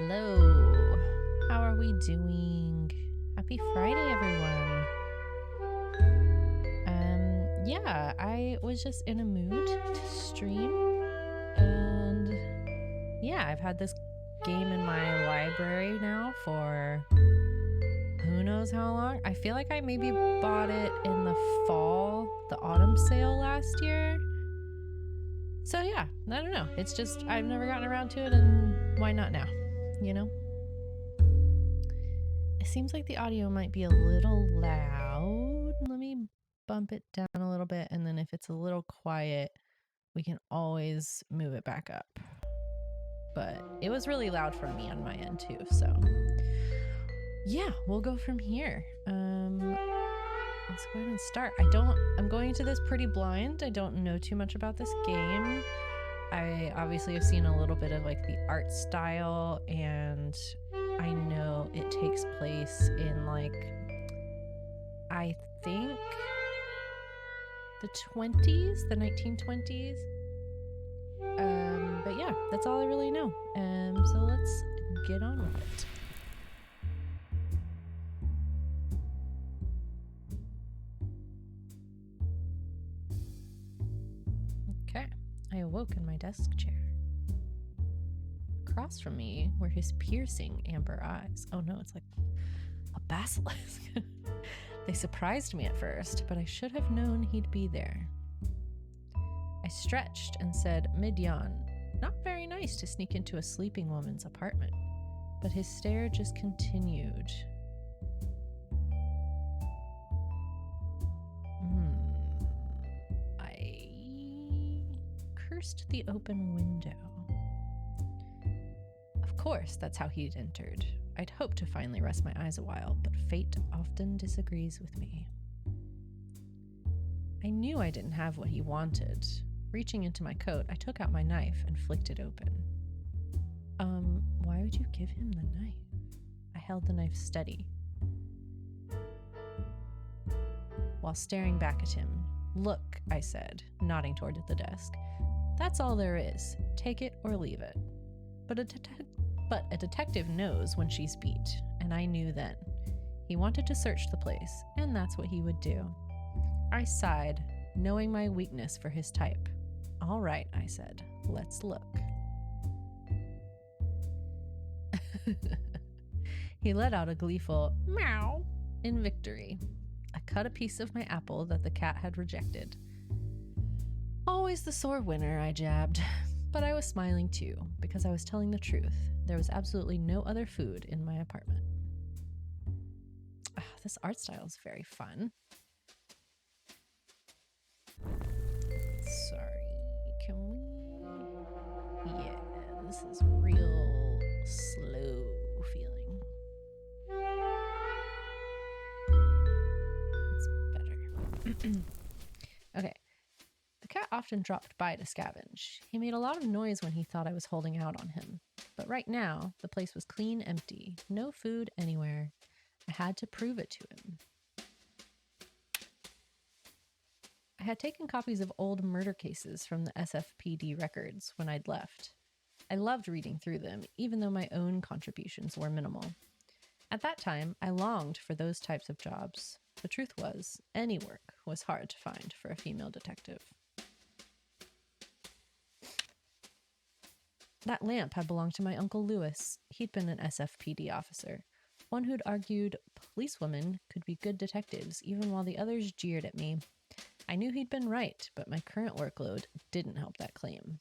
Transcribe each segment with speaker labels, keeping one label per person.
Speaker 1: Hello. How are we doing? Happy Friday, everyone. Yeah, I was just in a mood to stream, and yeah, I've had this game in my library now for who knows how long. I feel like I maybe bought it in the fall, the autumn sale last year. So yeah, I don't know. It's just I've never gotten around to it, and why not now? You know? It seems like the audio might be a little loud. Let me bump it down a little bit, and then if it's a little quiet, we can always move it back up. But it was really loud for me on my end too, so yeah, we'll go from here. Let's go ahead and start. I'm going into this pretty blind. I don't know too much about this game. I obviously have seen a little bit of like the art style, and I know it takes place in like, I think the 20s, the 1920s. But yeah, that's all I really know. So let's get on with it. Okay, I awoke in my desk chair. Across from me were his piercing amber eyes. Oh no, it's like a basilisk. They surprised me at first, but I should have known he'd be there. I stretched and said mid-yawn, not very nice to sneak into a sleeping woman's apartment, but his stare just continued. I cursed the open window. Of course, that's how he'd entered. I'd hoped to finally rest my eyes a while, but fate often disagrees with me. I knew I didn't have what he wanted. Reaching into my coat, I took out my knife and flicked it open. Why would you give him the knife? I held the knife steady, while staring back at him. Look, I said, nodding toward the desk. That's all there is. Take it or leave it. But a detective knows when she's beat, and I knew then. He wanted to search the place, and that's what he would do. I sighed, knowing my weakness for his type. All right, I said, let's look. He let out a gleeful meow in victory. I cut a piece of my apple that the cat had rejected. Always the sore winner, I jabbed. But I was smiling too, because I was telling the truth. There was absolutely no other food in my apartment. This art style is very fun. Sorry, can we? Yeah, this is real slow feeling. It's better. Okay. The cat often dropped by to scavenge. He made a lot of noise when he thought I was holding out on him. But right now, the place was clean empty. No food anywhere. I had to prove it to him. I had taken copies of old murder cases from the SFPD records when I'd left. I loved reading through them, even though my own contributions were minimal. At that time, I longed for those types of jobs. The truth was, any work was hard to find for a female detective. That lamp had belonged to my Uncle Lewis. He'd been an SFPD officer, one who'd argued policewomen could be good detectives even while the others jeered at me. I knew he'd been right, but my current workload didn't help that claim.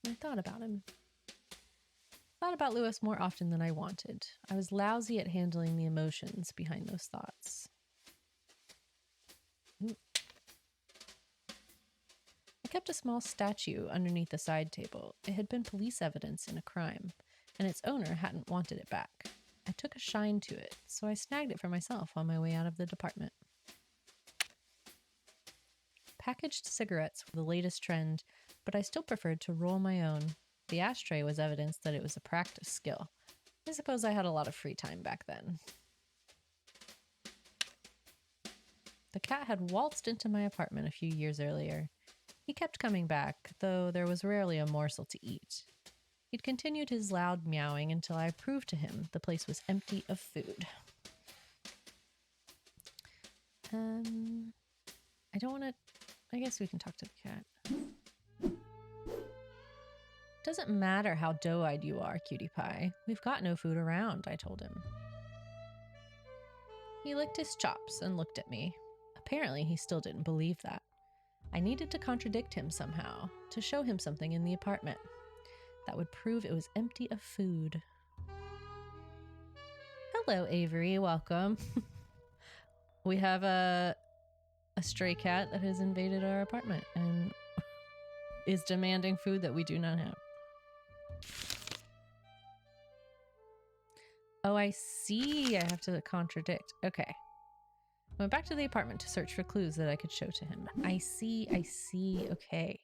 Speaker 1: I thought about him. Thought about Lewis more often than I wanted. I was lousy at handling the emotions behind those thoughts. I kept a small statue underneath the side table. It had been police evidence in a crime, and its owner hadn't wanted it back. I took a shine to it, so I snagged it for myself on my way out of the department. Packaged cigarettes were the latest trend, but I still preferred to roll my own. The ashtray was evidence that it was a practice skill. I suppose I had a lot of free time back then. The cat had waltzed into my apartment a few years earlier. He kept coming back, though there was rarely a morsel to eat. He'd continued his loud meowing until I proved to him the place was empty of food. I don't want to... I guess we can talk to the cat. Doesn't matter how doe-eyed you are, cutie pie. We've got no food around, I told him. He licked his chops and looked at me. Apparently, he still didn't believe that. I needed to contradict him somehow, to show him something in the apartment that would prove it was empty of food. Hello, Avery. Welcome. We have a stray cat that has invaded our apartment and is demanding food that we do not have. Oh, I see. I have to contradict. Okay. I went back to the apartment to search for clues that I could show to him. I see. Okay.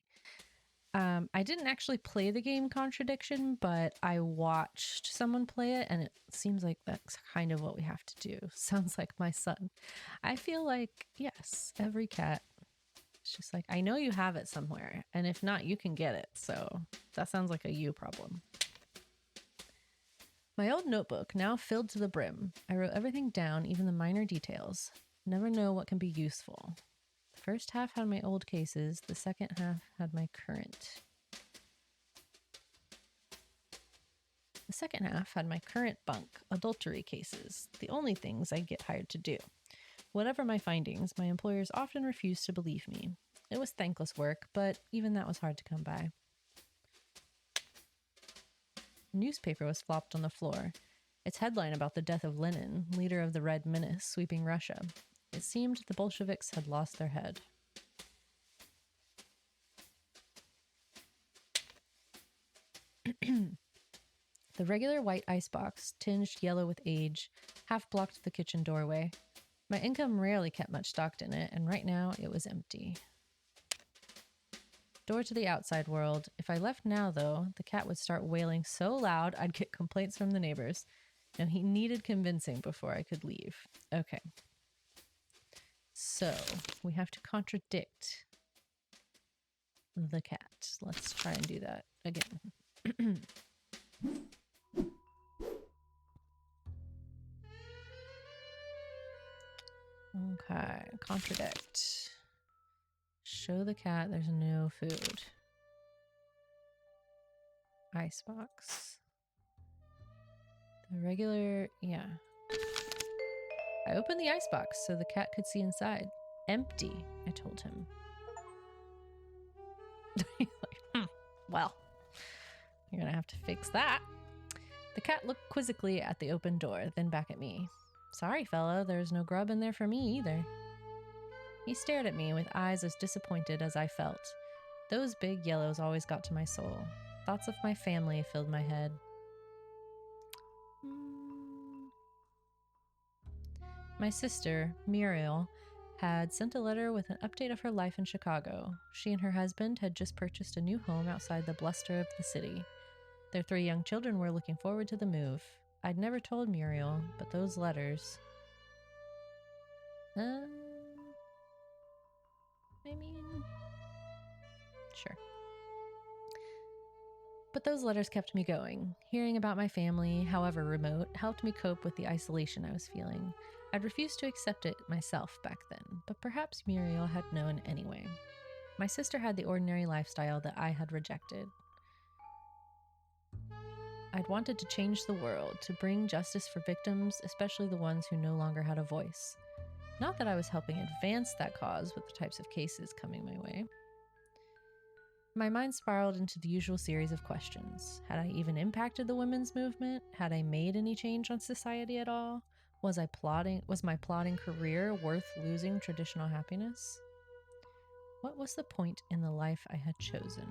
Speaker 1: I didn't actually play the game Contradiction, but I watched someone play it, and it seems like that's kind of what we have to do. Sounds like my son. I feel like, yes, every cat. It's just like, I know you have it somewhere, and if not, you can get it. So that sounds like a you problem. My old notebook, now filled to the brim. I wrote everything down, even the minor details. Never know what can be useful. The first half had my old cases. The second half had my current. The second half had my current bunk, adultery cases, the only things I get hired to do. Whatever my findings, my employers often refused to believe me. It was thankless work, but even that was hard to come by. A newspaper was flopped on the floor, its headline about the death of Lenin, leader of the Red Menace sweeping Russia. It seemed the Bolsheviks had lost their head. The regular white icebox, tinged yellow with age, half blocked the kitchen doorway. My income rarely kept much stocked in it, and right now it was empty. Door to the outside world. If I left now, though, the cat would start wailing so loud I'd get complaints from the neighbors. And he needed convincing before I could leave. Okay. So, we have to contradict the cat. Let's try and do that again. Okay, contradict. Show the cat there's no food. Icebox. The regular, yeah. I opened the icebox so the cat could see inside. Empty, I told him. He's like, well, you're gonna have to fix that. The cat looked quizzically at the open door, then back at me. Sorry, fella, there's no grub in there for me either. He stared at me with eyes as disappointed as I felt. Those big yellows always got to my soul. Thoughts of my family filled my head. My sister, Muriel, had sent a letter with an update of her life in Chicago. She and her husband had just purchased a new home outside the bluster of the city. Their 3 young children were looking forward to the move. I'd never told Muriel, but those letters... I mean... Sure. But those letters kept me going. Hearing about my family, however remote, helped me cope with the isolation I was feeling. I'd refused to accept it myself back then, but perhaps Muriel had known anyway. My sister had the ordinary lifestyle that I had rejected. I'd wanted to change the world, to bring justice for victims, especially the ones who no longer had a voice. Not that I was helping advance that cause with the types of cases coming my way. My mind spiraled into the usual series of questions. Had I even impacted the women's movement? Had I made any change on society at all? Was my plotting career worth losing traditional happiness? What was the point in the life I had chosen?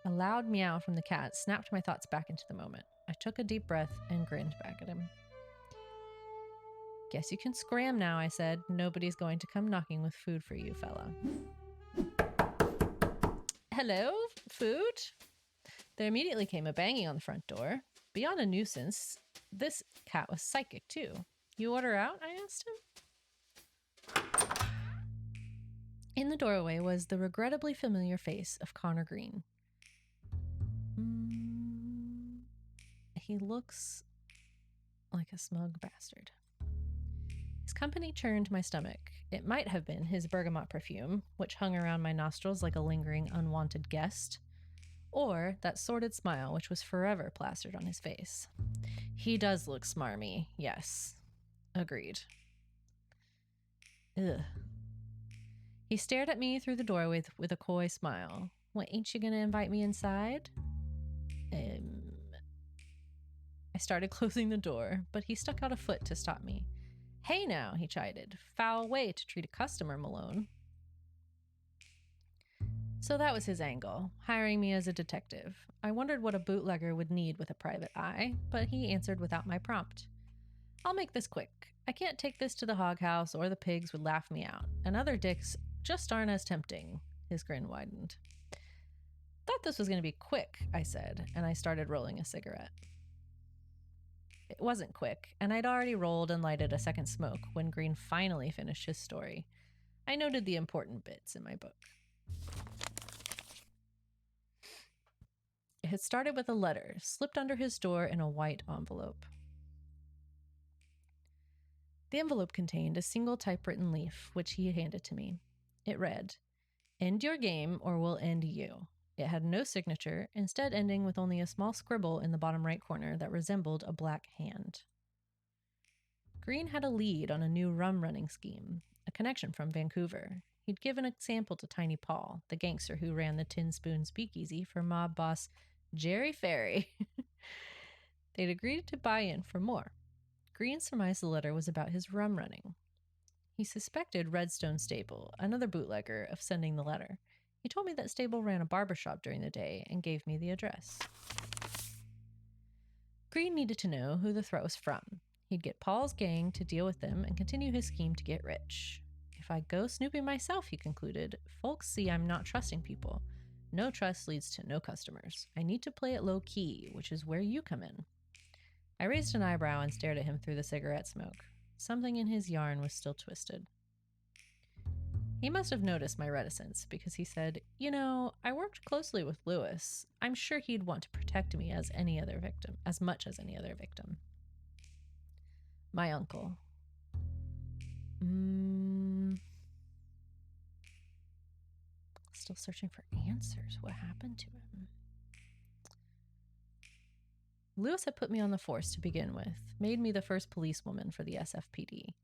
Speaker 1: A loud meow from the cat snapped my thoughts back into the moment. I took a deep breath and grinned back at him. Guess you can scram now, I said. Nobody's going to come knocking with food for you, fella. Hello, food? There immediately came a banging on the front door. Beyond a nuisance, this cat was psychic too. You order out? I asked him. In the doorway was the regrettably familiar face of Connor Green. He looks like a smug bastard. His company churned my stomach. It might have been his bergamot perfume, which hung around my nostrils like a lingering, unwanted guest, or that sordid smile which was forever plastered on his face. He does look smarmy, yes. Agreed. Ugh. He stared at me through the door with a coy smile. What, ain't you gonna invite me inside? I started closing the door, but he stuck out a foot to stop me. Hey now, he chided. Foul way to treat a customer, Malone. So that was his angle, hiring me as a detective. I wondered what a bootlegger would need with a private eye, but he answered without my prompt. I'll make this quick. I can't take this to the hog house or the pigs would laugh me out, and other dicks just aren't as tempting. His grin widened. Thought this was going to be quick, I said, and I started rolling a cigarette. It wasn't quick, and I'd already rolled and lighted a second smoke when Green finally finished his story. I noted the important bits in my book. It had started with a letter slipped under his door in a white envelope. The envelope contained a single typewritten leaf, which he handed to me. It read, "End your game or we'll end you." It had no signature, instead ending with only a small scribble in the bottom right corner that resembled a black hand. Green had a lead on a new rum running scheme, a connection from Vancouver. He'd given a sample to Tiny Paul, the gangster who ran the Tin Spoon Speakeasy for mob boss Jerry Ferry. They'd agreed to buy in for more. Green surmised the letter was about his rum running. He suspected Redstone Stable, another bootlegger, of sending the letter. He told me that Stable ran a barbershop during the day and gave me the address. Green needed to know who the threat was from. He'd get Paul's gang to deal with them and continue his scheme to get rich. If I go snooping myself, he concluded, folks see I'm not trusting people. No trust leads to no customers. I need to play it low key, which is where you come in. I raised an eyebrow and stared at him through the cigarette smoke. Something in his yarn was still twisted. He must have noticed my reticence because he said, "You know, I worked closely with Lewis. I'm sure he'd want to protect me as much as any other victim." My uncle. Still searching for answers. What happened to him? Lewis had put me on the force to begin with, made me the first policewoman for the SFPD.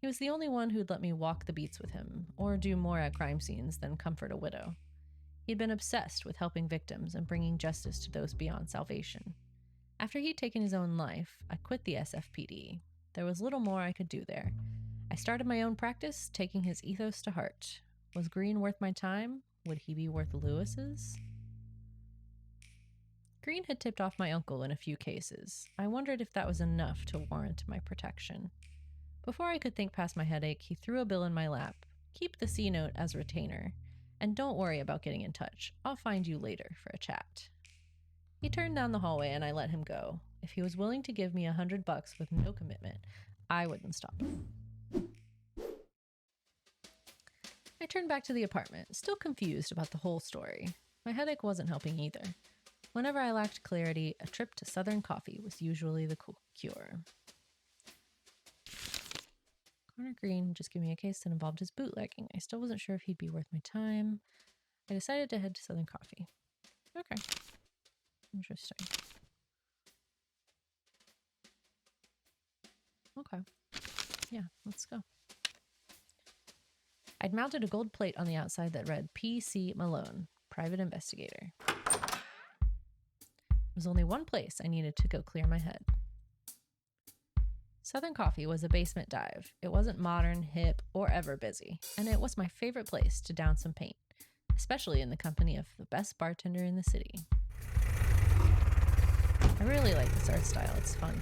Speaker 1: He was the only one who'd let me walk the beats with him, or do more at crime scenes than comfort a widow. He'd been obsessed with helping victims and bringing justice to those beyond salvation. After he'd taken his own life, I quit the SFPD. There was little more I could do there. I started my own practice, taking his ethos to heart. Was Green worth my time? Would he be worth Lewis's? Green had tipped off my uncle in a few cases. I wondered if that was enough to warrant my protection. Before I could think past my headache, he threw a bill in my lap. Keep the C-note as retainer. And don't worry about getting in touch. I'll find you later for a chat. He turned down the hallway and I let him go. If he was willing to give me $100 with no commitment, I wouldn't stop him. I turned back to the apartment, still confused about the whole story. My headache wasn't helping either. Whenever I lacked clarity, a trip to Southern Coffee was usually the cure. Connor Green just gave me a case that involved his bootlegging. I still wasn't sure if he'd be worth my time. I decided to head to Southern Coffee. Okay. Interesting. Okay. Yeah, let's go. I'd mounted a gold plate on the outside that read P.C. Malone, Private Investigator. There was only one place I needed to go clear my head. Southern Coffee was a basement dive. It wasn't modern, hip, or ever busy, and it was my favorite place to down some paint, especially in the company of the best bartender in the city. I really like this art style. It's fun.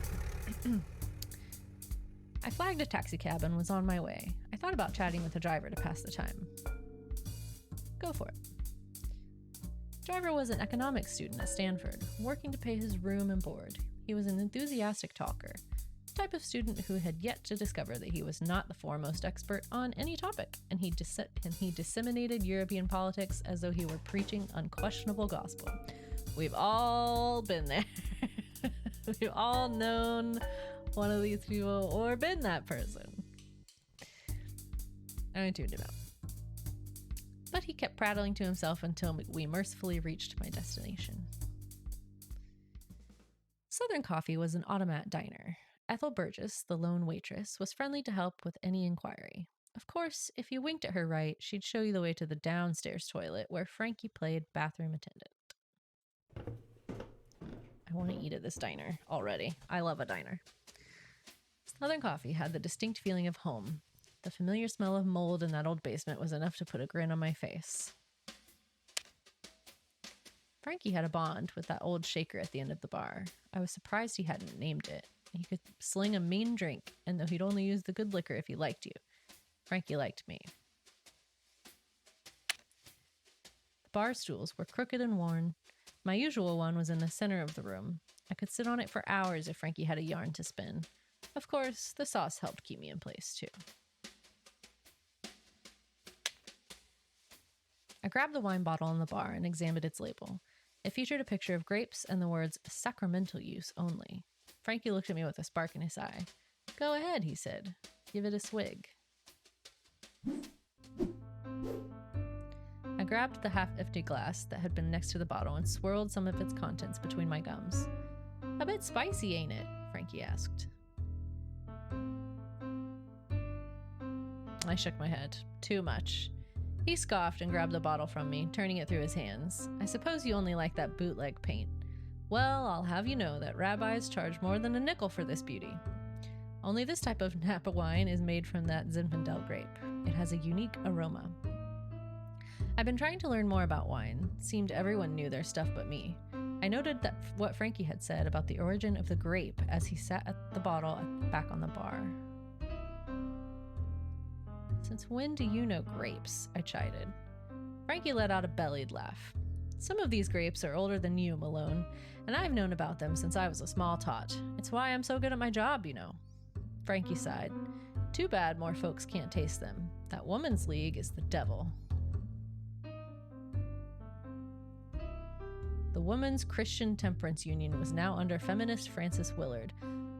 Speaker 1: I flagged a taxi cab and was on my way. I thought about chatting with the driver to pass the time. Go for it. The driver was an economics student at Stanford, working to pay his room and board. He was an enthusiastic talker, the type of student who had yet to discover that he was not the foremost expert on any topic, and he disseminated European politics as though he were preaching unquestionable gospel. We've all been there. We've all known one of these people or been that person. I tuned him out. But he kept prattling to himself until we mercifully reached my destination. Southern Coffee was an automat diner. Ethel Burgess, the lone waitress, was friendly to help with any inquiry. Of course, if you winked at her right, she'd show you the way to the downstairs toilet where Frankie played bathroom attendant. I want to eat at this diner already. I love a diner. Southern Coffee had the distinct feeling of home. The familiar smell of mold in that old basement was enough to put a grin on my face. Frankie had a bond with that old shaker at the end of the bar. I was surprised he hadn't named it. He could sling a mean drink, and though he'd only use the good liquor if he liked you, Frankie liked me. The bar stools were crooked and worn. My usual one was in the center of the room. I could sit on it for hours if Frankie had a yarn to spin. Of course, the sauce helped keep me in place, too. I grabbed the wine bottle on the bar and examined its label. It featured a picture of grapes and the words, sacramental use only. Frankie looked at me with a spark in his eye. Go ahead, he said. Give it a swig. I grabbed the half-empty glass that had been next to the bottle and swirled some of its contents between my gums. A bit spicy, ain't it? Frankie asked. I shook my head. Too much. He scoffed and grabbed the bottle from me, turning it through his hands. I suppose you only like that bootleg paint. Well, I'll have you know that rabbis charge more than a nickel for this beauty. Only this type of Napa wine is made from that Zinfandel grape. It has a unique aroma. I've been trying to learn more about wine. Seemed everyone knew their stuff but me. I noted that what Frankie had said about the origin of the grape as he sat at the bottle back on the bar. Since when do you know grapes? I chided. Frankie let out a bellied laugh. Some of these grapes are older than you, Malone, and I've known about them since I was a small tot. It's why I'm so good at my job, you know. Frankie sighed. Too bad more folks can't taste them. That woman's league is the devil. The Women's Christian Temperance Union was now under feminist Frances Willard,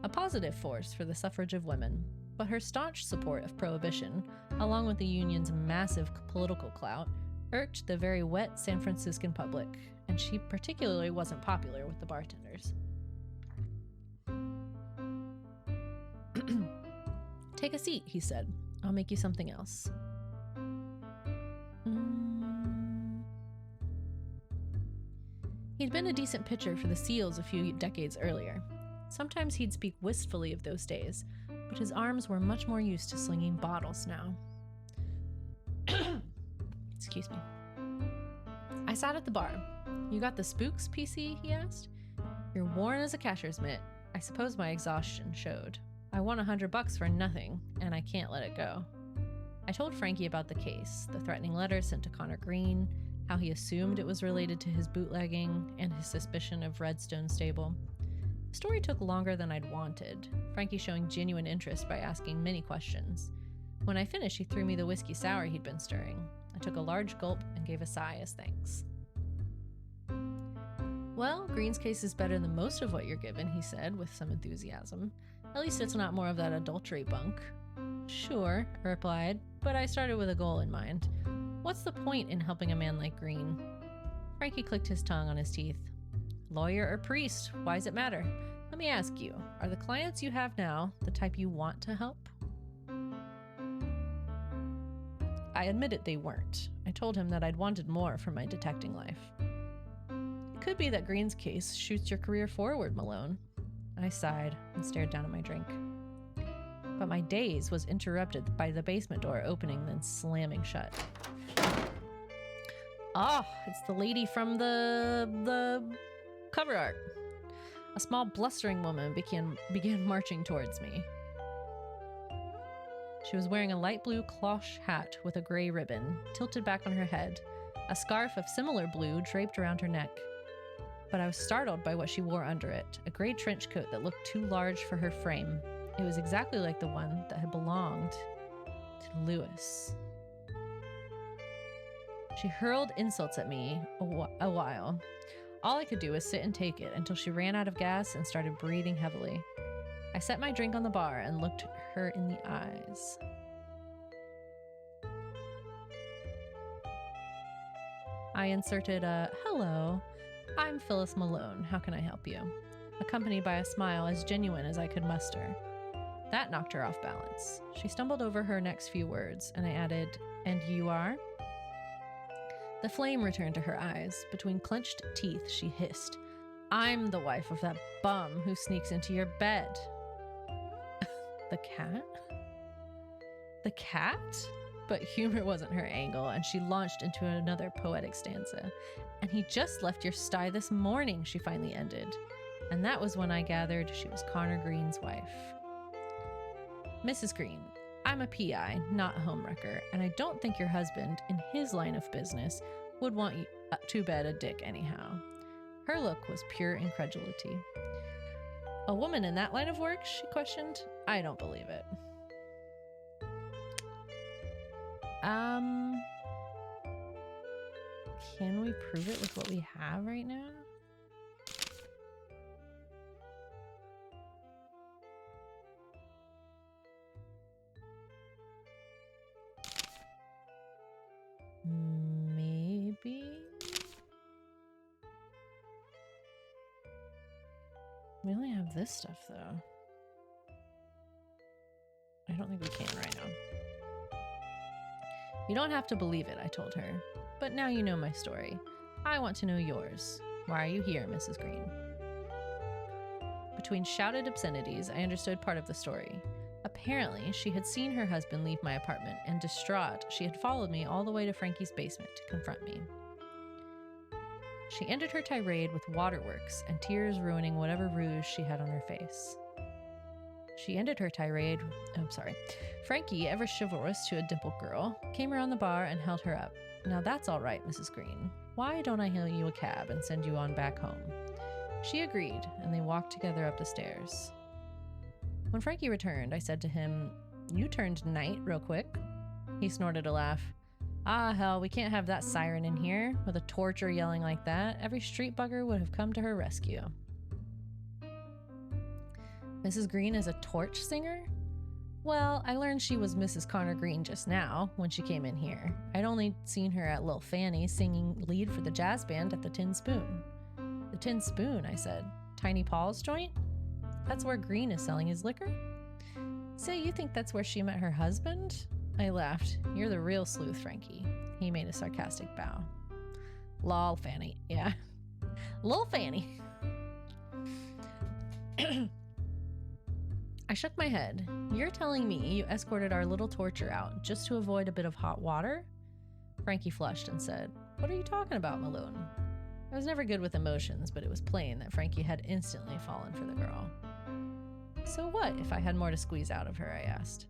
Speaker 1: a positive force for the suffrage of women. But her staunch support of prohibition, along with the union's massive political clout, irked the very wet San Franciscan public, and she particularly wasn't popular with the bartenders. Take a seat, he said. I'll make you something else. He'd been a decent pitcher for the Seals a few decades earlier. Sometimes he'd speak wistfully of those days, but his arms were much more used to slinging bottles now. Excuse me. I sat at the bar. You got the spooks, PC? He asked. You're worn as a cashier's mitt. I suppose my exhaustion showed. I won $100 for nothing, and I can't let it go. I told Frankie about the case, the threatening letter sent to Connor Green, how he assumed it was related to his bootlegging, and his suspicion of Redstone Stable. The story took longer than I'd wanted, Frankie showing genuine interest by asking many questions. When I finished, he threw me the whiskey sour he'd been stirring. I took a large gulp and gave a sigh as thanks. Well, Green's case is better than most of what you're given, he said with some enthusiasm. At least it's not more of that adultery bunk. Sure, I replied, but I started with a goal in mind. What's the point in helping a man like Green? Frankie clicked his tongue on his teeth. Lawyer or priest, why does it matter? Let me ask you, are the clients you have now the type you want to help? I admitted they weren't. I told him that I'd wanted more from my detecting life. It could be that Green's case shoots your career forward, Malone. I sighed and stared down at my drink. But my daze was interrupted by the basement door opening then slamming shut. It's the lady from the cover art. A small blustering woman began marching towards me. She was wearing a light blue cloche hat with a gray ribbon, tilted back on her head, a scarf of similar blue draped around her neck. But I was startled by what she wore under it, a gray trench coat that looked too large for her frame. It was exactly like the one that had belonged to Lewis. She hurled insults at me a while. All I could do was sit and take it until she ran out of gas and started breathing heavily. I set my drink on the bar and looked her in the eyes. I inserted a, "Hello, I'm Phyllis Malone. How can I help you?" accompanied by a smile as genuine as I could muster. That knocked her off balance. She stumbled over her next few words, and I added, "And you are?" The flame returned to her eyes. Between clenched teeth, she hissed, "I'm the wife of that bum who sneaks into your bed." The cat? The cat? But humor wasn't her angle, and she launched into another poetic stanza. "And he just left your sty this morning," she finally ended. And that was when I gathered she was Connor Green's wife. "Mrs. Green, I'm a PI, not a homewrecker, and I don't think your husband, in his line of business, would want you to bed a dick anyhow." Her look was pure incredulity. "A woman in that line of work?" she questioned. "I don't believe it." Can we prove it with what we have right now? Maybe? We only have this stuff, though. I don't think we can right now. "You don't have to believe it," I told her. "But now you know my story. I want to know yours. Why are you here, Mrs. Green?" Between shouted obscenities, I understood part of the story. Apparently, she had seen her husband leave my apartment, and distraught, she had followed me all the way to Frankie's basement to confront me. She ended her tirade with waterworks and tears ruining whatever rouge she had on her face. Frankie, ever chivalrous to a dimpled girl, came around the bar and held her up. "Now that's all right, Mrs. Green. Why don't I hail you a cab and send you on back home?" She agreed, and they walked together up the stairs. When Frankie returned, I said to him, "You turned knight real quick." He snorted a laugh. "Ah, hell, we can't have that siren in here. With a torture yelling like that, every street bugger would have come to her rescue." Mrs. Green is a torch singer? Well, I learned she was Mrs. Connor Green just now, when she came in here. I'd only seen her at Lil Fanny singing lead for the jazz band at the Tin Spoon. "The Tin Spoon," I said. "Tiny Paul's joint? That's where Green is selling his liquor?" "So you think that's where she met her husband?" I laughed. "You're the real sleuth, Frankie." He made a sarcastic bow. "Lol, Fanny. Yeah. Lil Fanny." I shook my head. "You're telling me you escorted our little torture out just to avoid a bit of hot water?" Frankie flushed and said, "What are you talking about, Malone?" I was never good with emotions, but it was plain that Frankie had instantly fallen for the girl. "So what if I had more to squeeze out of her?" I asked.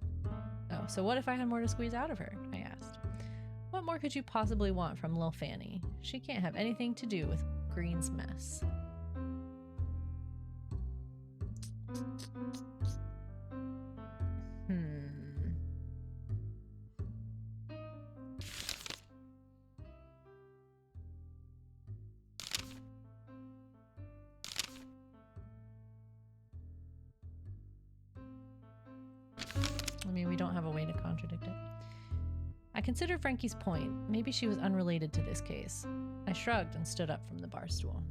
Speaker 1: "So what if I had more to squeeze out of her?" I asked. "What more could you possibly want from Lil Fanny? She can't have anything to do with Green's mess." I mean, we don't have a way to contradict it. I considered Frankie's point. Maybe she was unrelated to this case. I shrugged and stood up from the bar stool.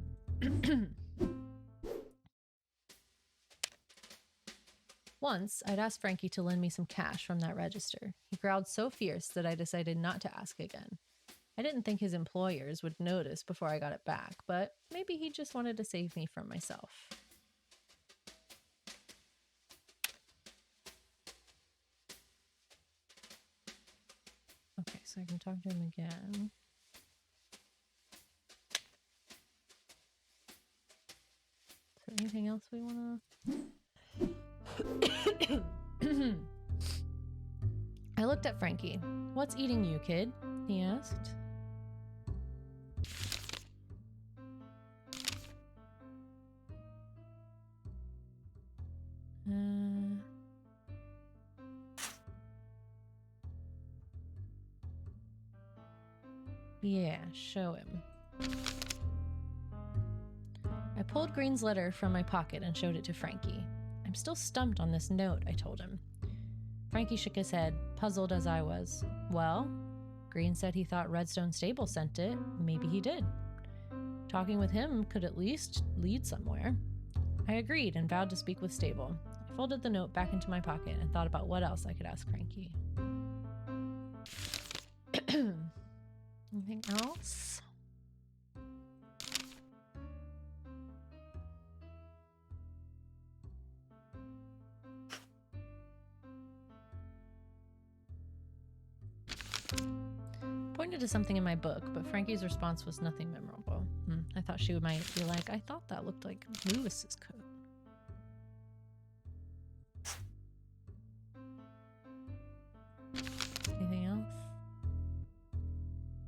Speaker 1: Once, I'd asked Frankie to lend me some cash from that register. He growled so fierce that I decided not to ask again. I didn't think his employers would notice before I got it back, but maybe he just wanted to save me from myself. Okay, so I can talk to him again. Is there anything else we want to... I looked at Frankie. "What's eating you, kid?" he asked. Yeah, show him. pulled Green's letter from my pocket and showed it to Frankie. I'm still stumped on this note, I told him. Frankie shook his head, puzzled as I was. Well, Green said he thought Redstone Stable sent it. Maybe he did. Talking with him could at least lead somewhere. I agreed and vowed to speak with Stable. I folded the note back into my pocket and thought about what else I could ask Frankie. Anything else? Pointed to something in my book, but Frankie's response was nothing memorable. I thought she might be like, I thought that looked like Lewis's coat. Anything else?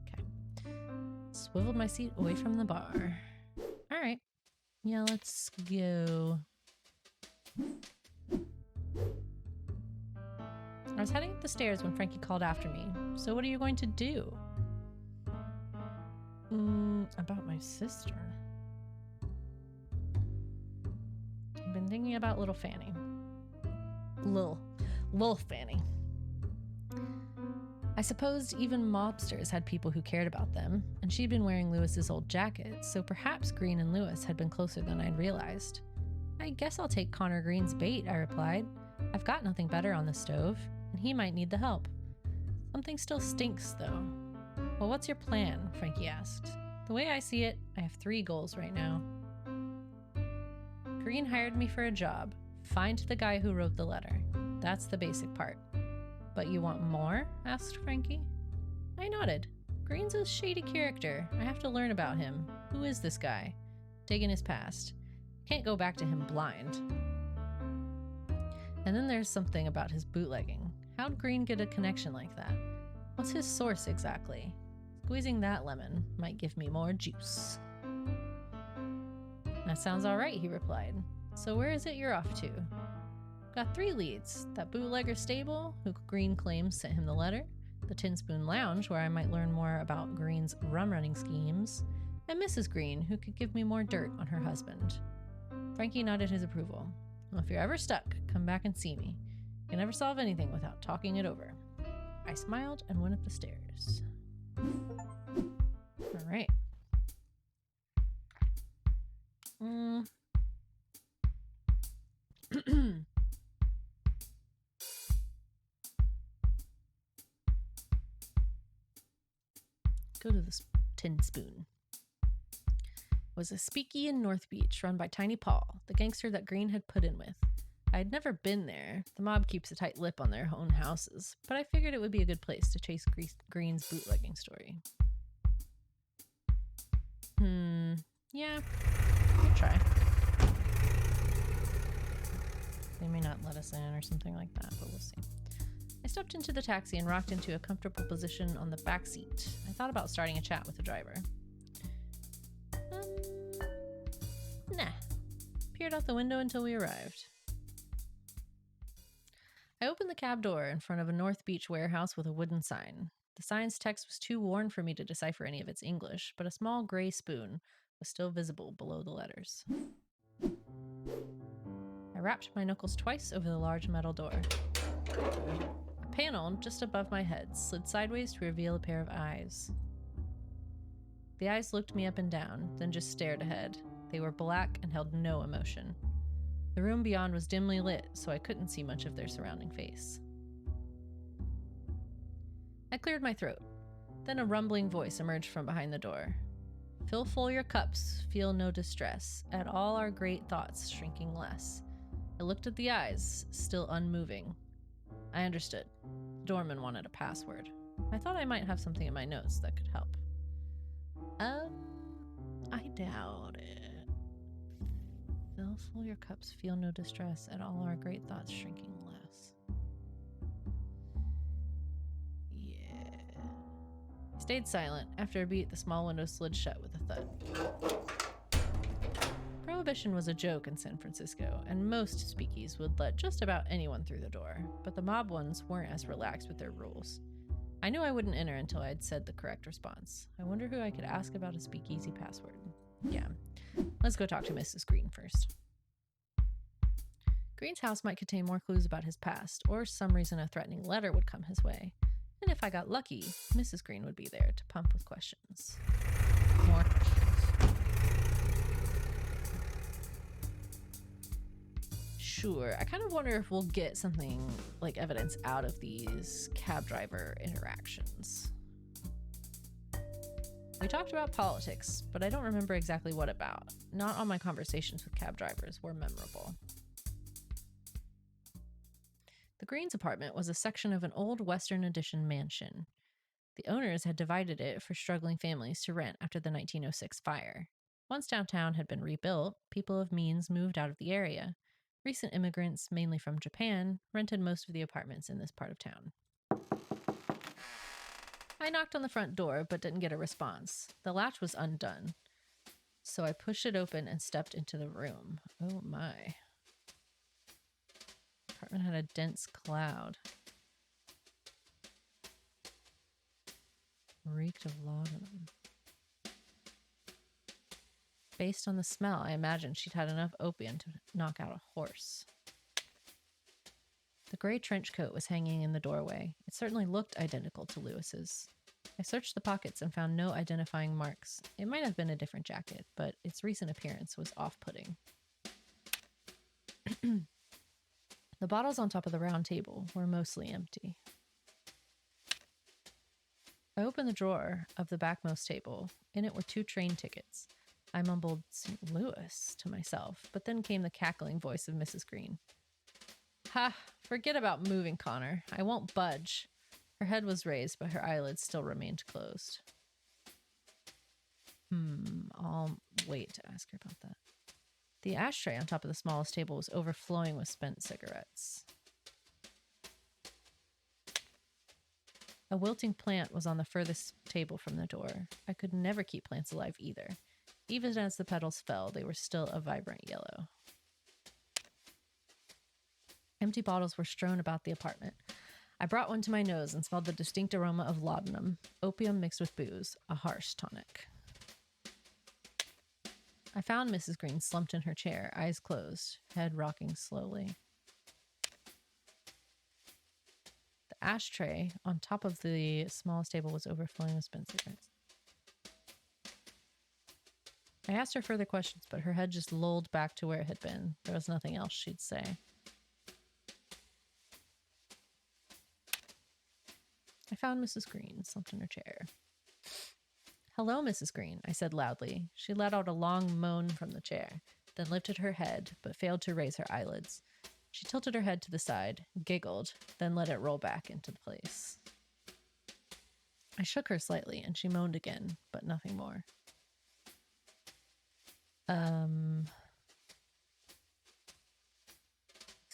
Speaker 1: Okay. Swiveled my seat away from the bar. All right. Yeah, let's go. I was heading up the stairs when Frankie called after me. So what are you going to do? About my sister. I've been thinking about little Fanny. Lil Fanny. I supposed even mobsters had people who cared about them, and she'd been wearing Lewis's old jacket, so perhaps Green and Lewis had been closer than I'd realized. I guess I'll take Connor Green's bait, I replied. I've got nothing better on the stove, and he might need the help. Something still stinks, though. Well, what's your plan? Frankie asked. The way I see it, I have 3 goals right now. Green hired me for a job. Find the guy who wrote the letter. That's the basic part. But you want more? Asked Frankie. I nodded. Green's a shady character. I have to learn about him. Who is this guy? Dig in his past. Can't go back to him blind. And then there's something about his bootlegging. How'd Green get a connection like that? What's his source exactly? Squeezing that lemon might give me more juice. That sounds all right, he replied. So where is it you're off to? Got 3 leads. That bootlegger Stable, who Green claims sent him the letter, the Tin Spoon Lounge, where I might learn more about Green's rum-running schemes, and Mrs. Green, who could give me more dirt on her husband. Frankie nodded his approval. Well, if you're ever stuck, come back and see me. You can never solve anything without talking it over. I smiled and went up the stairs. All right. Go to the Tin Spoon. Was a speakeasy in North Beach run by Tiny Paul, the gangster that Green had put in with. I had never been there. The mob keeps a tight lip on their own houses, but I figured it would be a good place to chase Green's bootlegging story. Yeah, we'll try. They may not let us in or something like that, but we'll see. I stepped into the taxi and rocked into a comfortable position on the back seat. I thought about starting a chat with the driver. Nah. Peered out the window until we arrived. I opened the cab door in front of a North Beach warehouse with a wooden sign. The sign's text was too worn for me to decipher any of its English, but a small gray spoon was still visible below the letters. I rapped my knuckles twice over the large metal door. A panel just above my head slid sideways to reveal a pair of eyes. The eyes looked me up and down, then just stared ahead. They were black and held no emotion. The room beyond was dimly lit, so I couldn't see much of their surrounding face. I cleared my throat. Then a rumbling voice emerged from behind the door. Fill full your cups, feel no distress, at all our great thoughts shrinking less. I looked at the eyes, still unmoving. I understood. The doorman wanted a password. I thought I might have something in my notes that could help. I doubt it. Fill full your cups, feel no distress, at all our great thoughts shrinking less. Yeah. I stayed silent. After a beat, the small window slid shut with a thud. Prohibition was a joke in San Francisco, and most speakeasies would let just about anyone through the door, but the mob ones weren't as relaxed with their rules. I knew I wouldn't enter until I had said the correct response. I wonder who I could ask about a speakeasy password. Yeah, Let's go talk to Mrs. Green first. Green's house might contain more clues about his past, or some reason a threatening letter would come his way. And if I got lucky, Mrs. Green would be there to pump with questions. More questions. Sure, I kind of wonder if we'll get something like evidence out of these cab driver interactions. We talked about politics, but I don't remember exactly what about. Not all my conversations with cab drivers were memorable. The Greens' apartment was a section of an old Western Addition mansion. The owners had divided it for struggling families to rent after the 1906 fire. Once downtown had been rebuilt, people of means moved out of the area. Recent immigrants, mainly from Japan, rented most of the apartments in this part of town. I knocked on the front door, but didn't get a response. The latch was undone, so I pushed it open and stepped into the room. Oh my. The apartment had a dense cloud. Reeked of laudanum. Based on the smell, I imagined she'd had enough opium to knock out a horse. The gray trench coat was hanging in the doorway. It certainly looked identical to Lewis's. I searched the pockets and found no identifying marks. It might have been a different jacket, but its recent appearance was off-putting. The bottles on top of the round table were mostly empty. I opened the drawer of the backmost table. In it were 2 train tickets. I mumbled St. Louis to myself, but then came the cackling voice of Mrs. Green. Ha! Forget about moving, Connor. I won't budge. Her head was raised, but her eyelids still remained closed. I'll wait to ask her about that. The ashtray on top of the smallest table was overflowing with spent cigarettes. A wilting plant was on the furthest table from the door. I could never keep plants alive either. Even as the petals fell, they were still a vibrant yellow. Empty bottles were strewn about the apartment. I brought one to my nose and smelled the distinct aroma of laudanum, opium mixed with booze, a harsh tonic. I found Mrs. Green slumped in her chair, eyes closed, head rocking slowly. The ashtray on top of the smallest table was overflowing with spent cigarettes. I asked her further questions, but her head just lolled back to where it had been. There was nothing else she'd say. I found Mrs. Green slumped in her chair. Hello, Mrs. Green, I said loudly. She let out a long moan from the chair, then lifted her head, but failed to raise her eyelids. She tilted her head to the side, giggled, then let it roll back into place. I shook her slightly, and she moaned again, but nothing more. Is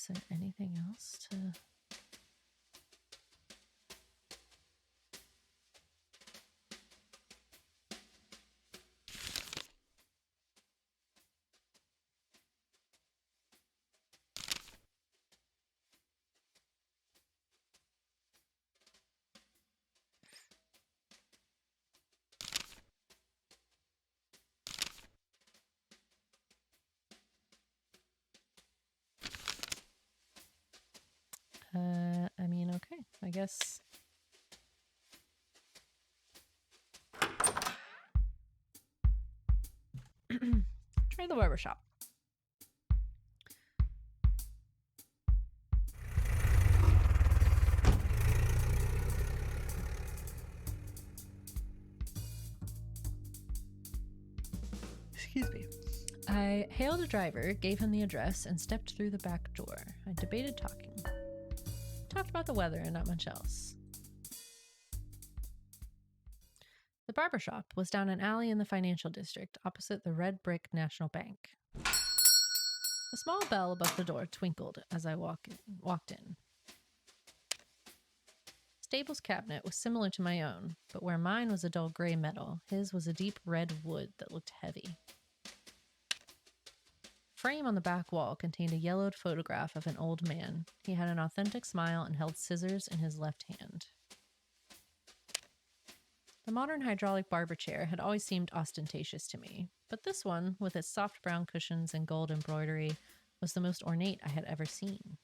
Speaker 1: there anything else to... okay, I guess. Try the barbershop. Excuse me. I hailed a driver, gave him the address, and stepped through the back door. I debated talking. Talked about the weather and not much else. The barbershop was down an alley in the financial district opposite the red brick National Bank. A small bell above the door twinkled as I walked in. Stable's cabinet was similar to my own, but where mine was a dull gray metal, his was a deep red wood that looked heavy. Frame on the back wall contained a yellowed photograph of an old man. He had an authentic smile and held scissors in his left hand. The modern hydraulic barber chair had always seemed ostentatious to me, but this one, with its soft brown cushions and gold embroidery, was the most ornate I had ever seen.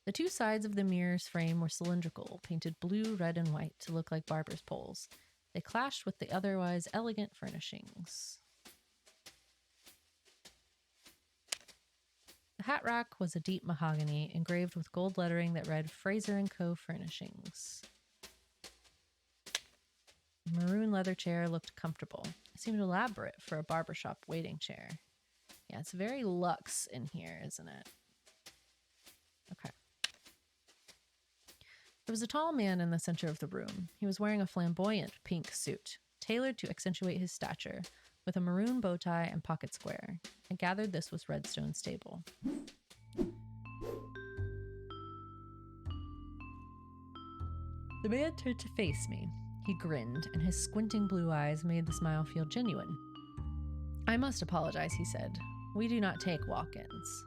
Speaker 1: The two sides of the mirror's frame were cylindrical, painted blue, red, and white to look like barber's poles. They clashed with the otherwise elegant furnishings. The hat rack was a deep mahogany, engraved with gold lettering that read Fraser & Co. Furnishings. The maroon leather chair looked comfortable. It seemed elaborate for a barbershop waiting chair. Yeah, it's very luxe in here, isn't it? Okay. There was a tall man in the center of the room. He was wearing a flamboyant pink suit, tailored to accentuate his stature, with a maroon bow tie and pocket square. I gathered this was Redstone Stable. The man turned to face me. He grinned, and his squinting blue eyes made the smile feel genuine. I must apologize, he said. We do not take walk-ins.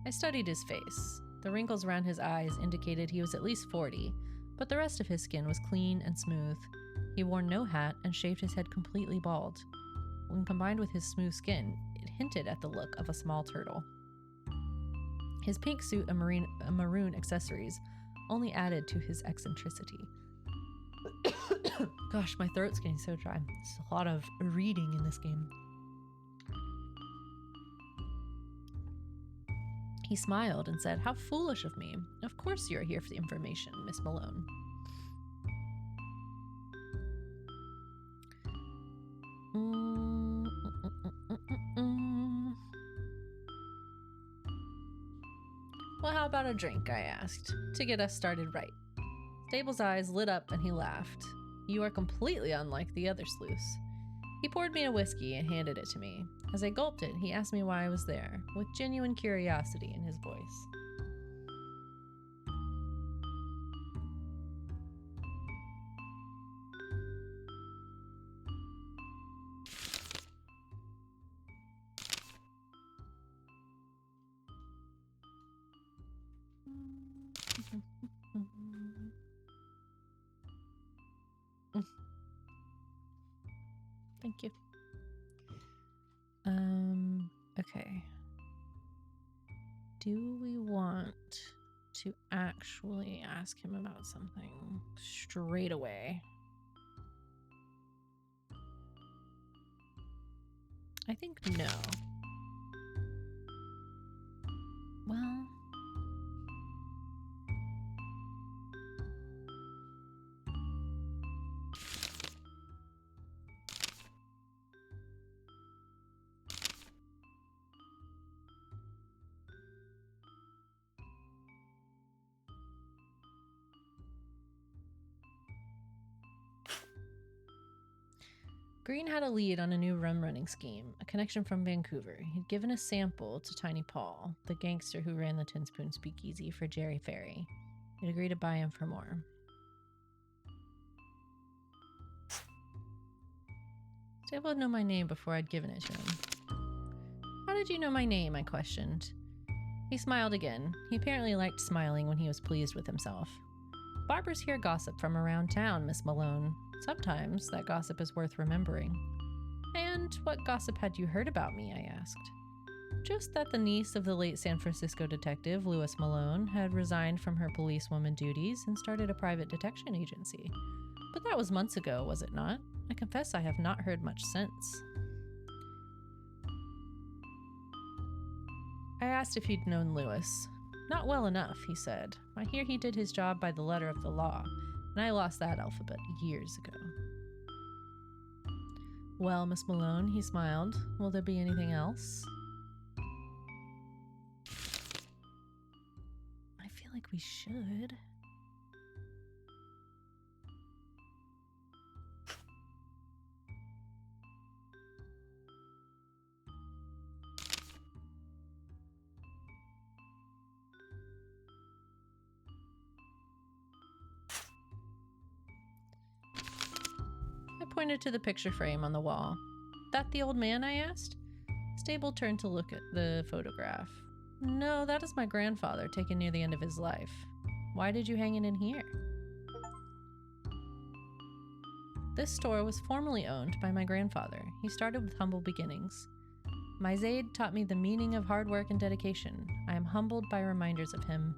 Speaker 1: I studied his face. The wrinkles around his eyes indicated he was at least 40, but the rest of his skin was clean and smooth. He wore no hat and shaved his head completely bald. When combined with his smooth skin, it hinted at the look of a small turtle. His pink suit and maroon accessories only added to his eccentricity. Gosh, my throat's getting so dry. There's a lot of reading in this game. He smiled and said, "How foolish of me. Of course you're here for the information, Miss Malone." Well, how about a drink, I asked, to get us started right. Stable's eyes lit up and he laughed. You are completely unlike the other sleuths. He poured me a whiskey and handed it to me. As I gulped it, he asked me why I was there, with genuine curiosity in his voice. Thank you. Okay. Do we want to actually ask him about something straight away? I think no. Well, Green had a lead on a new rum-running scheme, a connection from Vancouver. He'd given a sample to Tiny Paul, the gangster who ran the Tin Spoon Speakeasy for Jerry Ferry. He'd agreed to buy him for more. Stable would know my name before I'd given it to him. How did you know my name? I questioned. He smiled again. He apparently liked smiling when he was pleased with himself. Barbers hear gossip from around town, Miss Malone. Sometimes that gossip is worth remembering. And what gossip had you heard about me? I asked. Just that the niece of the late San Francisco detective, Louis Malone, had resigned from her policewoman duties and started a private detection agency. But that was months ago, was it not? I confess I have not heard much since. I asked if he'd known Louis. Not well enough, he said. I hear he did his job by the letter of the law, and I lost that alphabet years ago. Well, Miss Malone, he smiled. Will there be anything else? I feel like we should. I pointed to the picture frame on the wall. That the old man? I asked. Stable turned to look at the photograph. No, that is my grandfather, taken near the end of his life. Why did you hang it in here? This store was formerly owned by my grandfather. He started with humble beginnings. My Zaid taught me the meaning of hard work and dedication. I am humbled by reminders of him.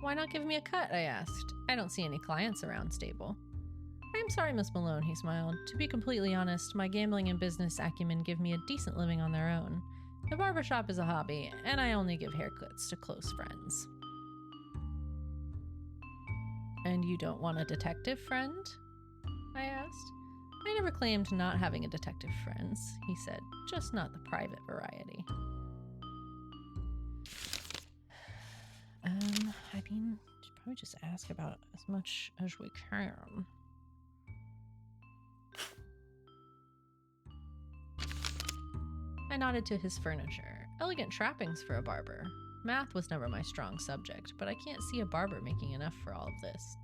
Speaker 1: Why not give me a cut? I asked. I don't see any clients around, Stable. I am sorry, Miss Malone, he smiled. To be completely honest, my gambling and business acumen give me a decent living on their own. The barbershop is a hobby, and I only give haircuts to close friends. And you don't want a detective friend? I asked. I never claimed not having a detective friends, he said, just not the private variety. Should probably just ask about as much as we can. I nodded to his furniture. Elegant trappings for a barber. Math was never my strong subject, but I can't see a barber making enough for all of this.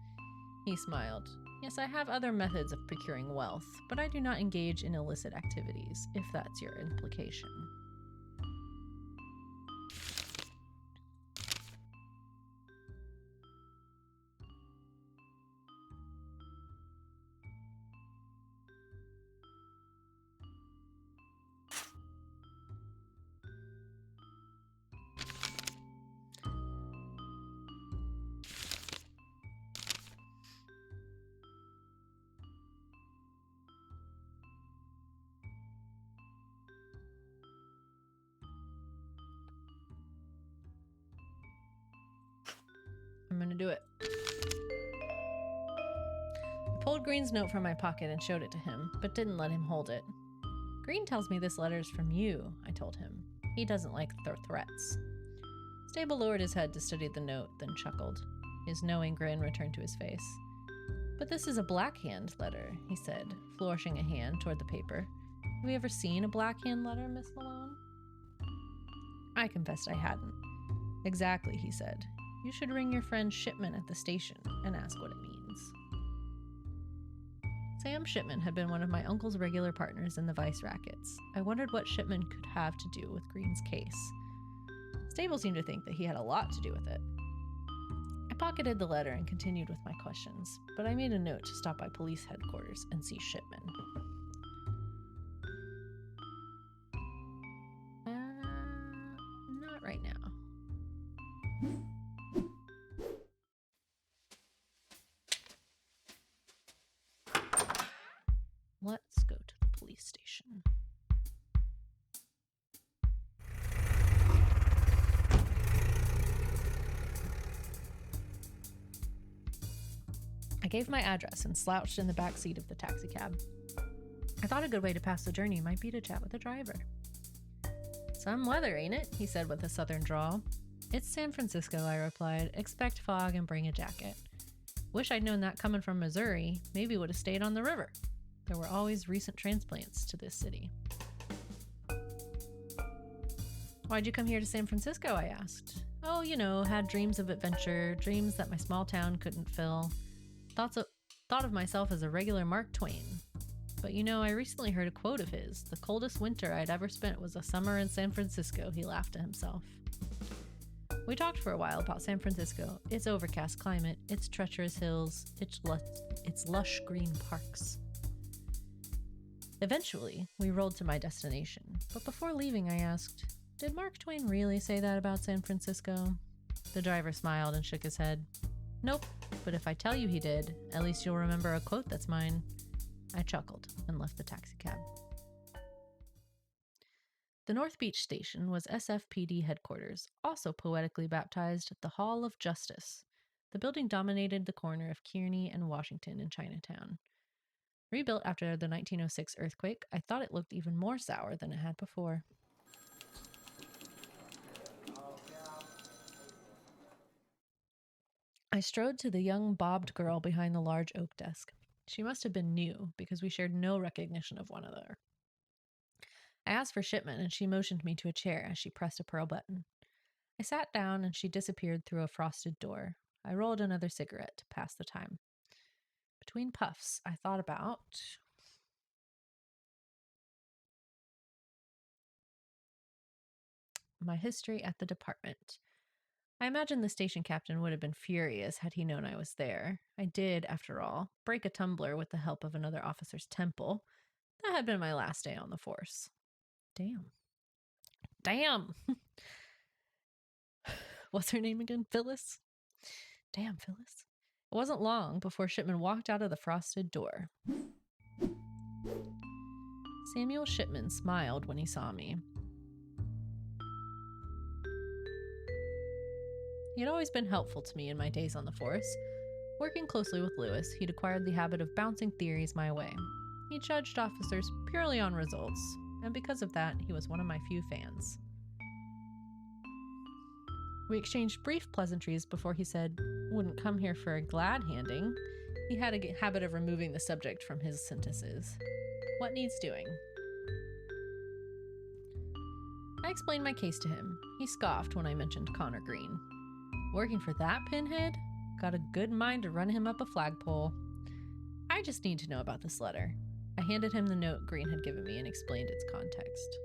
Speaker 1: He smiled. Yes, I have other methods of procuring wealth, but I do not engage in illicit activities, if that's your implication. I'm gonna do it. I pulled Green's note from my pocket and showed it to him, but didn't let him hold it. Green tells me this letter's from you, I told him. He doesn't like threats. Stable lowered his head to study the note, then chuckled. His knowing grin returned to his face. But this is a blackhand letter, he said, flourishing a hand toward the paper. Have you ever seen a blackhand letter, Miss Malone? I confessed I hadn't. Exactly, he said. You should ring your friend Shipman at the station and ask what it means. Sam Shipman had been one of my uncle's regular partners in the vice rackets. I wondered what Shipman could have to do with Green's case. Stable seemed to think that he had a lot to do with it. I pocketed the letter and continued with my questions, but I made a note to stop by police headquarters and see Shipman. Not right now. Let's go to the police station. I gave my address and slouched in the back seat of the taxicab. I thought a good way to pass the journey might be to chat with the driver. Some weather, ain't it? He said with a southern drawl. It's San Francisco, I replied. Expect fog and bring a jacket. Wish I'd known that coming from Missouri. Maybe would have stayed on the river. There were always recent transplants to this city. Why'd you come here to San Francisco? I asked. Oh, had dreams of adventure, dreams that my small town couldn't fill. Thought of myself as a regular Mark Twain. But I recently heard a quote of his. The coldest winter I'd ever spent was a summer in San Francisco, he laughed to himself. We talked for a while about San Francisco, its overcast climate, its treacherous hills, its lush green parks. Eventually, we rolled to my destination, but before leaving I asked, did Mark Twain really say that about San Francisco? The driver smiled and shook his head. Nope, but if I tell you he did, at least you'll remember a quote that's mine. I chuckled and left the taxicab. The North Beach station was SFPD headquarters, also poetically baptized the Hall of Justice. The building dominated the corner of Kearny and Washington in Chinatown. Rebuilt after the 1906 earthquake, I thought it looked even more sour than it had before. I strode to the young bobbed girl behind the large oak desk. She must have been new, because we shared no recognition of one another. I asked for Shipman, and she motioned me to a chair as she pressed a pearl button. I sat down and she disappeared through a frosted door. I rolled another cigarette to pass the time. Between puffs, I thought about my history at the department. I imagine the station captain would have been furious had he known I was there. I did, after all, break a tumbler with the help of another officer's temple. That had been my last day on the force. Damn. What's her name again? Phyllis? Damn, Phyllis. It wasn't long before Shipman walked out of the frosted door. Samuel Shipman smiled when he saw me. He had always been helpful to me in my days on the force. Working closely with Lewis, he'd acquired the habit of bouncing theories my way. He judged officers purely on results, and because of that, he was one of my few fans. We exchanged brief pleasantries before he said, wouldn't come here for a glad handing. He had a habit of removing the subject from his sentences. What needs doing? I explained my case to him. He scoffed when I mentioned Connor Green. Working for that pinhead? Got a good mind to run him up a flagpole. I just need to know about this letter. I handed him the note Green had given me and explained its context.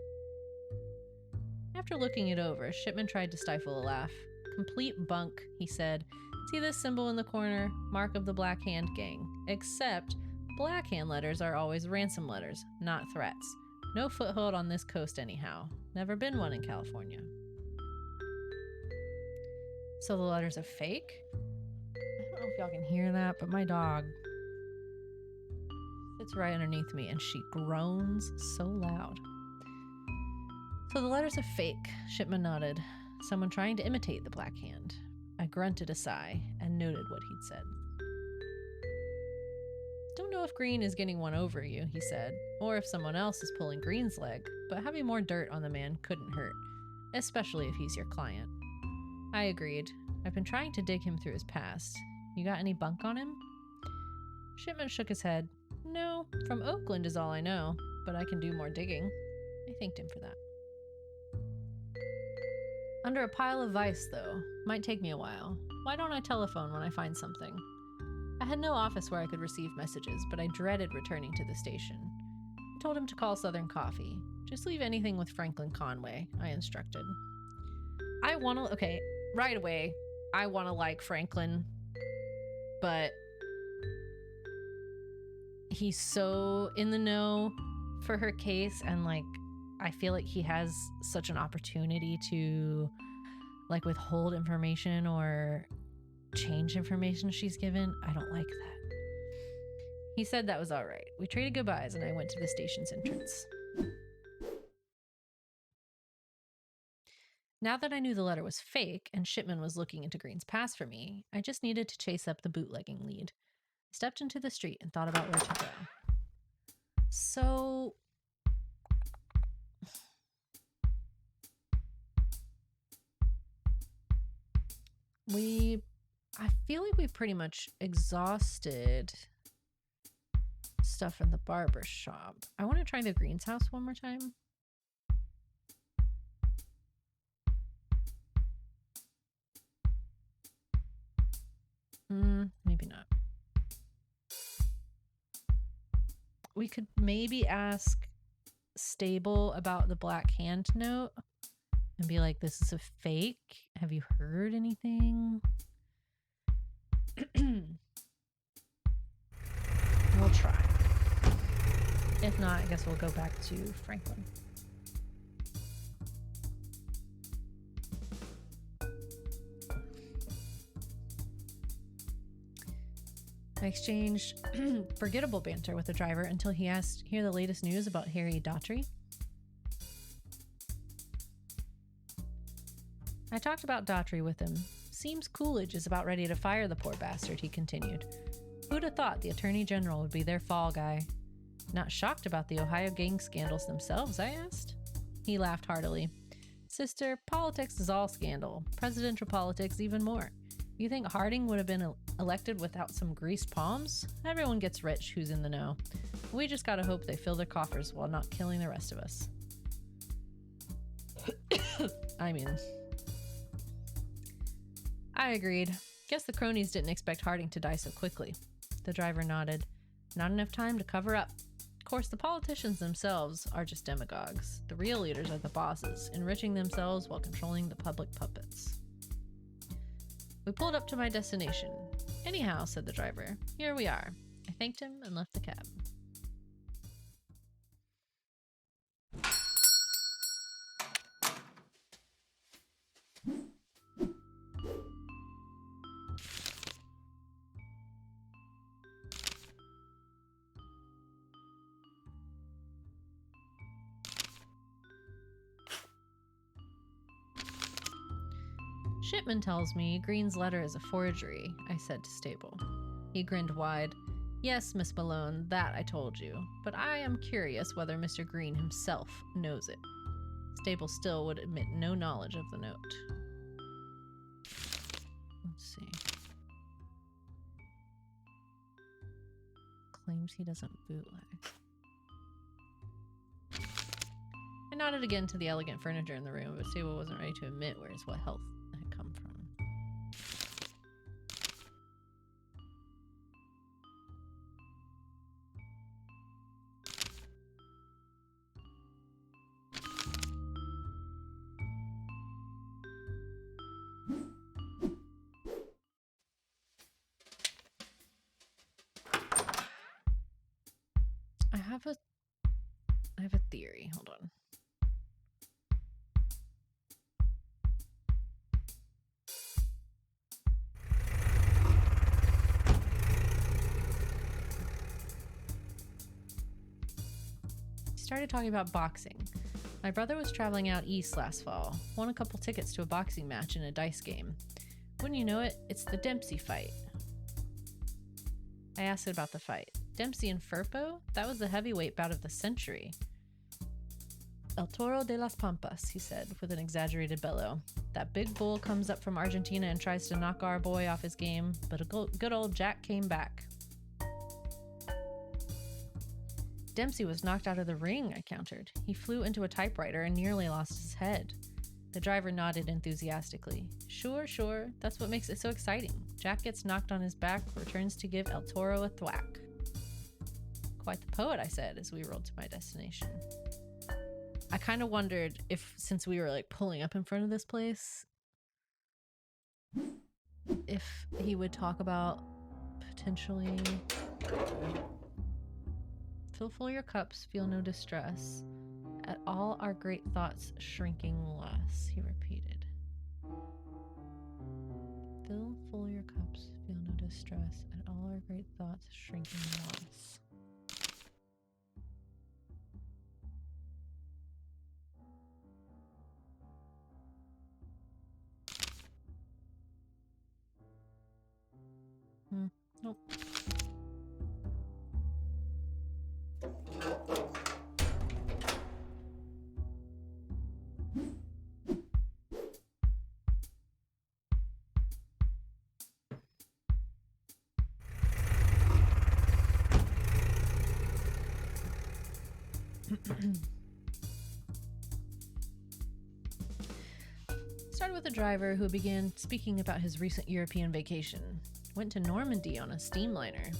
Speaker 1: After looking it over, Shipman tried to stifle a laugh. Complete bunk, he said. See this symbol in the corner? Mark of the Black Hand Gang. Except, Black Hand letters are always ransom letters, not threats. No foothold on this coast anyhow. Never been one in California. So the letters are fake? I don't know if y'all can hear that, but my dog sits right underneath me and she groans so loud. So the letters are fake, Shipman nodded. Someone trying to imitate the Black Hand. I grunted a sigh and noted what he'd said. Don't know if Green is getting one over you, he said, or if someone else is pulling Green's leg, but having more dirt on the man couldn't hurt, especially if he's your client. I agreed. I've been trying to dig him through his past. You got any bunk on him? Shipman shook his head. No, from Oakland is all I know, but I can do more digging. I thanked him for that. Under a pile of ice, though. Might take me a while. Why don't I telephone when I find something? I had no office where I could receive messages, but I dreaded returning to the station. I told him to call Southern Coffee. Just leave anything with Franklin Conway, I instructed. Right away, I want to like Franklin, but he's so in the know for her case, and I feel like he has such an opportunity to withhold information or change information she's given. I don't like that. He said that was all right. We traded goodbyes and I went to the station's entrance. Now that I knew the letter was fake and Shipman was looking into Green's past for me, I just needed to chase up the bootlegging lead. I stepped into the street and thought about where to go. So I feel like we pretty much exhausted stuff in the barber shop. I want to try the Green's house one more time. Maybe not. We could maybe ask Stable about the Black Hand note and be like, this is a fake. Have you heard anything? We'll try. If not, I guess we'll go back to Franklin. I exchanged forgettable banter with the driver until he asked, hear the latest news about Harry Daughtry? I talked about Daughtry with him. Seems Coolidge is about ready to fire the poor bastard, he continued. Who'd have thought the Attorney General would be their fall guy? Not shocked about the Ohio gang scandals themselves, I asked. He laughed heartily. Sister, politics is all scandal. Presidential politics even more. You think Harding would have been elected without some greased palms? Everyone gets rich who's in the know. We just gotta hope they fill their coffers while not killing the rest of us. I mean, I agreed. Guess the cronies didn't expect Harding to die so quickly. The driver nodded. Not enough time to cover up. Of course, the politicians themselves are just demagogues. The real leaders are the bosses, enriching themselves while controlling the public puppets. We pulled up to my destination. Anyhow, said the driver, here we are. I thanked him and left the cab. Shipman tells me Green's letter is a forgery, I said to Stable. He grinned wide. Yes, Miss Malone, that I told you, but I am curious whether Mr. Green himself knows it. Stable still would admit no knowledge of the note. Let's see. Claims he doesn't bootleg. I nodded again to the elegant furniture in the room, but Stable wasn't ready to admit where his health had come from. I have a theory. Hold on. Started talking about boxing. My brother was traveling out east last fall, won a couple tickets to a boxing match in a dice game. Wouldn't you know it, it's the Dempsey fight. I asked about the fight. Dempsey and Firpo? That was the heavyweight bout of the century. El Toro de las Pampas, he said, with an exaggerated bellow. That big bull comes up from Argentina and tries to knock our boy off his game, but a good old Jack came back. Dempsey was knocked out of the ring, I countered. He flew into a typewriter and nearly lost his head. The driver nodded enthusiastically. Sure, that's what makes it so exciting. Jack gets knocked on his back, returns to give El Toro a thwack. Quite the poet, I said, as we rolled to my destination. I kind of wondered if, since we were like pulling up in front of this place, if he would talk about potentially fill full your cups, feel no distress. At all our great thoughts shrinking less, he repeated. Fill full your cups, feel no distress. At all our great thoughts shrinking less. Nope. Started with a driver who began speaking about his recent European vacation. Went to Normandy on a steamliner.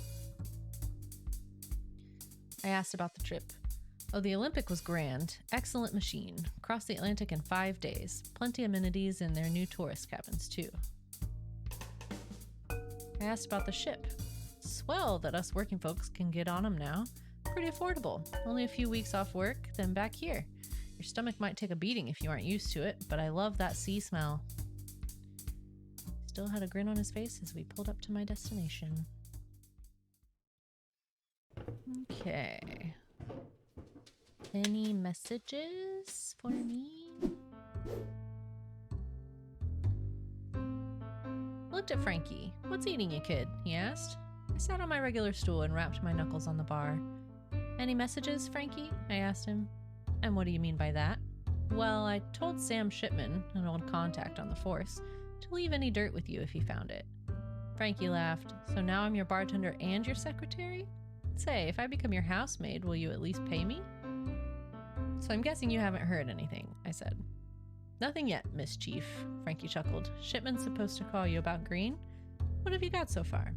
Speaker 1: I asked about the trip. Oh, the Olympic was grand. Excellent machine. Crossed the Atlantic in 5 days. Plenty amenities in their new tourist cabins, too. I asked about the ship. Swell that us working folks can get on them now. Pretty affordable. Only a few weeks off work, then back here. Your stomach might take a beating if you aren't used to it, but I love that sea smell. Still had a grin on his face as we pulled up to my destination. Okay. Any messages for me? I looked at Frankie. What's eating you, kid? He asked. I sat on my regular stool and rapped my knuckles on the bar. Any messages, Frankie? I asked him. And what do you mean by that? Well, I told Sam Shipman, an old contact on the force, to leave any dirt with you if he found it. Frankie laughed. So now I'm your bartender and your secretary? Say, if I become your housemaid, will you at least pay me? So I'm guessing you haven't heard anything, I said. Nothing yet, Miss Chief, Frankie chuckled. Shipman's supposed to call you about Green. What have you got so far?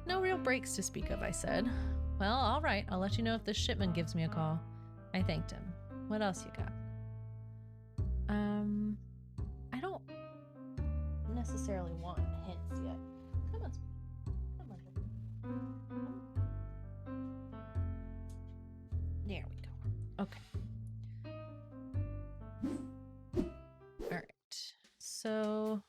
Speaker 1: No real breaks to speak of, I said. Well, all right, I'll let you know if this shipman gives me a call. I thanked him. What else you got? I don't necessarily want hints yet. Come on, come on. There we go. Okay. All right. So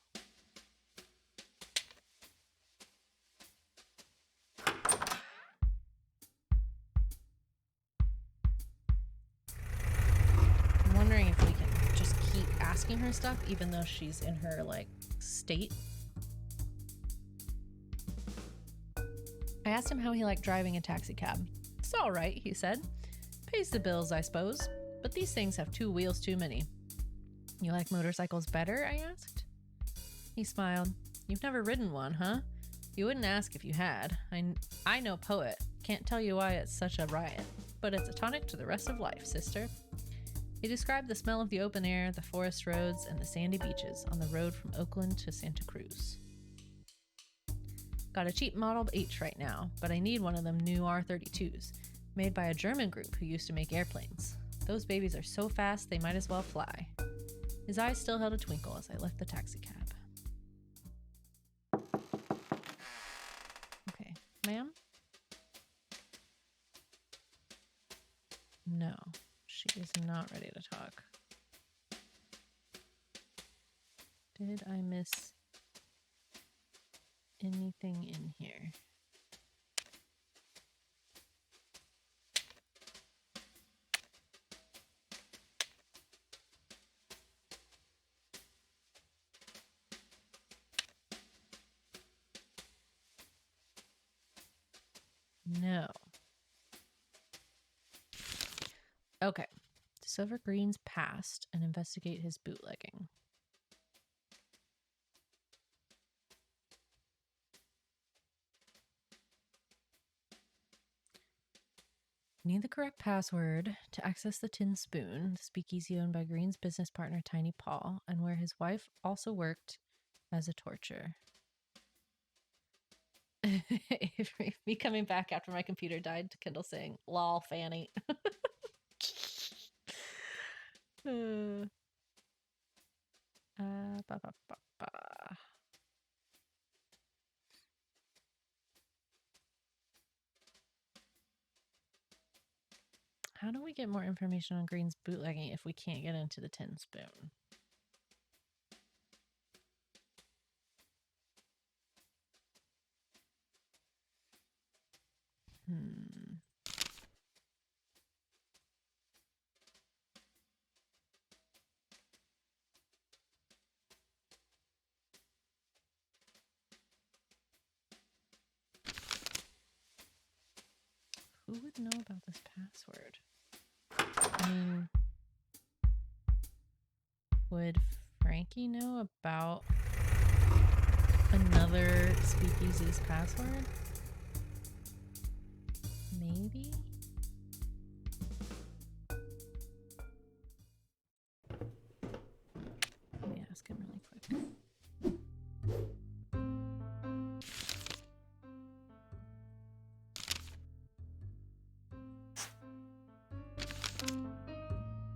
Speaker 1: I'm wondering if we can just keep asking her stuff even though she's in her like state. I asked him how he liked driving a taxi cab. It's all right, he said. Pays the bills, I suppose. But these things have 2 wheels too many. You like motorcycles better? I asked. He smiled. You've never ridden one, huh? You wouldn't ask if you had. I know poet. Can't tell you why it's such a riot. But it's a tonic to the rest of life, sister. He described the smell of the open air, the forest roads, and the sandy beaches on the road from Oakland to Santa Cruz. Got a cheap Model H right now, but I need one of them new R32s, made by a German group who used to make airplanes. Those babies are so fast they might as well fly. His eyes still held a twinkle as I left the taxicab. Okay, ma'am? No, she is not ready to talk. Did I miss anything in here? No. Okay. Discover Green's past and investigate his bootlegging. Need the correct password to access the Tin Spoon, the speakeasy owned by Green's business partner Tiny Paul, and where his wife also worked as a torturer. If me coming back after my computer died to Kindle saying, lol, Fanny. Ba, ba, ba, ba. How do we get more information on Green's bootlegging if we can't get into the Tin Spoon? Who would know about this password? I mean, would Frankie know about another speakeasy's password? Maybe? Let me ask him really quick.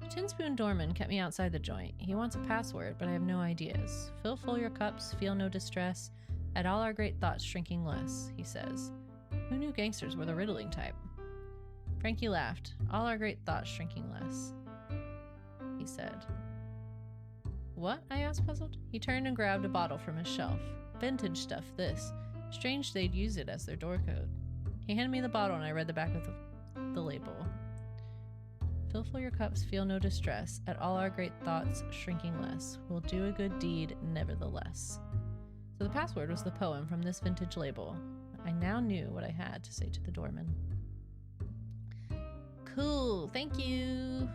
Speaker 1: Tin Spoon Doorman kept me outside the joint. He wants a password, but I have no ideas. Fill full your cups, feel no distress. At all our great thoughts shrinking less, he says. Who knew gangsters were the riddling type? Frankie laughed. All our great thoughts shrinking less, he said. What? I asked, puzzled. He turned and grabbed a bottle from his shelf. Vintage stuff, this. Strange they'd use it as their door code. He handed me the bottle and I read the back of the label. Fill full your cups, feel no distress. At all our great thoughts shrinking less. We'll do a good deed nevertheless. So the password was the poem from this vintage label. I now knew what I had to say to the doorman. Cool, thank you.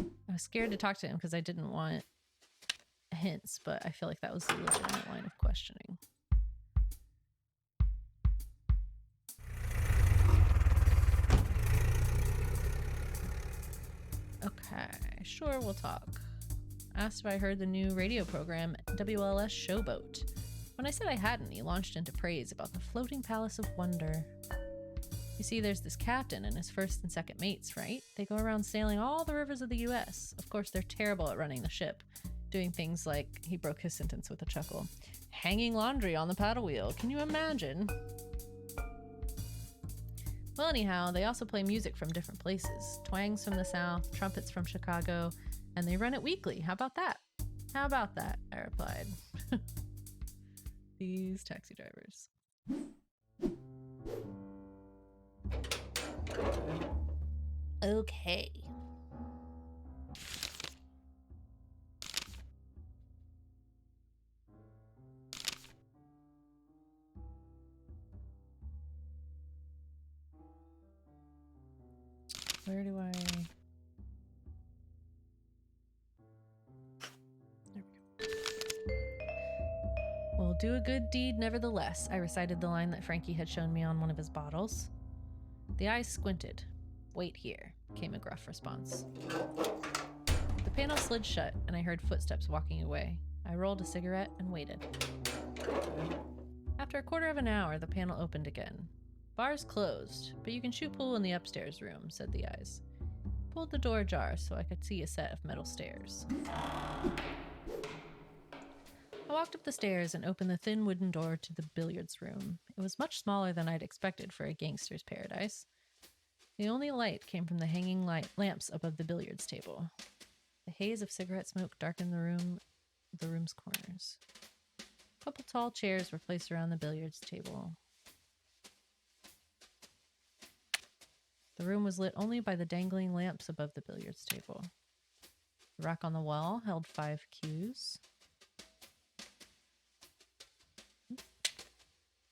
Speaker 1: I was scared to talk to him because I didn't want hints, but I feel like that was the legitimate line of questioning. Okay, sure, we'll talk. Asked if I heard the new radio program, WLS Showboat. When I said I hadn't, he launched into praise about the floating palace of wonder. You see, there's this captain and his first and second mates, right? They go around sailing all the rivers of the US. Of course, they're terrible at running the ship, doing things like, he broke his sentence with a chuckle, hanging laundry on the paddle wheel. Can you imagine? Well, anyhow, they also play music from different places. Twangs from the South, trumpets from Chicago, and they run it weekly. How about that? How about that? I replied. These taxi drivers. Okay. Where do I... There we go. We'll do a good deed nevertheless, I recited the line that Frankie had shown me on one of his bottles. The eyes squinted. Wait here, came a gruff response. The panel slid shut, and I heard footsteps walking away. I rolled a cigarette and waited. After a quarter of an hour, the panel opened again. Bar's closed, but you can shoot pool in the upstairs room, said the eyes. Pulled the door ajar so I could see a set of metal stairs. I walked up the stairs and opened the thin wooden door to the billiards room. It was much smaller than I'd expected for a gangster's paradise. The only light came from the hanging lamps above the billiards table. The haze of cigarette smoke darkened the room's corners. A couple tall chairs were placed around the billiards table. The room was lit only by the dangling lamps above the billiards table. The rack on the wall held 5 cues.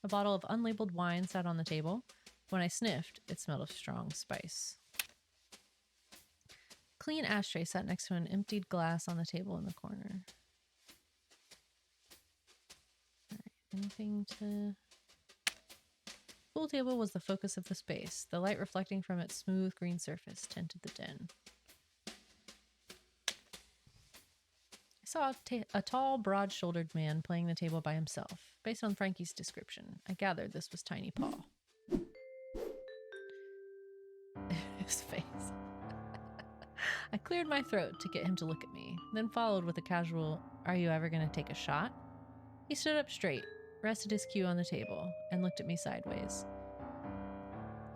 Speaker 1: A bottle of unlabeled wine sat on the table. When I sniffed, it smelled of strong spice. A clean ashtray sat next to an emptied glass on the table in the corner. All right, anything to... The pool table was the focus of the space. The light reflecting from its smooth green surface tinted the den. I saw a tall, broad-shouldered man playing the table by himself. Based on Frankie's description, I gathered this was Tiny Paul. His face. I cleared my throat to get him to look at me, then followed with a casual, "Are you ever going to take a shot?" He stood up straight, rested his cue on the table, and looked at me sideways.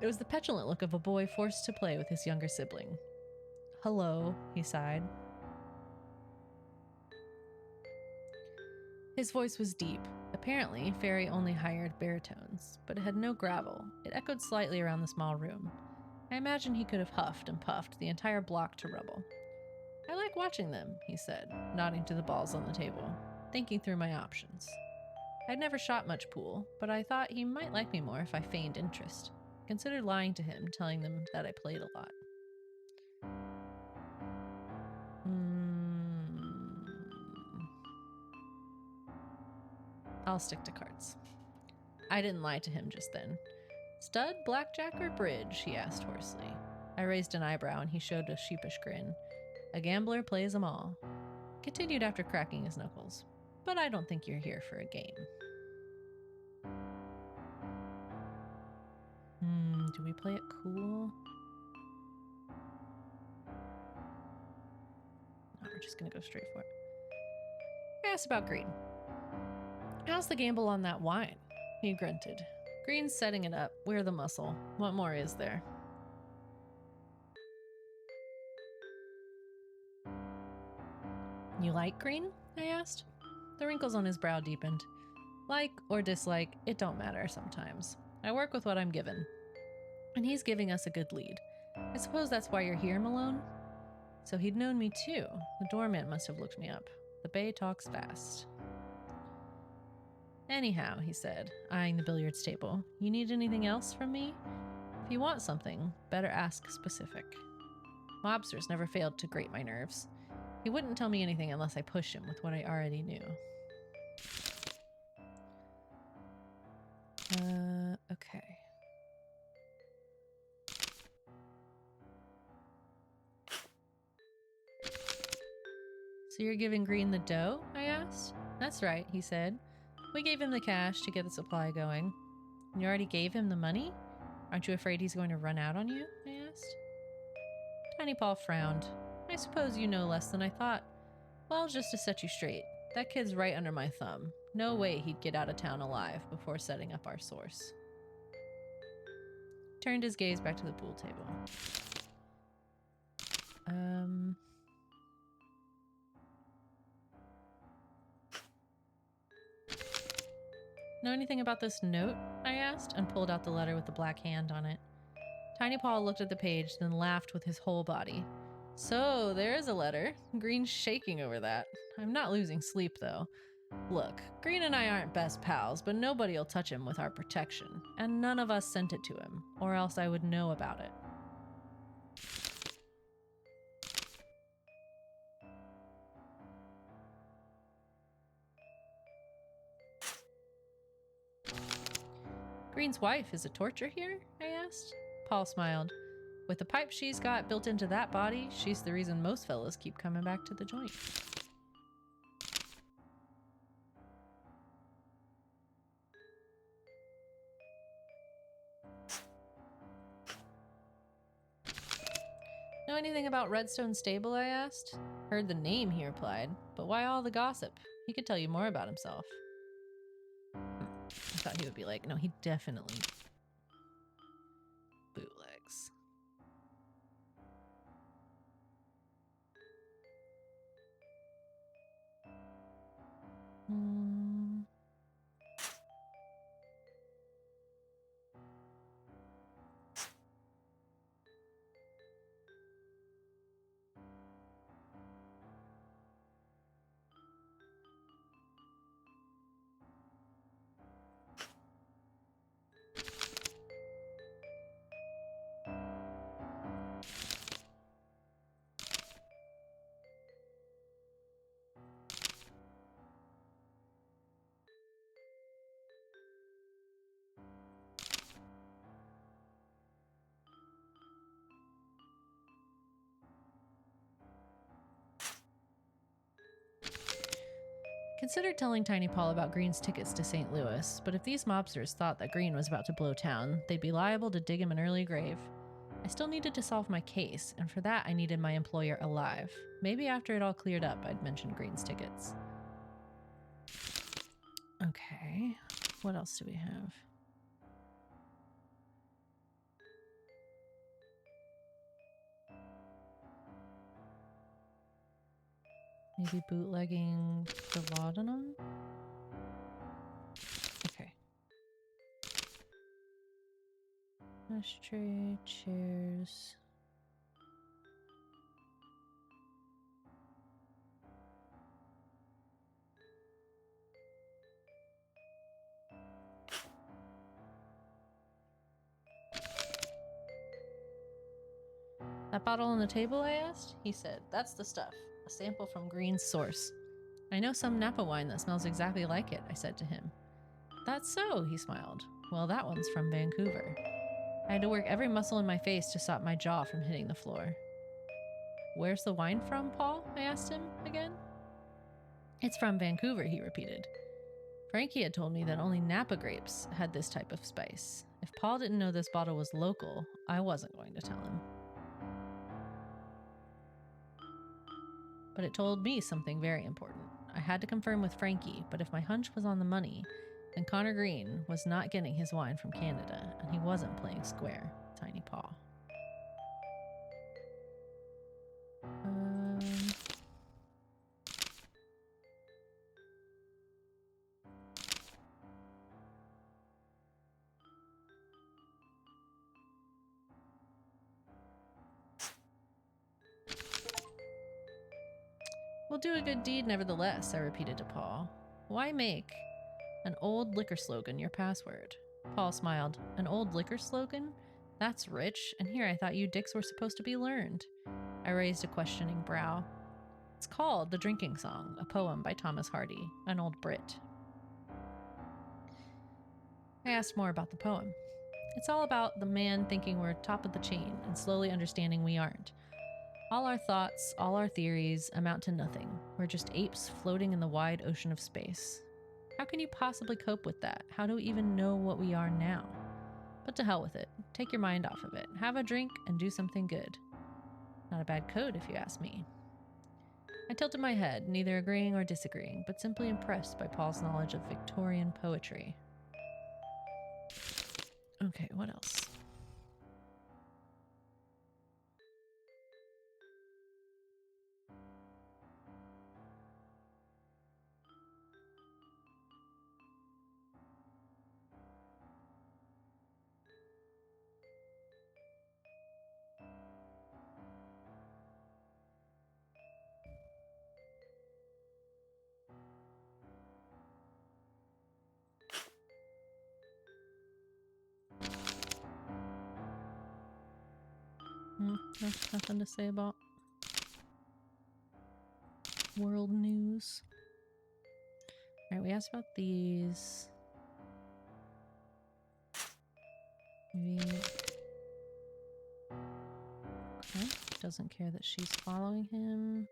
Speaker 1: It was the petulant look of a boy forced to play with his younger sibling. "Hello," he sighed. His voice was deep. Apparently, Fairy only hired baritones, but it had no gravel. It echoed slightly around the small room. I imagine he could have huffed and puffed the entire block to rubble. "I like watching them," he said, nodding to the balls on the table, thinking through my options. I'd never shot much pool, but I thought he might like me more if I feigned interest. I considered lying to him, telling them that I played a lot. I'll stick to cards. I didn't lie to him just then. "Stud, blackjack, or bridge?" he asked hoarsely. I raised an eyebrow and he showed a sheepish grin. "A gambler plays them all." Continued after cracking his knuckles. "But I don't think you're here for a game." Do we play it cool? No, we're just gonna go straight for it. I asked about green. "How's the gamble on that wine?" He grunted. "Green's setting it up. We're the muscle. What more is there?" "You like green?" I asked. The wrinkles on his brow deepened. "Like or dislike, it don't matter sometimes. I work with what I'm given. And he's giving us a good lead. I suppose that's why you're here, Malone?" So he'd known me too. The doorman must have looked me up. The bay talks fast. "Anyhow," he said, eyeing the billiards table, "you need anything else from me? If you want something, better ask specific." Mobsters never failed to grate my nerves. He wouldn't tell me anything unless I pushed him with what I already knew. Okay. So you're giving Green the dough? I asked. That's right, he said. We gave him the cash to get the supply going. You already gave him the money? Aren't you afraid he's going to run out on you? I asked. Tiny Paw frowned. I suppose you know less than I thought. Well, just to set you straight, that kid's right under my thumb. No way he'd get out of town alive before setting up our source. Turned his gaze back to the pool table. Know anything about this note? I asked, and pulled out the letter with the black hand on it. Tiny Paw looked at the page, then laughed with his whole body. So, there is a letter. Green's shaking over that. I'm not losing sleep, though. Look, Green and I aren't best pals, but nobody'll touch him with our protection. And none of us sent it to him, or else I would know about it. Green's wife is a torture here? I asked. Paul smiled. With the pipe she's got built into that body, she's the reason most fellas keep coming back to the joint. Know anything about Redstone Stable? I asked. Heard the name, he replied. But why all the gossip? He could tell you more about himself. I thought he would be like, no, he definitely bootlegs. Considered telling Tiny Paul about Green's tickets to St. Louis, but if these mobsters thought that Green was about to blow town, they'd be liable to dig him an early grave. I still needed to solve my case, and for that I needed my employer alive. Maybe after it all cleared up, I'd mention Green's tickets. Okay, what else do we have? Maybe bootlegging the laudanum? Okay. Ashtray, chairs. That bottle on the table, I asked? He said, that's the stuff. A sample from Green's source. I know some Napa wine that smells exactly like it, I said to him. That's so, he smiled. Well, that one's from Vancouver. I had to work every muscle in my face to stop my jaw from hitting the floor. Where's the wine from, Paul? I asked him again. It's from Vancouver, he repeated. Frankie had told me that only Napa grapes had this type of spice. If Paul didn't know this bottle was local, I wasn't going to tell him. But it told me something very important. I had to confirm with Frankie, but if my hunch was on the money, then Connor Green was not getting his wine from Canada, and he wasn't playing square, Tiny Paw. We'll do a good deed nevertheless, I repeated to Paul. Why make an old liquor slogan your password? Paul smiled. An old liquor slogan? That's rich, and here I thought you dicks were supposed to be learned. I raised a questioning brow. It's called The Drinking Song, a poem by Thomas Hardy, an old Brit. I asked more about the poem. It's all about the man thinking we're top of the chain and slowly understanding we aren't. All our thoughts, all our theories amount to nothing. We're just apes floating in the wide ocean of space. How can you possibly cope with that? How do we even know what we are now? But to hell with it. Take your mind off of it. Have a drink and do something good. Not a bad code, if you ask me. I tilted my head, neither agreeing or disagreeing, but simply impressed by Paul's knowledge of Victorian poetry. Okay, what else? Nothing to say about world news. Alright, we asked about these. Maybe. Okay. Doesn't care that she's following him.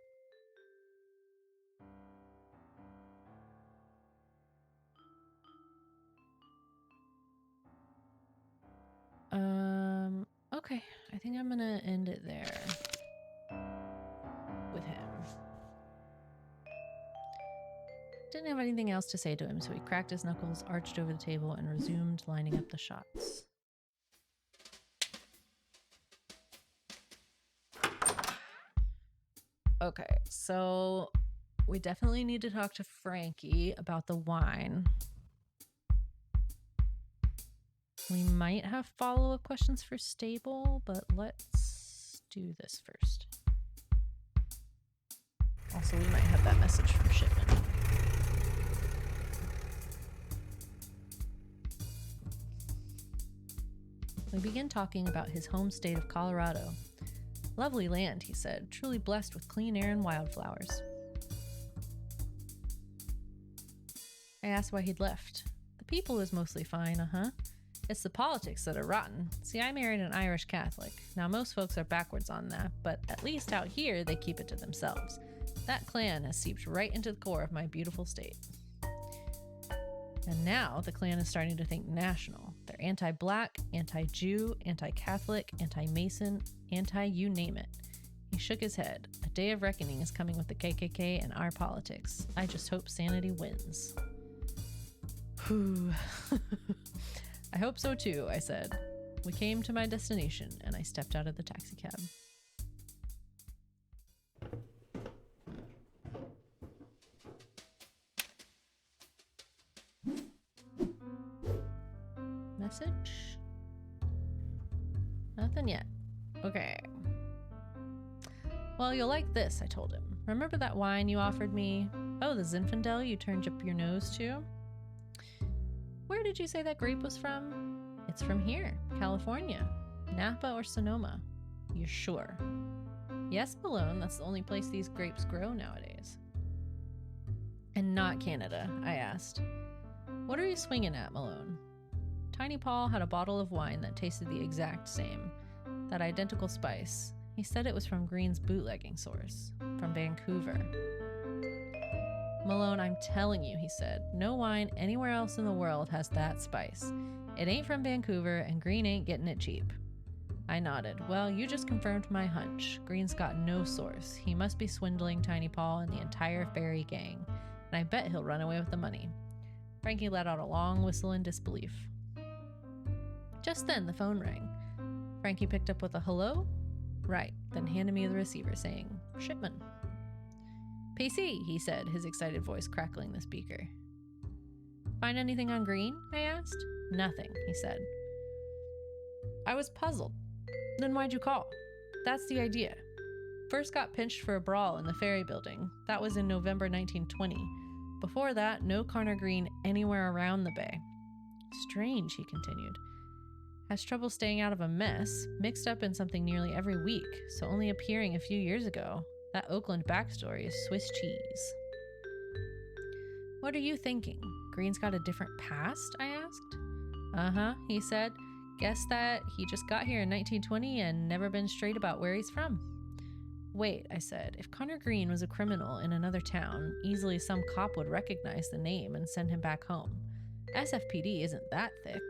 Speaker 1: Okay. I think I'm gonna end it there. With him. Didn't have anything else to say to him, so he cracked his knuckles, arched over the table, and resumed lining up the shots. Okay, so we definitely need to talk to Frankie about the wine. We might have follow-up questions for Stable, but let's do this first. Also, we might have that message from Shipman. We began talking about his home state of Colorado. Lovely land, he said, truly blessed with clean air and wildflowers. I asked why he'd left. The people is mostly fine, It's the politics that are rotten. See, I married an Irish Catholic. Now, most folks are backwards on that, but at least out here, they keep it to themselves. That clan has seeped right into the core of my beautiful state. And now, the clan is starting to think national. They're anti-black, anti-Jew, anti-Catholic, anti-Mason, anti-you name it. He shook his head. A day of reckoning is coming with the KKK and our politics. I just hope sanity wins. Whew. I hope so too, I said. We came to my destination, and I stepped out of the taxicab. Message? Nothing yet. Okay. Well, you'll like this, I told him. Remember that wine you offered me? Oh, the Zinfandel you turned up your nose to? Where did you say that grape was from? It's from here, California. Napa or Sonoma. You're sure? Yes, Malone, that's the only place these grapes grow nowadays. And not Canada, I asked. What are you swinging at, Malone? Tiny Paul had a bottle of wine that tasted the exact same. That identical spice. He said it was from Green's bootlegging source. From Vancouver. Malone, I'm telling you, he said, no wine anywhere else in the world has that spice. It ain't from Vancouver, and Green ain't getting it cheap. I nodded. Well, you just confirmed my hunch. Green's got no source. He must be swindling Tiny Paul and the entire Ferry gang. And I bet he'll run away with the money. Frankie let out a long whistle in disbelief. Just then, the phone rang. Frankie picked up with a hello? Right, then handed me the receiver, saying, Shipman. PC, he said, his excited voice crackling the speaker. Find anything on Green? I asked. Nothing, he said. I was puzzled. Then why'd you call? That's the idea. First got pinched for a brawl in the Ferry building. That was in November 1920. Before that, no Connor Green anywhere around the bay. Strange, he continued. Has trouble staying out of a mess, mixed up in something nearly every week, so only appearing a few years ago. That Oakland backstory is Swiss cheese. What are you thinking? Green's got a different past? I asked. Uh-huh, he said. Guess that he just got here in 1920 and never been straight about where he's from. Wait, I said. If Connor Green was a criminal in another town, easily some cop would recognize the name and send him back home. SFPD isn't that thick.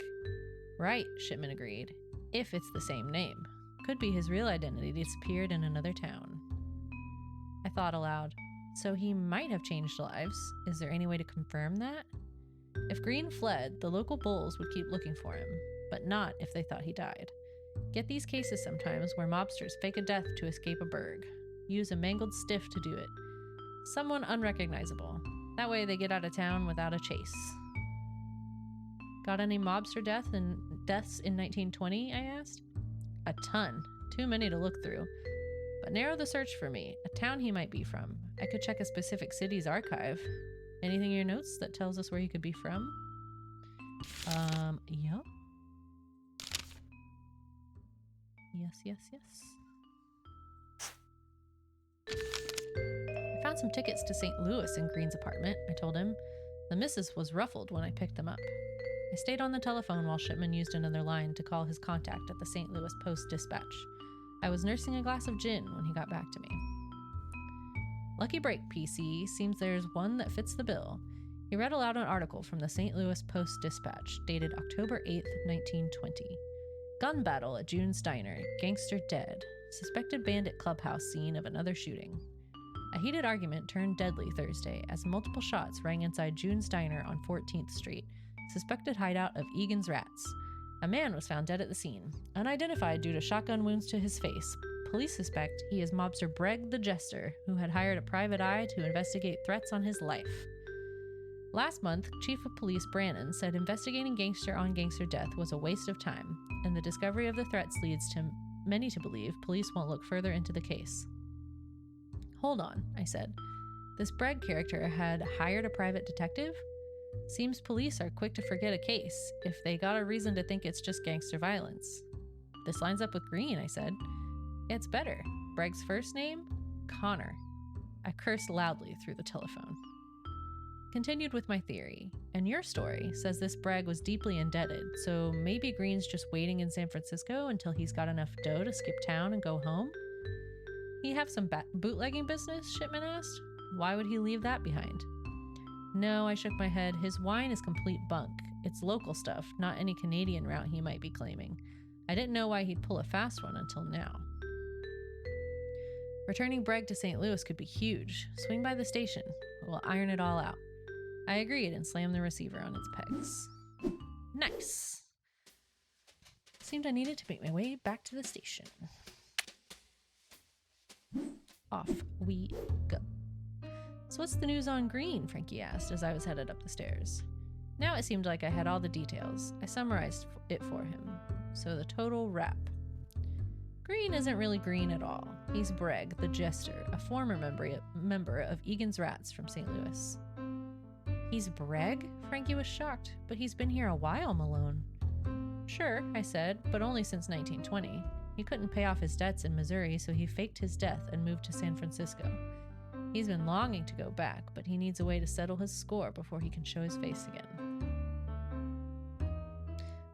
Speaker 1: Right, Shipman agreed. If it's the same name. Could be his real identity disappeared in another town. I thought aloud. So he might have changed lives. Is there any way to confirm that? If Green fled, the local bulls would keep looking for him, but not if they thought he died. Get these cases sometimes where mobsters fake a death to escape a burg. Use a mangled stiff to do it. Someone unrecognizable. That way they get out of town without a chase. Got any mobster deaths in 1920, I asked. A ton. Too many to look through. But narrow the search for me. A town he might be from. I could check a specific city's archive. Anything in your notes that tells us where he could be from? Yep. Yes. I found some tickets to St. Louis in Green's apartment, I told him. The missus was ruffled when I picked them up. I stayed on the telephone while Shipman used another line to call his contact at the St. Louis Post-Dispatch. I was nursing a glass of gin when he got back to me. Lucky break, PC. Seems there's one that fits the bill. He read aloud an article from the St. Louis Post-Dispatch, dated October 8th, 1920. Gun battle at June's Diner. Gangster dead. Suspected bandit clubhouse scene of another shooting. A heated argument turned deadly Thursday as multiple shots rang inside June's Diner on 14th Street, suspected hideout of Egan's Rats. A man was found dead at the scene, unidentified due to shotgun wounds to his face. Police suspect he is mobster Breg the Jester, who had hired a private eye to investigate threats on his life. Last month, Chief of Police Brannon said investigating gangster-on-gangster death was a waste of time, and the discovery of the threats leads to many to believe police won't look further into the case. Hold on, I said. This Breg character had hired a private detective? Seems police are quick to forget a case if they got a reason to think it's just gangster violence. This lines up with Green, I said. It's better. Breg's first name? Connor. I cursed loudly through the telephone. Continued with my theory, and your story says this Breg was deeply indebted, so maybe Green's just waiting in San Francisco until he's got enough dough to skip town and go home? He have some bootlegging business? Shipman asked. Why would he leave that behind? No, I shook my head. His wine is complete bunk. It's local stuff, not any Canadian route he might be claiming. I didn't know why he'd pull a fast one until now. Returning Breg to St. Louis could be huge. Swing by the station. We'll iron it all out. I agreed and slammed the receiver on its pegs. Nice. Seemed I needed to make my way back to the station. Off we go. So what's the news on Green? Frankie asked as I was headed up the stairs. Now it seemed like I had all the details. I summarized it for him. So the total wrap. Green isn't really Green at all. He's Breg, the Jester, a former member of Egan's Rats from St. Louis. He's Breg? Frankie was shocked. But he's been here a while, Malone. Sure, I said, but only since 1920. He couldn't pay off his debts in Missouri, so he faked his death and moved to San Francisco. He's been longing to go back, but he needs a way to settle his score before he can show his face again.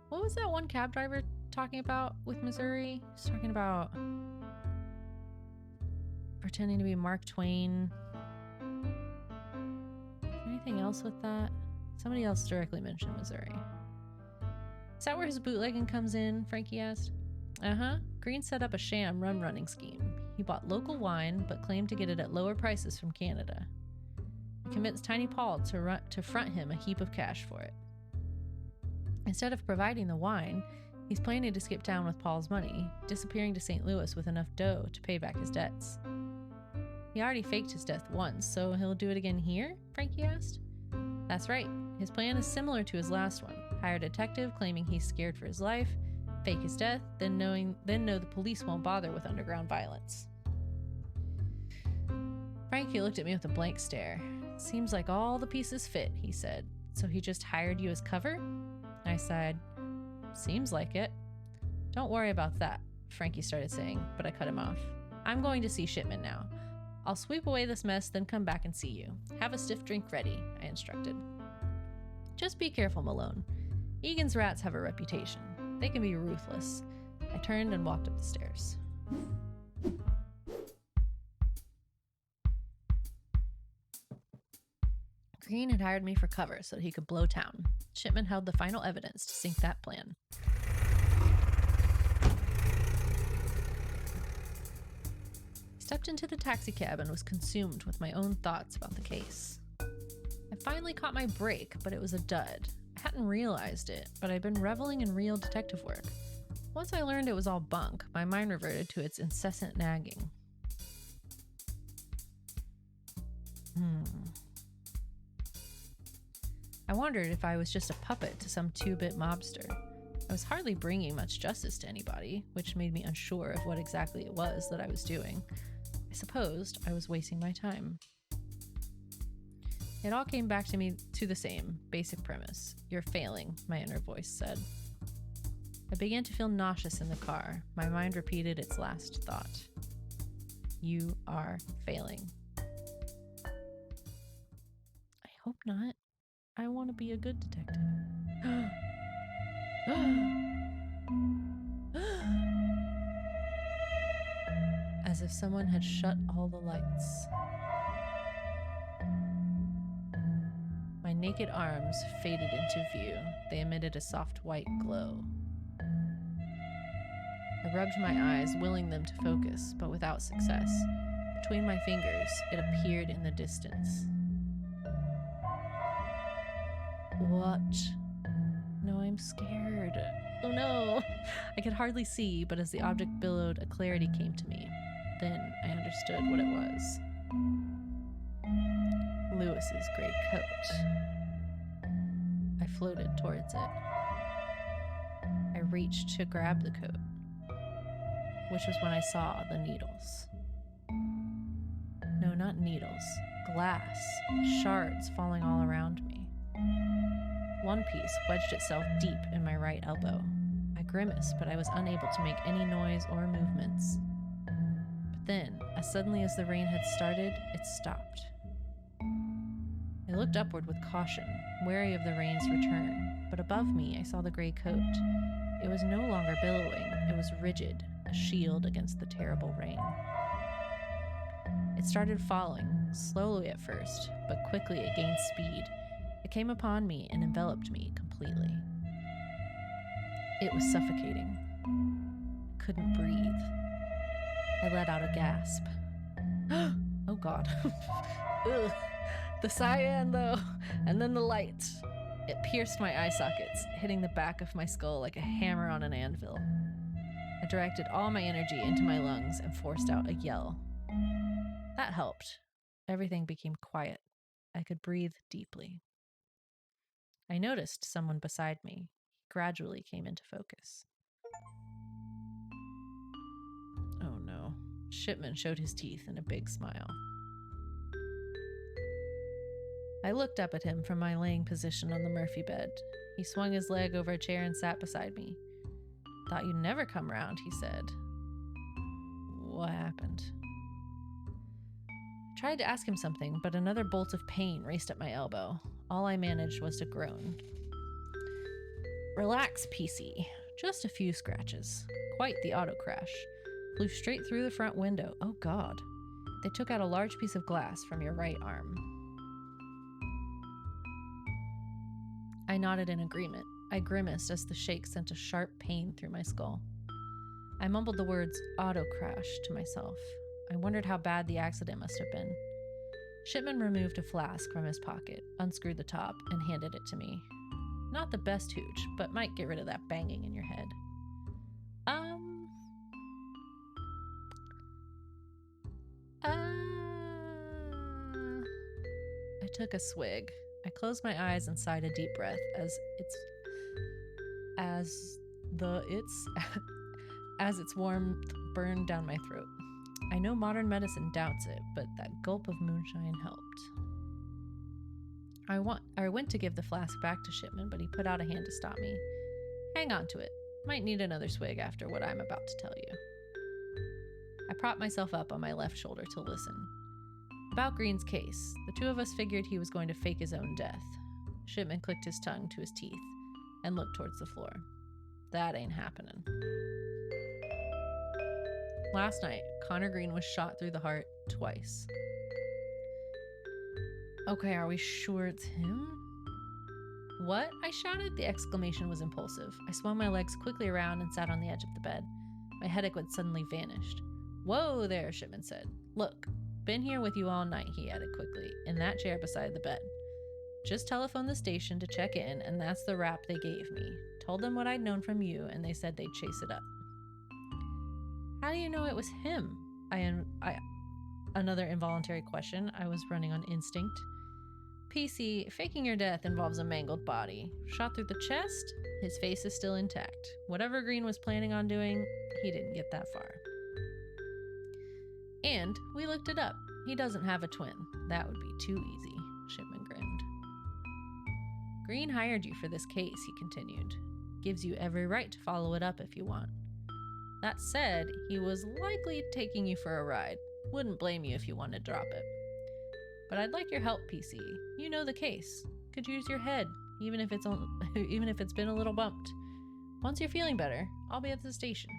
Speaker 1: What was that one cab driver talking about with Missouri? He's talking about pretending to be Mark Twain. Anything else with that? Somebody else directly mentioned Missouri. Is that where his bootlegging comes in? Frankie asked. Uh-huh. Green set up a sham rum-running scheme. He bought local wine, but claimed to get it at lower prices from Canada. He convinced Tiny Paul to front him a heap of cash for it. Instead of providing the wine, he's planning to skip town with Paul's money, disappearing to St. Louis with enough dough to pay back his debts. He already faked his death once, so he'll do it again here? Frankie asked. That's right. His plan is similar to his last one. Hire a detective claiming he's scared for his life, fake his death, then know the police won't bother with underground violence. Frankie looked at me with a blank stare. Seems like all the pieces fit, he said. So he just hired you as cover? I sighed. Seems like it. Don't worry about that, Frankie started saying, but I cut him off. I'm going to see Shipman now. I'll sweep away this mess, then come back and see you. Have a stiff drink ready, I instructed. Just be careful, Malone. Egan's Rats have a reputation. They can be ruthless. I turned and walked up the stairs. Green had hired me for cover so that he could blow town. Shipman held the final evidence to sink that plan. I stepped into the taxicab and was consumed with my own thoughts about the case. I finally caught my break, but it was a dud. I hadn't realized it, but I'd been reveling in real detective work. Once I learned it was all bunk, my mind reverted to its incessant nagging. I wondered if I was just a puppet to some two-bit mobster. I was hardly bringing much justice to anybody, which made me unsure of what exactly it was that I was doing. I supposed I was wasting my time. It all came back to me to the same basic premise. You're failing, my inner voice said. I began to feel nauseous in the car. My mind repeated its last thought. You are failing. I hope not. I want to be a good detective. As if someone had shut all the lights. My naked arms faded into view. They emitted a soft white glow. I rubbed my eyes, willing them to focus, but without success. Between my fingers, it appeared in the distance. What? No, I'm scared. Oh no! I could hardly see, but as the object billowed, a clarity came to me. Then I understood what it was. Lewis's gray coat. I floated towards it. I reached to grab the coat, which was when I saw the needles. No, not needles. Glass. Shards falling all around me. One piece wedged itself deep in my right elbow. I grimaced, but I was unable to make any noise or movements. But then, as suddenly as the rain had started, it stopped. I looked upward with caution, wary of the rain's return, but above me I saw the gray coat. It was no longer billowing, it was rigid, a shield against the terrible rain. It started falling, slowly at first, but quickly it gained speed. It came upon me and enveloped me completely. It was suffocating. I couldn't breathe. I let out a gasp. Oh God. Ugh. The cyan though, and then the light. It pierced my eye sockets, hitting the back of my skull like a hammer on an anvil. I directed all my energy into my lungs and forced out a yell. That helped. Everything became quiet. I could breathe deeply. I noticed someone beside me. He gradually came into focus. Oh no. Shipman showed his teeth in a big smile. I looked up at him from my laying position on the Murphy bed. He swung his leg over a chair and sat beside me. Thought you'd never come round, he said. What happened? I tried to ask him something, but another bolt of pain raced up my elbow. All I managed was to groan. Relax, PC. Just a few scratches. Quite the auto crash. Flew straight through the front window. Oh God. They took out a large piece of glass from your right arm. I nodded in agreement. I grimaced as the shake sent a sharp pain through my skull. I mumbled the words auto crash to myself. I wondered how bad the accident must have been. Shipman removed a flask from his pocket, unscrewed the top, and handed it to me. Not the best hooch, but might get rid of that banging in your head. I took a swig. I closed my eyes and sighed a deep breath as its warmth burned down my throat. I know modern medicine doubts it, but that gulp of moonshine helped. I went to give the flask back to Shipman, but he put out a hand to stop me. Hang on to it. Might need another swig after what I'm about to tell you. I propped myself up on my left shoulder to listen. About Green's case, the two of us figured he was going to fake his own death. Shipman clicked his tongue to his teeth and looked towards the floor. That ain't happening. Last night, Connor Green was shot through the heart twice. Okay, are we sure it's him? What? I shouted. The exclamation was impulsive. I swung my legs quickly around and sat on the edge of the bed. My headache had suddenly vanished. Whoa there, Shipman said. Look, been here with you all night, he added quickly, in that chair beside the bed. Just telephoned the station to check in, and that's the rap they gave me. Told them what I'd known from you, and they said they'd chase it up. How do you know it was him? Another involuntary question. I was running on instinct. PC, faking your death involves a mangled body. Shot through the chest, his face is still intact. Whatever Green was planning on doing, he didn't get that far. And we looked it up. He doesn't have a twin. That would be too easy, Shipman grinned. Green hired you for this case, he continued. Gives you every right to follow it up if you want. That said, he was likely taking you for a ride. Wouldn't blame you if you wanted to drop it. But I'd like your help, PC. You know the case. Could use your head, even if it's been a little bumped. Once you're feeling better, I'll be at the station.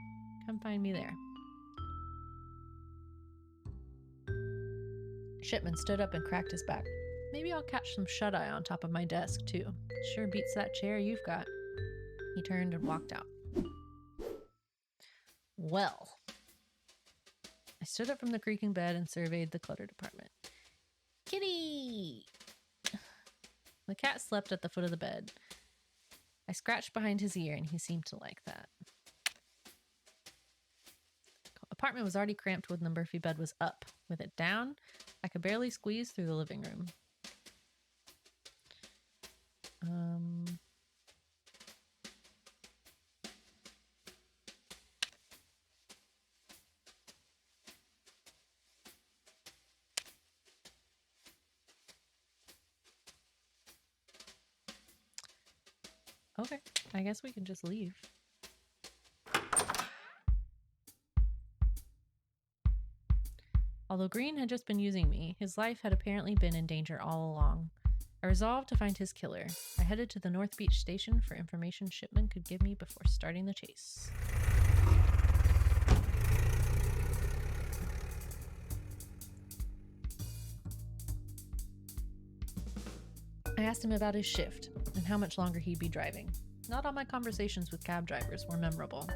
Speaker 1: Come find me there. Shipman stood up and cracked his back. Maybe I'll catch some shut-eye on top of my desk, too. Sure beats that chair you've got. He turned and walked out. Well. I stood up from the creaking bed and surveyed the cluttered apartment. Kitty! The cat slept at the foot of the bed. I scratched behind his ear and he seemed to like that. The apartment was already cramped when the Murphy bed was up. With it down, I could barely squeeze through the living room. Okay, I guess we can just leave. Although Green had just been using me, his life had apparently been in danger all along. I resolved to find his killer. I headed to the North Beach station for information Shipman could give me before starting the chase. I asked him about his shift and how much longer he'd be driving. Not all my conversations with cab drivers were memorable.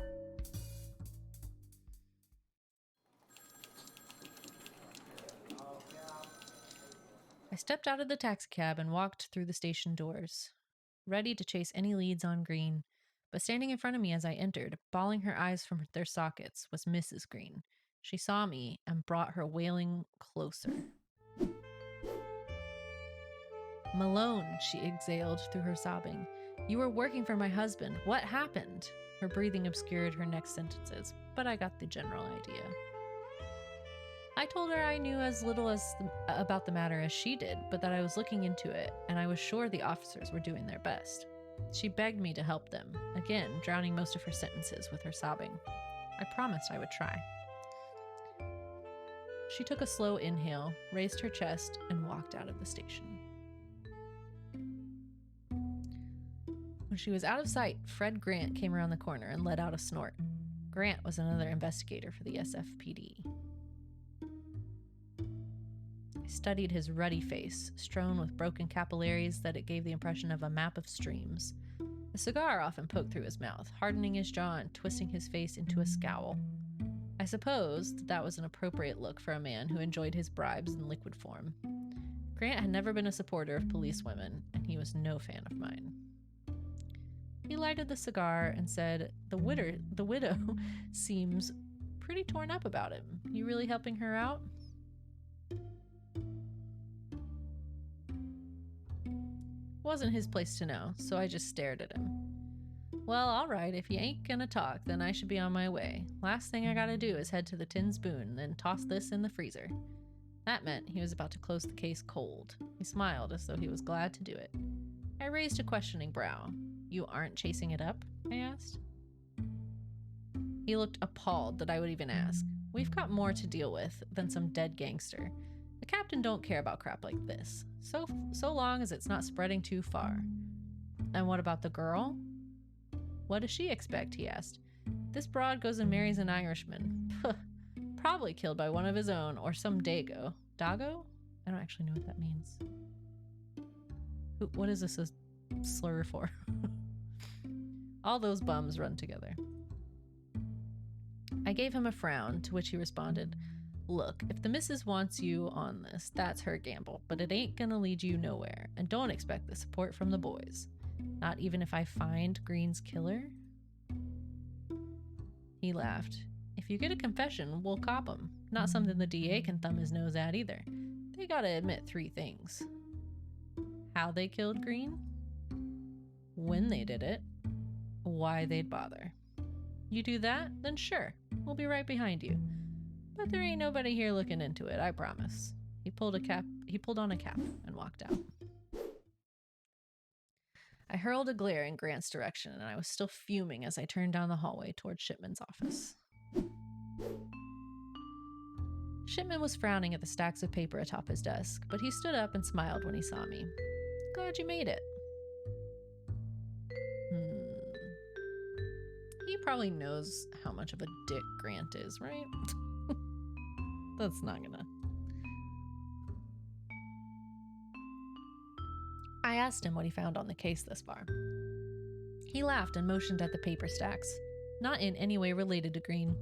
Speaker 1: I stepped out of the taxicab and walked through the station doors, ready to chase any leads on Green. But standing in front of me as I entered, bawling her eyes from their sockets, was Mrs. Green. She saw me and brought her wailing closer. Malone, she exhaled through her sobbing. You were working for my husband. What happened? Her breathing obscured her next sentences, but I got the general idea. I told her I knew as little about the matter as she did, but that I was looking into it, and I was sure the officers were doing their best. She begged me to help them, again drowning most of her sentences with her sobbing. I promised I would try. She took a slow inhale, raised her chest, and walked out of the station. When she was out of sight, Fred Grant came around the corner and let out a snort. Grant was another investigator for the SFPD. I studied his ruddy face, strewn with broken capillaries that it gave the impression of a map of streams. A cigar often poked through his mouth, hardening his jaw and twisting his face into a scowl. I supposed that was an appropriate look for a man who enjoyed his bribes in liquid form. Grant had never been a supporter of policewomen, and he was no fan of mine. He lighted the cigar and said, The widow seems pretty torn up about him. You really helping her out? Wasn't his place to know, so I just stared at him. Well, all right, if you ain't gonna talk, then I should be on my way. Last thing I gotta do is head to the tin spoon, then toss this in the freezer. That meant he was about to close the case cold. He smiled as though he was glad to do it. I raised a questioning brow. You aren't chasing it up? I asked. He looked appalled that I would even ask. We've got more to deal with than some dead gangster. The captain don't care about crap like this, so long as it's not spreading too far. And what about the girl? What does she expect? He asked. This broad goes and marries an Irishman. Probably killed by one of his own or some dago. Dago? I don't actually know what that means. What is this a slur for? All those bums run together. I gave him a frown, to which he responded, "Look, if the missus wants you on this, that's her gamble, but it ain't gonna lead you nowhere, and don't expect the support from the boys. Not even if I find Green's killer?" He laughed. "If you get a confession, we'll cop him. Not something the DA can thumb his nose at either. They gotta admit 3 things. How they killed Green, when they did it, why they'd bother. You do that, then sure, we'll be right behind you. But there ain't nobody here looking into it, I promise." He pulled on a cap and walked out. I hurled a glare in Grant's direction, and I was still fuming as I turned down the hallway toward Shipman's office. Shipman was frowning at the stacks of paper atop his desk, but he stood up and smiled when he saw me. "Glad you made it." He probably knows how much of a dick Grant is, right? That's not gonna... I asked him what he found on the case thus far. He laughed and motioned at the paper stacks, not in any way related to Green.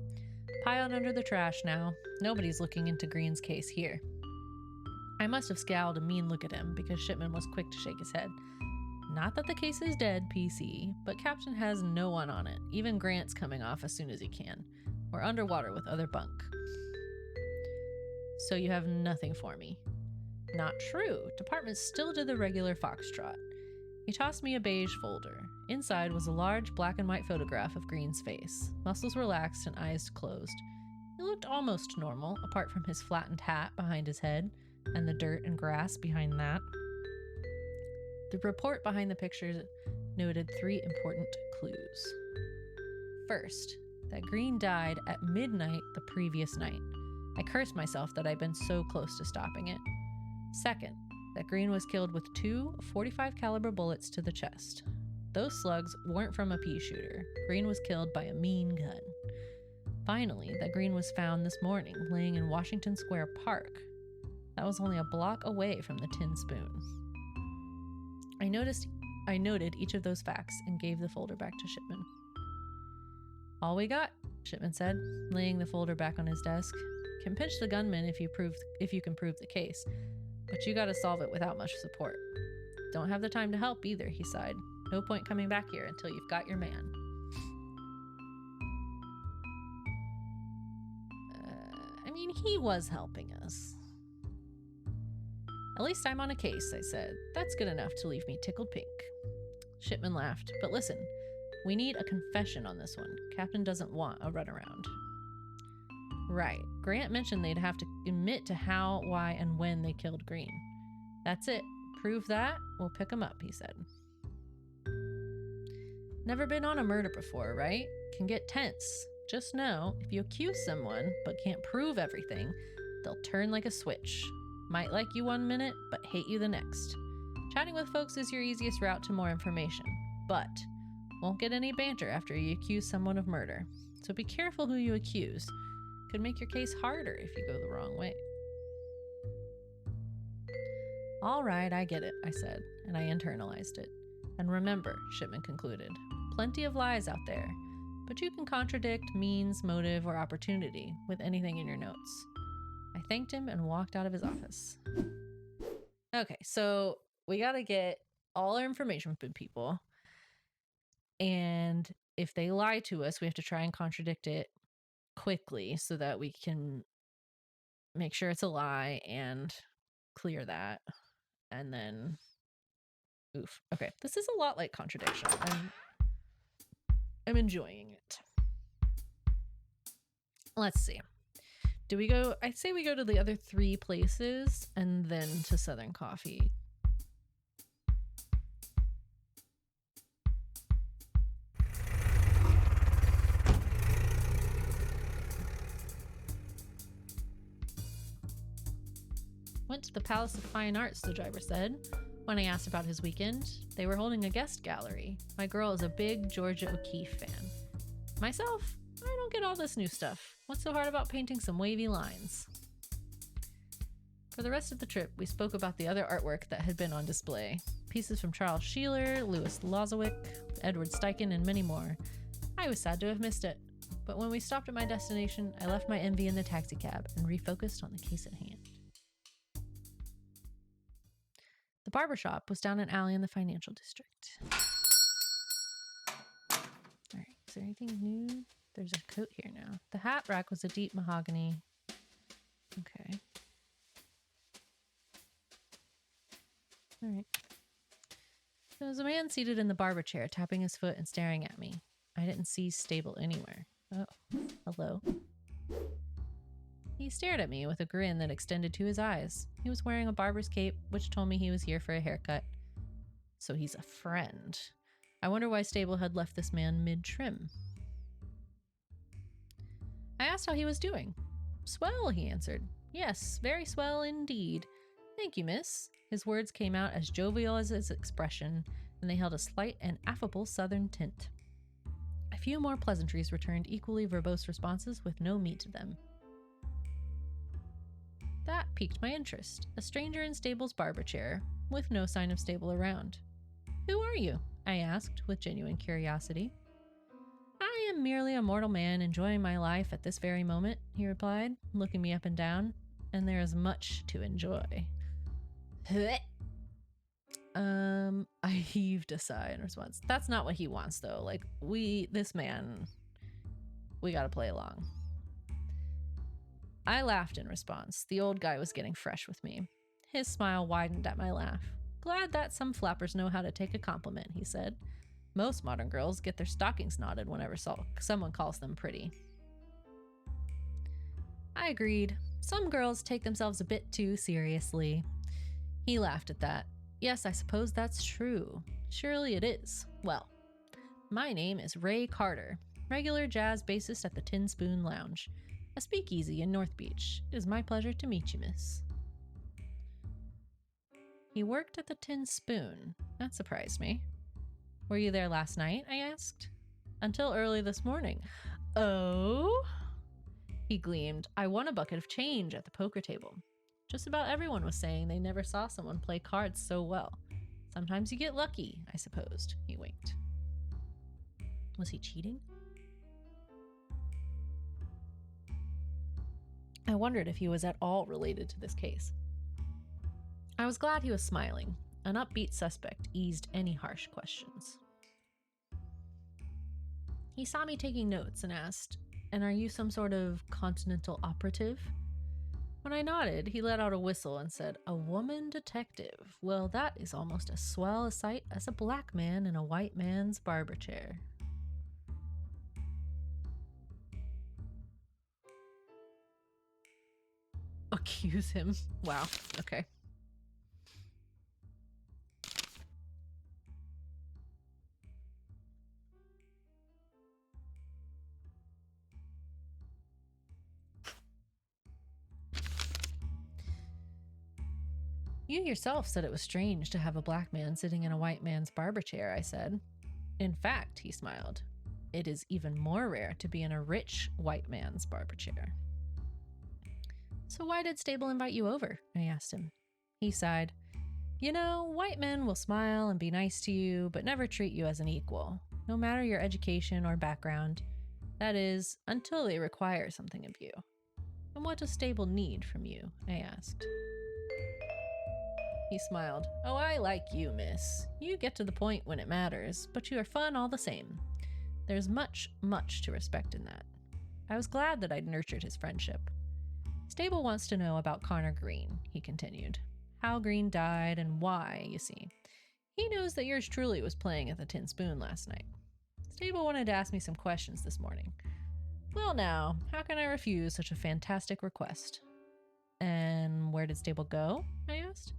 Speaker 1: "Piled under the trash now. Nobody's looking into Green's case here." I must have scowled a mean look at him because Shipman was quick to shake his head. "Not that the case is dead, PC, but Captain has no one on it. Even Grant's coming off as soon as he can. We're underwater with other bunk." "So you have nothing for me?" "Not true. Department still did the regular foxtrot." He tossed me a beige folder. Inside was a large black and white photograph of Green's face, muscles relaxed and eyes closed. He looked almost normal, apart from his flattened hat behind his head and the dirt and grass behind that. The report behind the pictures noted 3 important clues. First, that Green died at midnight the previous night. I cursed myself that I'd been so close to stopping it. Second, that Green was killed with 2 .45 caliber bullets to the chest. Those slugs weren't from a pea shooter. Green was killed by a mean gun. Finally, that Green was found this morning laying in Washington Square Park. That was only a block away from the Tin Spoon. I noted each of those facts and gave the folder back to Shipman. "All we got," Shipman said, laying the folder back on his desk. "Can pinch the gunman if you can prove the case, but you gotta solve it without much support. Don't have the time to help either," he sighed. "No point coming back here until you've got your man." He was helping us. "At least I'm on a case," I said. "That's good enough to leave me tickled pink." Shipman laughed. "But listen, we need a confession on this one. Captain doesn't want a runaround." "Right. Grant mentioned they'd have to admit to how, why, and when they killed Green. That's it. Prove that, we'll pick him up," he said. Never been on a murder before, right? Can get tense. Just know, if you accuse someone but can't prove everything, they'll turn like a switch. Might like you one minute, but hate you the next. Chatting with folks is your easiest route to more information, but won't get any banter after you accuse someone of murder. So be careful who you accuse. Could make your case harder if you go the wrong way. "All right, I get it," I said, and I internalized it. "And remember," Shipman concluded, "plenty of lies out there, but you can contradict means, motive, or opportunity with anything in your notes." I thanked him and walked out of his office. Okay, so we gotta get all our information from people, and if they lie to us, we have to try and contradict it quickly so that we can make sure it's a lie and clear that. And then, oof. Okay, this is a lot like Contradiction. I'm enjoying it. Let's see. Do we go? I'd say we go to the other 3 places and then to Southern Coffee. Went to the Palace of Fine Arts, the driver said. When I asked about his weekend, they were holding a guest gallery. My girl is a big Georgia O'Keeffe fan. Myself, I don't get all this new stuff. What's so hard about painting some wavy lines? For the rest of the trip, we spoke about the other artwork that had been on display. pieces from Charles Sheeler, Louis Lozowick, Edward Steichen, and many more. I was sad to have missed it. But when we stopped at my destination, I left my envy in the taxicab and refocused on the case at hand. The barbershop was down an alley in the financial district. All right, is there anything new? There's a coat here now. The hat rack was a deep mahogany. Okay. All right. There was a man seated in the barber chair, tapping his foot and staring at me. I didn't see Stable anywhere. Oh, hello. He stared at me with a grin that extended to his eyes. He was wearing a barber's cape, which told me he was here for a haircut. So he's a friend. I wonder why Stable had left this man mid-trim. I asked how he was doing. Swell, he answered. Yes, very swell indeed. Thank you, miss. His words came out as jovial as his expression, and they held a slight and affable southern tint. A few more pleasantries returned equally verbose responses with no meat to them. That piqued my interest. A stranger in Stable's barber chair, with no sign of Stable around. Who are you? I asked, with genuine curiosity. I am merely a mortal man enjoying my life at this very moment, he replied, looking me up and down, and there is much to enjoy. I heaved a sigh in response. That's not what he wants, though. Like, this man, we gotta play along. I laughed in response. The old guy was getting fresh with me. His smile widened at my laugh. Glad that some flappers know how to take a compliment, he said. Most modern girls get their stockings knotted whenever someone calls them pretty. I agreed. Some girls take themselves a bit too seriously. He laughed at that. Yes, I suppose that's true. Surely it is. Well, my name is Ray Carter, regular jazz bassist at the Tin Spoon Lounge, a speakeasy in North Beach. It is my pleasure to meet you, miss. He worked at the Tin Spoon. That surprised me. Were you there last night? I asked. Until early this morning. Oh? He gleamed. I won a bucket of change at the poker table. Just about everyone was saying they never saw someone play cards so well. Sometimes you get lucky, I supposed. He winked. Was he cheating? I wondered if he was at all related to this case. I was glad he was smiling. An upbeat suspect eased any harsh questions. He saw me taking notes and asked, "And are you some sort of continental operative?" When I nodded, he let out a whistle and said, "A woman detective. Well, that is almost as swell a sight as a black man in a white man's barber chair." Accuse him. Wow. Okay. You yourself said it was strange to have a black man sitting in a white man's barber chair, I said. In fact, he smiled, it is even more rare to be in a rich white man's barber chair. So why did Stable invite you over? I asked him. He sighed. You know, white men will smile and be nice to you, but never treat you as an equal, no matter your education or background. That is, until they require something of you. And what does Stable need from you? I asked. He smiled. Oh, I like you, miss. You get to the point when it matters, but you are fun all the same. There's much, much to respect in that. I was glad that I'd nurtured his friendship. Stable wants to know about Connor Green, he continued. How Green died and why, you see. He knows that yours truly was playing at the Tin Spoon last night. Stable wanted to ask me some questions this morning. Well now, how can I refuse such a fantastic request? And where did Stable go? I asked.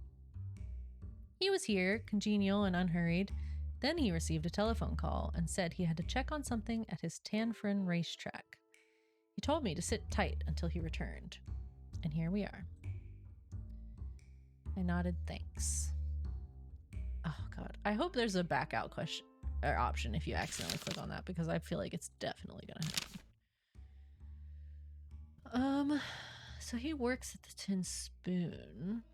Speaker 1: He was here, congenial and unhurried. Then he received a telephone call and said he had to check on something at his Tanfrin racetrack. He told me to sit tight until he returned. And here we are. I nodded thanks. Oh god, I hope there's a back out question or option if you accidentally click on that, because I feel like it's definitely gonna happen. So he works at the Tin Spoon.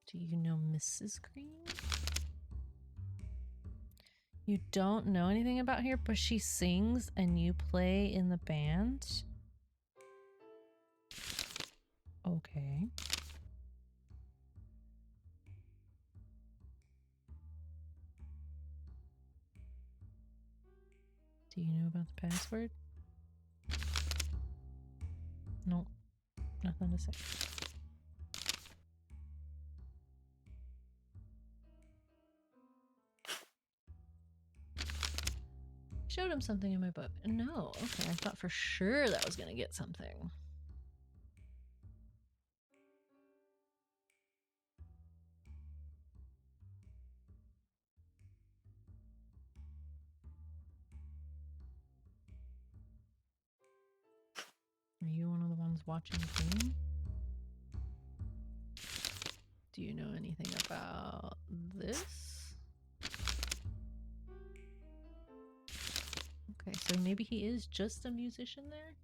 Speaker 1: Do you know Mrs. Green? You don't know anything about her, but she sings and you play in the band? Okay. Do you know about the password? Nope. Nothing to say. Showed him something in my book. No. Okay, I thought for sure that was gonna get something. Are you one of the ones watching the game? Do you know anything about this? Okay, so maybe he is just a musician there?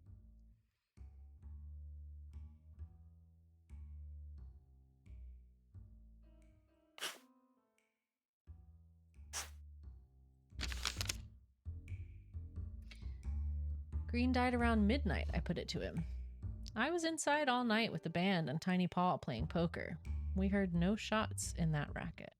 Speaker 1: Green died around midnight, I put it to him. I was inside all night with the band and Tiny Paul playing poker. We heard no shots in that racket.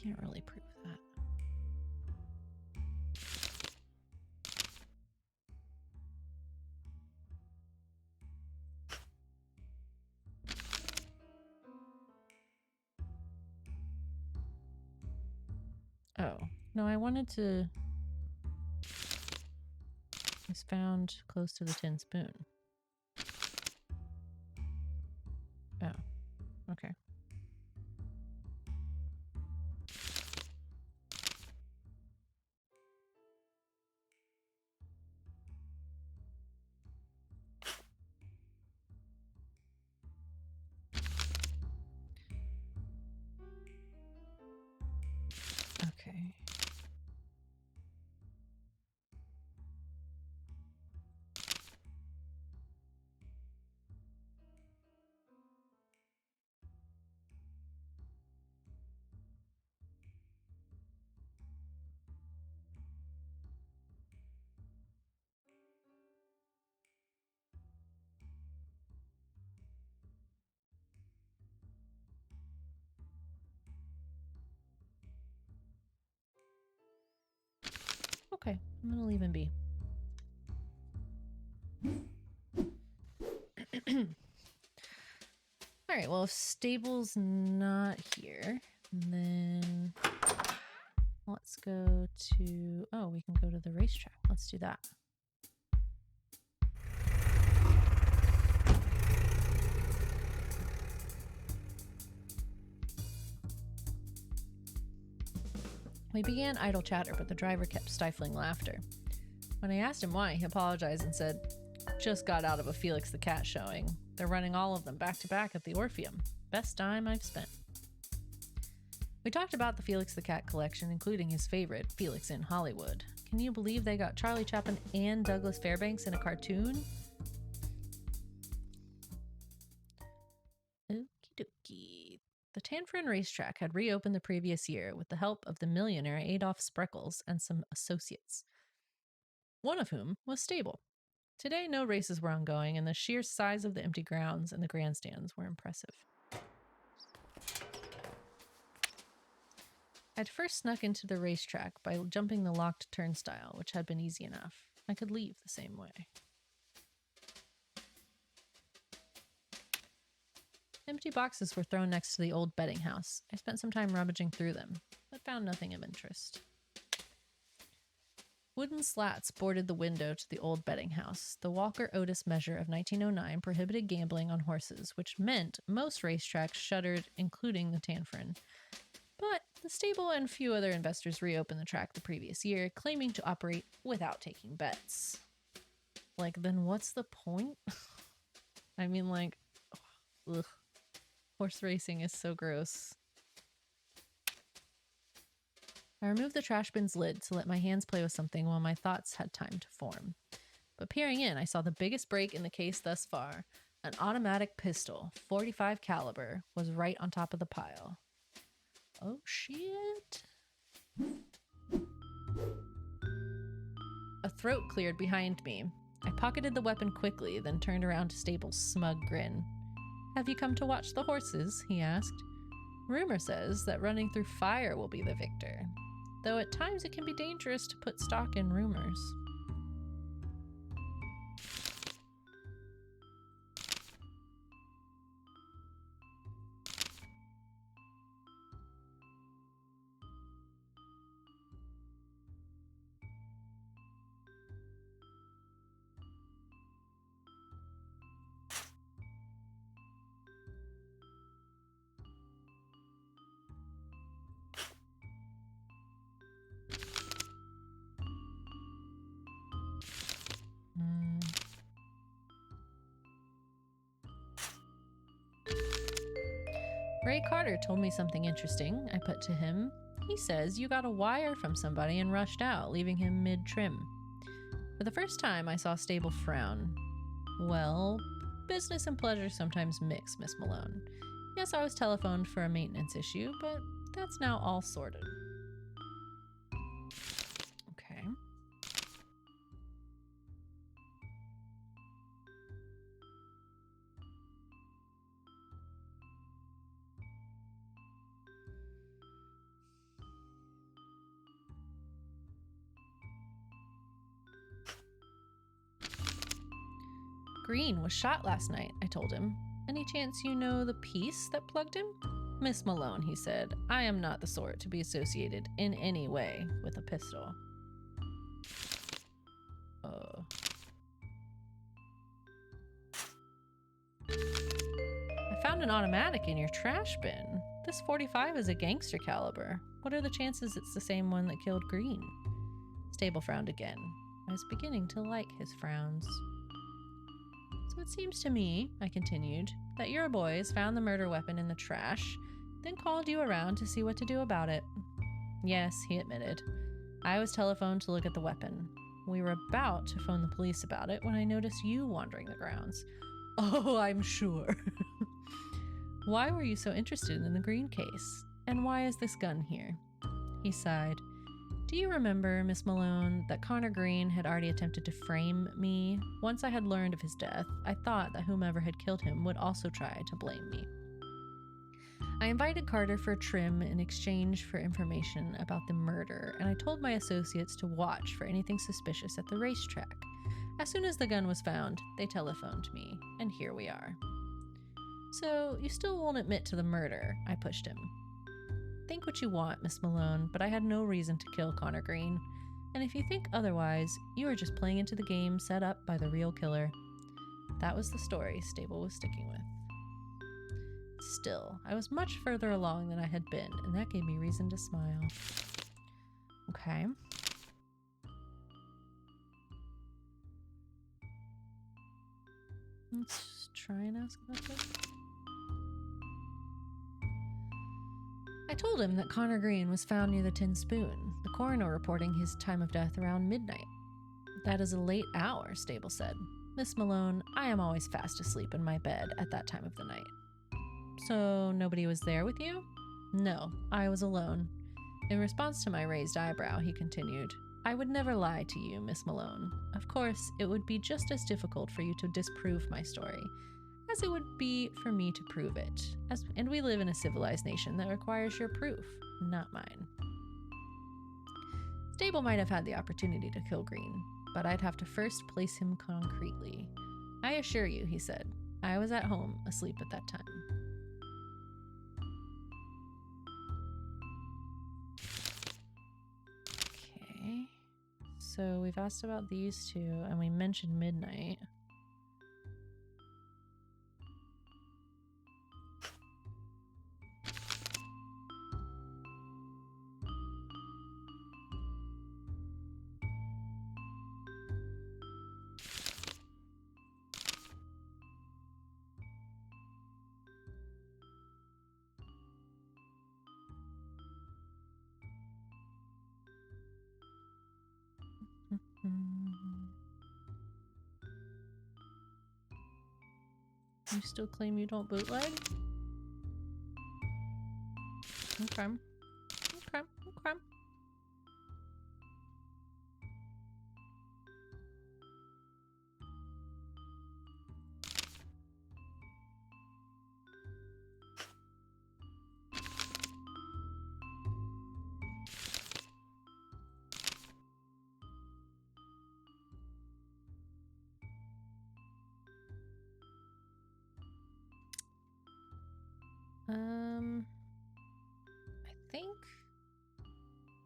Speaker 1: Can't really prove that. Oh, no, I wanted to... It's found close to the tin spoon. Oh, okay. Okay. Okay, I'm gonna leave him be. Alright, well, if Stable's not here, then let's go to... Oh, we can go to the racetrack. Let's do that. We began idle chatter, but the driver kept stifling laughter. When I asked him why, he apologized and said, "Just got out of a Felix the Cat showing. They're running all of them back to back at the Orpheum. Best time I've spent." We talked about the Felix the Cat collection, including his favorite, Felix in Hollywood. Can you believe they got Charlie Chaplin and Douglas Fairbanks in a cartoon? Okie dokie. The Tanforan racetrack had reopened the previous year with the help of the millionaire Adolph Spreckles and some associates, one of whom was Stable. Today, no races were ongoing, and the sheer size of the empty grounds and the grandstands were impressive. I'd first snuck into the racetrack by jumping the locked turnstile, which had been easy enough. I could leave the same way. Empty boxes were thrown next to the old betting house. I spent some time rummaging through them, but found nothing of interest. Wooden slats bordered the window to the old betting house. The Walker Otis measure of 1909 prohibited gambling on horses, which meant most racetracks shuttered, including the Tanforan. But the Stable and a few other investors reopened the track the previous year, claiming to operate without taking bets. Like, then what's the point? I mean, like, ugh. Horse racing is so gross. I removed the trash bin's lid to let my hands play with something while my thoughts had time to form. But peering in, I saw the biggest break in the case thus far. An automatic pistol, .45 caliber, was right on top of the pile. Oh shit. A throat cleared behind me. I pocketed the weapon quickly, then turned around to Stable's smug grin. Have you come to watch the horses? He asked. Rumor says that running through fire will be the victor, though at times it can be dangerous to put stock in rumors. Ray Carter told me something interesting, I put to him. He says you got a wire from somebody and rushed out, leaving him mid-trim. For the first time, I saw Stable frown. Well, business and pleasure sometimes mix, Miss Malone. Yes, I was telephoned for a maintenance issue, but that's now all sorted. Okay. Green was shot last night, I told him. Any chance you know the piece that plugged him? Miss Malone, he said, I am not the sort to be associated in any way with a pistol. I found an automatic in your trash bin. This .45 is a gangster caliber. What are the chances it's the same one that killed Green? Stable frowned again. I was beginning to like his frowns. So it seems to me, I continued, that your boys found the murder weapon in the trash, then called you around to see what to do about it. Yes, he admitted. I was telephoned to look at the weapon. We were about to phone the police about it when I noticed you wandering the grounds. Oh, I'm sure. Why were you so interested in the Green case? And why is this gun here? He sighed. Do you remember, Miss Malone, that Connor Green had already attempted to frame me? Once I had learned of his death, I thought that whomever had killed him would also try to blame me. I invited Carter for a trim in exchange for information about the murder, and I told my associates to watch for anything suspicious at the racetrack. As soon as the gun was found, they telephoned me, and here we are. So, you still won't admit to the murder, I pushed him. Think what you want, Miss Malone, but I had no reason to kill Connor Green. And if you think otherwise, you are just playing into the game set up by the real killer. That was the story Stable was sticking with. Still, I was much further along than I had been, and that gave me reason to smile. Okay. Let's try and ask about this. I told him that Connor Green was found near the Tin Spoon, the coroner reporting his time of death around midnight. That is a late hour, Stable said. Miss Malone, I am always fast asleep in my bed at that time of the night. So nobody was there with you? No, I was alone. In response to my raised eyebrow, he continued, I would never lie to you, Miss Malone. Of course, it would be just as difficult for you to disprove my story as it would be for me to prove it. And we live in a civilized nation that requires your proof, not mine. Stable might have had the opportunity to kill Green, but I'd have to first place him concretely. I assure you, he said, I was at home, asleep at that time. Okay, so we've asked about these two, and we mentioned midnight. You still claim you don't bootleg? Okay. Okay. Okay. I think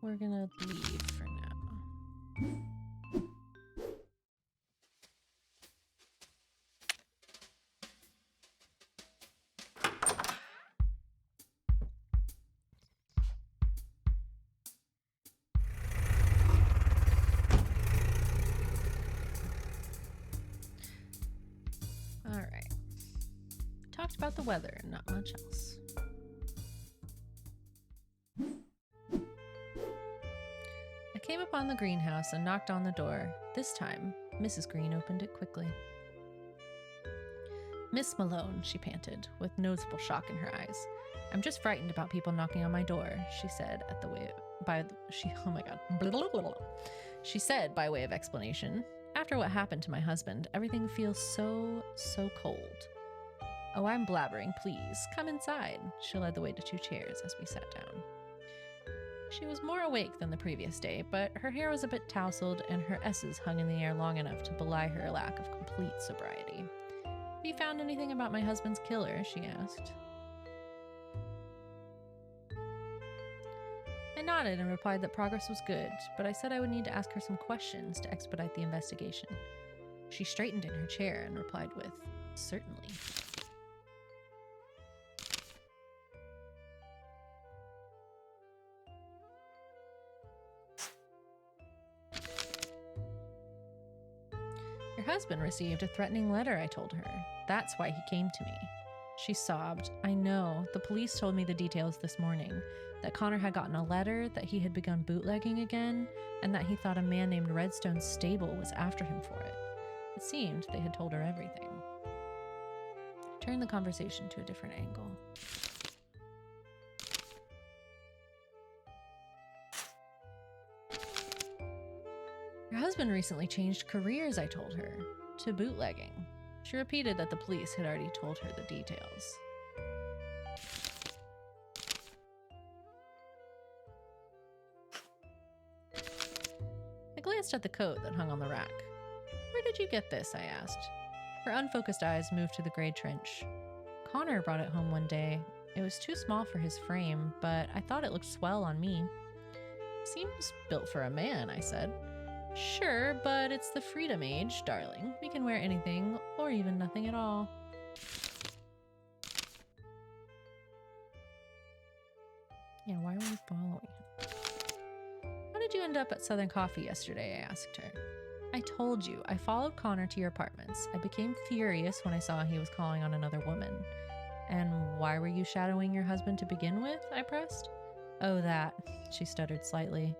Speaker 1: we're gonna leave for now. All right. Talked about the weather and not much else. I came upon the greenhouse and knocked on the door. This time, Mrs. Green opened it quickly. Miss Malone, she panted, with noticeable shock in her eyes. I'm just frightened about people knocking on my door, she said She said by way of explanation, after what happened to my husband, everything feels so cold. Oh, I'm blabbering, please. Come inside. She led the way to 2 chairs as we sat down. She was more awake than the previous day, but her hair was a bit tousled and her S's hung in the air long enough to belie her lack of complete sobriety. Have you found anything about my husband's killer? She asked. I nodded and replied that progress was good, but I said I would need to ask her some questions to expedite the investigation. She straightened in her chair and replied with, certainly. Your husband received a threatening letter, I told her. That's why he came to me. She sobbed. I know. The police told me the details this morning. That Connor had gotten a letter, that he had begun bootlegging again, and that he thought a man named Redstone's stable was after him for it. It seemed they had told her everything. Turned the conversation to a different angle. Your husband recently changed careers, I told her, to bootlegging. She repeated that the police had already told her the details. I glanced at the coat that hung on the rack. Where did you get this? I asked. Her unfocused eyes moved to the gray trench. Connor brought it home one day. It was too small for his frame, but I thought it looked swell on me. Seems built for a man, I said. Sure, but it's the freedom age, darling. We can wear anything, or even nothing at all. Yeah, why were you following him? How did you end up at Southern Coffee yesterday? I asked her. I told you, I followed Connor to your apartments. I became furious when I saw he was calling on another woman. And why were you shadowing your husband to begin with? I pressed. Oh, that. She stuttered slightly.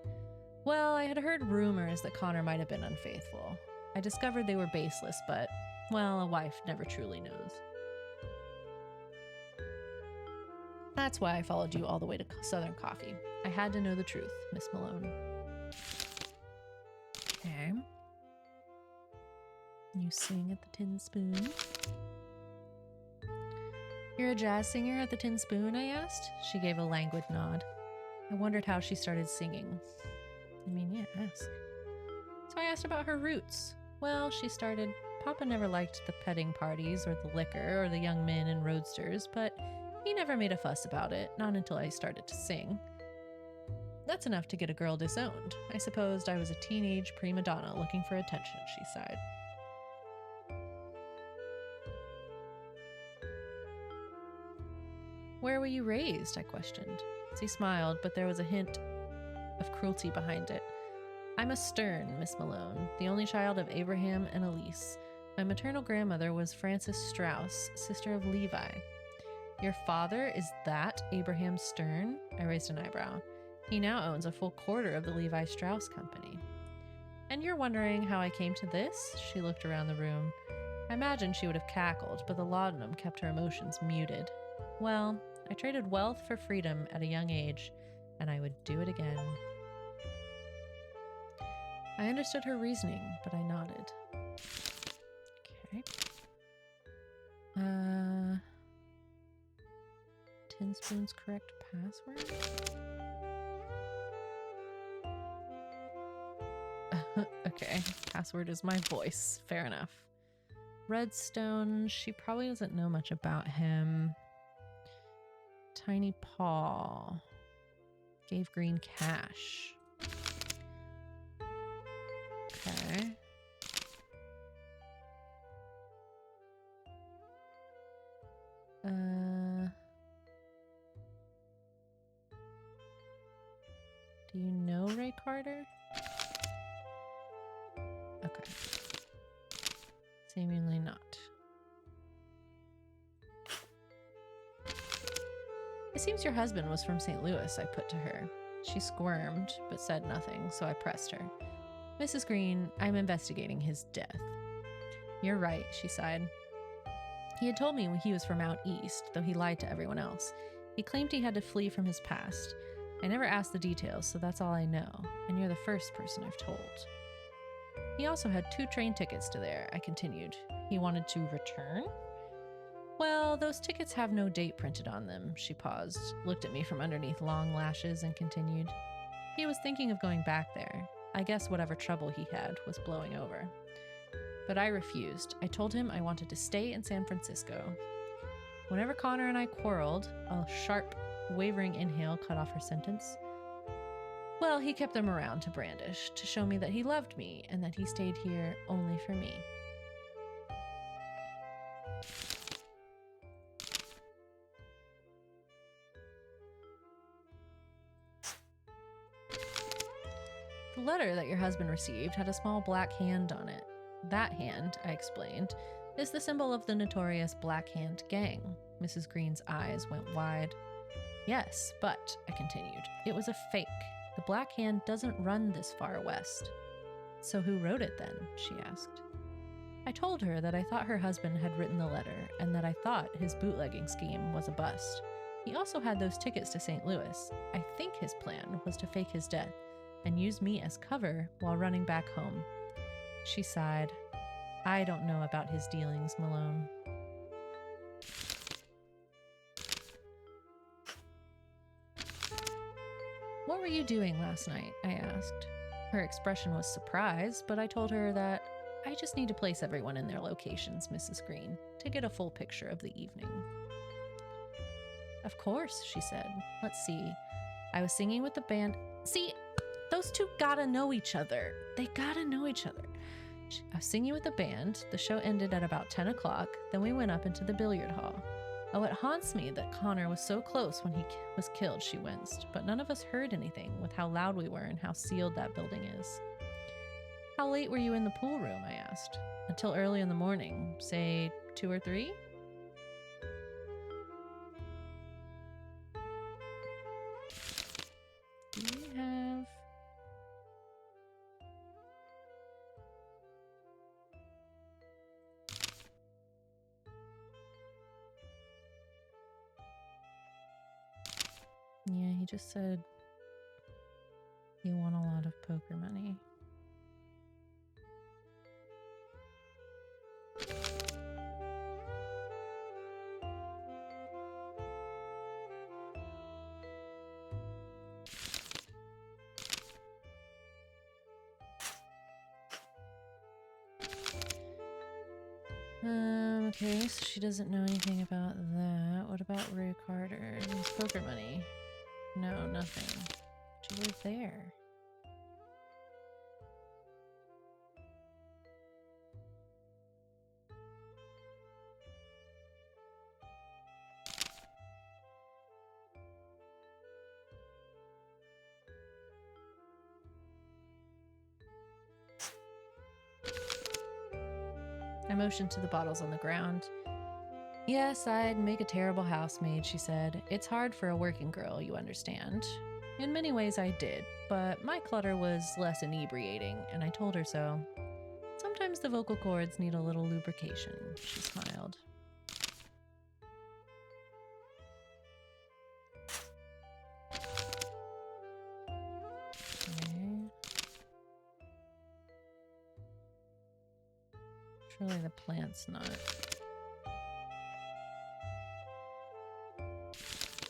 Speaker 1: Well, I had heard rumors that Connor might have been unfaithful. I discovered they were baseless, but, well, a wife never truly knows. That's why I followed you all the way to Southern Coffee. I had to know the truth, Miss Malone. Okay. You sing at the Tin Spoon? You're a jazz singer at the Tin Spoon, I asked. She gave a languid nod. I wondered how she started singing. I mean, yeah, ask. So I asked about her roots. Well, she started, Papa never liked the petting parties or the liquor or the young men and roadsters, but he never made a fuss about it, not until I started to sing. That's enough to get a girl disowned. I supposed I was a teenage prima donna looking for attention, she sighed. Where were you raised? I questioned. He smiled, but there was a hint of cruelty behind it. I'm a Stern, Miss Malone, the only child of Abraham and Elise. My maternal grandmother was Frances Strauss, sister of Levi. Your father is that Abraham Stern? I raised an eyebrow. He now owns a full quarter of the Levi Strauss Company. And you're wondering how I came to this? She looked around the room. I imagine she would have cackled, but the laudanum kept her emotions muted. Well, I traded wealth for freedom at a young age, and I would do it again. I understood her reasoning, but I nodded. Okay. Tin Spoon's correct password? Okay, password is my voice. Fair enough. Redstone, she probably doesn't know much about him. Tiny Paw. Gave Green cash. Okay. Do you know Ray Carter? Okay. Seemingly not. It seems your husband was from St. Louis, I put to her. She squirmed, but said nothing, so I pressed her. Mrs. Green, I'm investigating his death. You're right, she sighed. He had told me when he was from out east, though he lied to everyone else. He claimed he had to flee from his past. I never asked the details, so that's all I know, and you're the first person I've told. He also had 2 train tickets to there, I continued. He wanted to return? Well, those tickets have no date printed on them, she paused, looked at me from underneath long lashes, and continued. He was thinking of going back there. I guess whatever trouble he had was blowing over. But I refused. I told him I wanted to stay in San Francisco. Whenever Connor and I quarreled, a sharp, wavering inhale cut off her sentence. Well, he kept them around to brandish, to show me that he loved me and that he stayed here only for me. The letter that your husband received had a small black hand on it. That hand, I explained, is the symbol of the notorious Black Hand Gang. Mrs. Green's eyes went wide. Yes, but, I continued, it was a fake. The Black Hand doesn't run this far west. So who wrote it then? She asked. I told her that I thought her husband had written the letter and that I thought his bootlegging scheme was a bust. He also had those tickets to St. Louis. I think his plan was to fake his death and use me as cover while running back home. She sighed. I don't know about his dealings, Malone. What were you doing last night? I asked. Her expression was surprise, but I told her that I just need to place everyone in their locations, Mrs. Green, to get a full picture of the evening. Of course, she said. Let's see. I was singing with the band. See, those 2 gotta know each other. They gotta know each other. I was singing with the band. The show ended at about 10 o'clock. Then we went up into the billiard hall. Oh, it haunts me that Connor was so close when he was killed, she winced. But none of us heard anything with how loud we were and how sealed that building is. How late were you in the pool room? I asked. Until early in the morning. Say 2 or 3? Do we have... Yeah, he just said he won a lot of poker money. Okay, so she doesn't know anything about that. What about Ray Carter? Poker money? No, nothing. But you were there. I motioned to the bottles on the ground. Yes, I'd make a terrible housemaid, she said. It's hard for a working girl, you understand. In many ways I did, but my clutter was less inebriating, and I told her so. Sometimes Sometimes the vocal cords need a little lubrication, she smiled. Okay. Surely the plant's not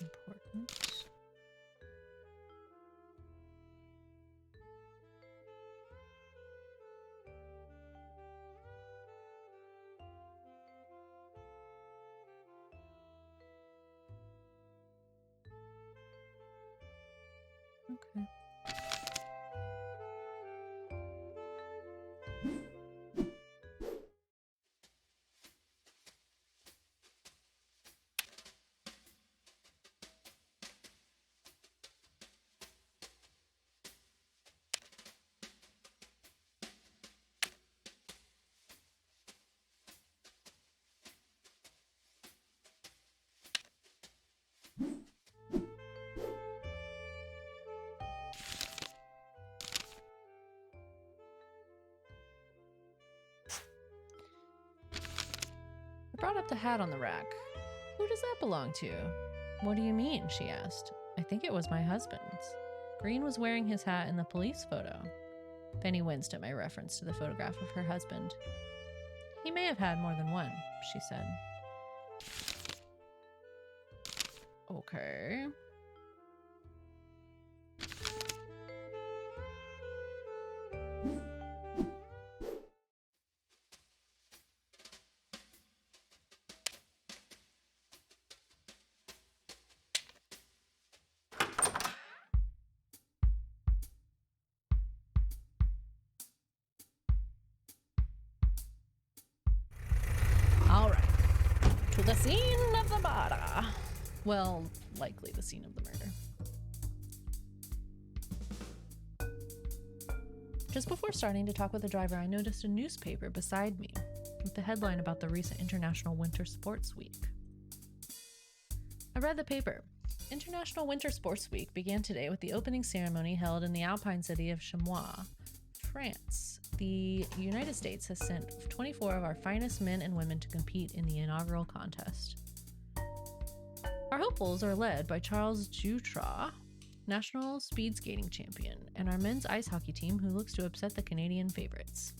Speaker 1: important. Okay. I brought up the hat on the rack. Who does that belong to? What do you mean? She asked. I think it was my husband's. Green was wearing his hat in the police photo. Penny winced at my reference to the photograph of her husband. He may have had more than one, she said. Okay. All right. To the scene of the murder. Well, likely the scene of the murder. Just before starting to talk with the driver, I noticed a newspaper beside me with the headline about the recent International Winter Sports Week. I read the paper. International Winter Sports Week began today with the opening ceremony held in the alpine city of Chamois, France. The United States has sent 24 of our finest men and women to compete in the inaugural contest. Our hopefuls are led by Charles Jutra, national speed skating champion, and our men's ice hockey team, who looks to upset the Canadian favorites.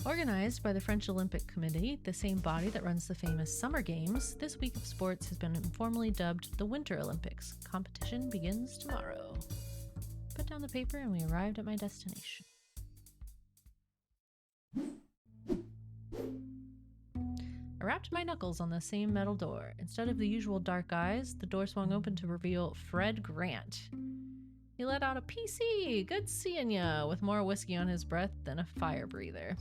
Speaker 1: Organized by the French Olympic Committee, the same body that runs the famous Summer Games, this week of sports has been informally dubbed the Winter Olympics. Competition begins tomorrow. Put down the paper and we arrived at my destination. I rapped my knuckles on the same metal door. Instead of the usual dark eyes, the door swung open to reveal Fred Grant. He let out a PC, good seeing ya, with more whiskey on his breath than a fire breather.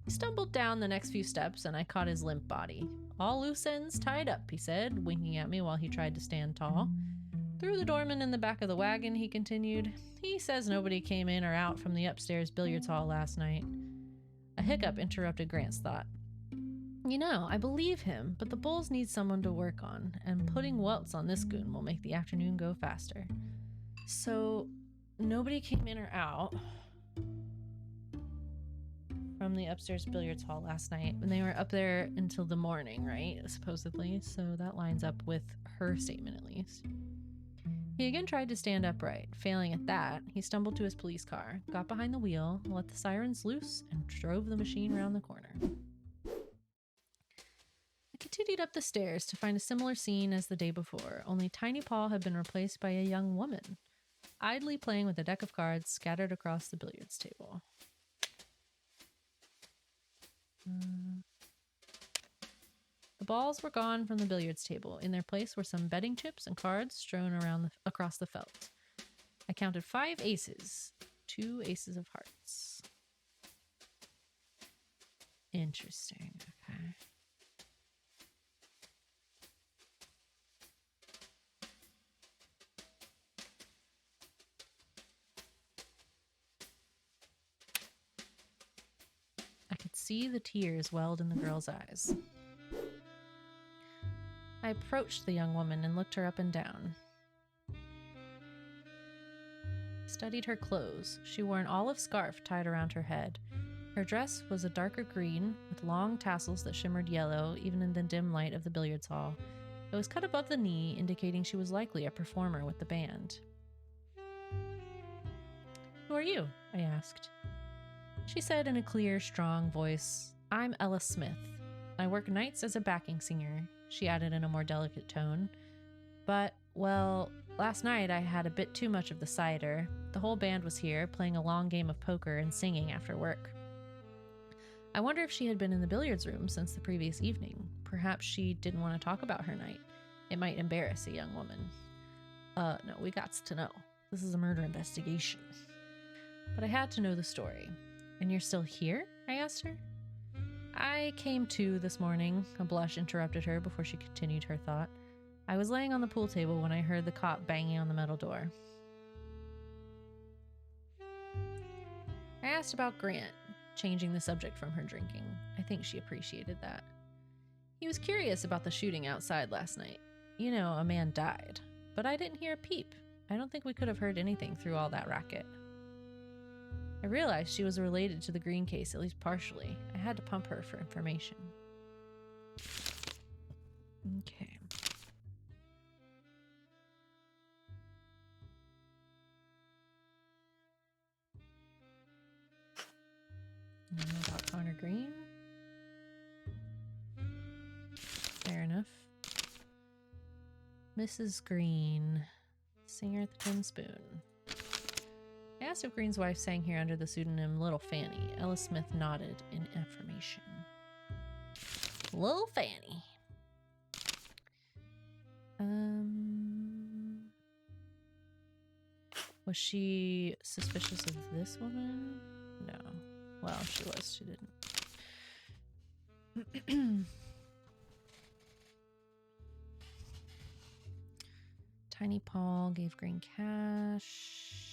Speaker 1: He stumbled down the next few steps and I caught his limp body. All loose ends tied up, he said, winking at me while he tried to stand tall. Through the doorman in the back of the wagon, he continued. He says nobody came in or out from the upstairs billiards hall last night. A hiccup interrupted Grant's thought. You know, I believe him, but the Bulls need someone to work on, and putting welts on this goon will make the afternoon go faster. So, nobody came in or out from the upstairs billiards hall last night, and they were up there until the morning, right? Supposedly, so that lines up with her statement at least. He again tried to stand upright. Failing at that, he stumbled to his police car, got behind the wheel, let the sirens loose, and drove the machine around the corner. I continued up the stairs to find a similar scene as the day before, only Tiny Paul had been replaced by a young woman, idly playing with a deck of cards scattered across the billiards table. The balls were gone from the billiards table. In their place were some betting chips and cards strewn around across the felt. I counted 5 aces, 2 aces of hearts. Interesting, okay. I could see the tears welled in the girl's eyes. I approached the young woman and looked her up and down. Studied her clothes. She wore an olive scarf tied around her head. Her dress was a darker green with long tassels that shimmered yellow even in the dim light of the billiards hall. It was cut above the knee, indicating she was likely a performer with the band. "Who are you?" I asked. She said in a clear, strong voice, "I'm Ella Smith. I work nights as a backing singer," she added in a more delicate tone. "But, well, last night I had a bit too much of the cider. The whole band was here, playing a long game of poker and singing after work." I wonder if she had been in the billiards room since the previous evening. Perhaps she didn't want to talk about her night. It might embarrass a young woman. No, we gots to know. This is a murder investigation. But I had to know the story. "And you're still here?" I asked her. "I came to this morning," a blush interrupted her before she continued her thought. "I was laying on the pool table when I heard the cop banging on the metal door." I asked about Grant, changing the subject from her drinking. I think she appreciated that. "He was curious about the shooting outside last night. You know, a man died. But I didn't hear a peep. I don't think we could have heard anything through all that racket." I realized she was related to the Green case, at least partially. I had to pump her for information. Okay. About Connor Green. Fair enough. Mrs. Green, singer at the Tin Spoon. I asked if Green's wife sang here under the pseudonym Little Fanny. Ella Smith nodded in affirmation. Little Fanny. Was she suspicious of this woman? No. Well, she was. She didn't. Tiny Paul gave Green cash.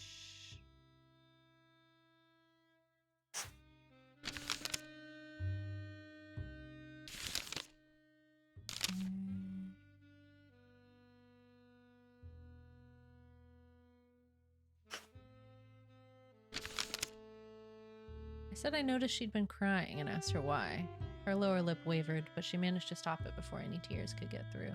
Speaker 1: I said I noticed she'd been crying and asked her why. Her lower lip wavered, but she managed to stop it before any tears could get through.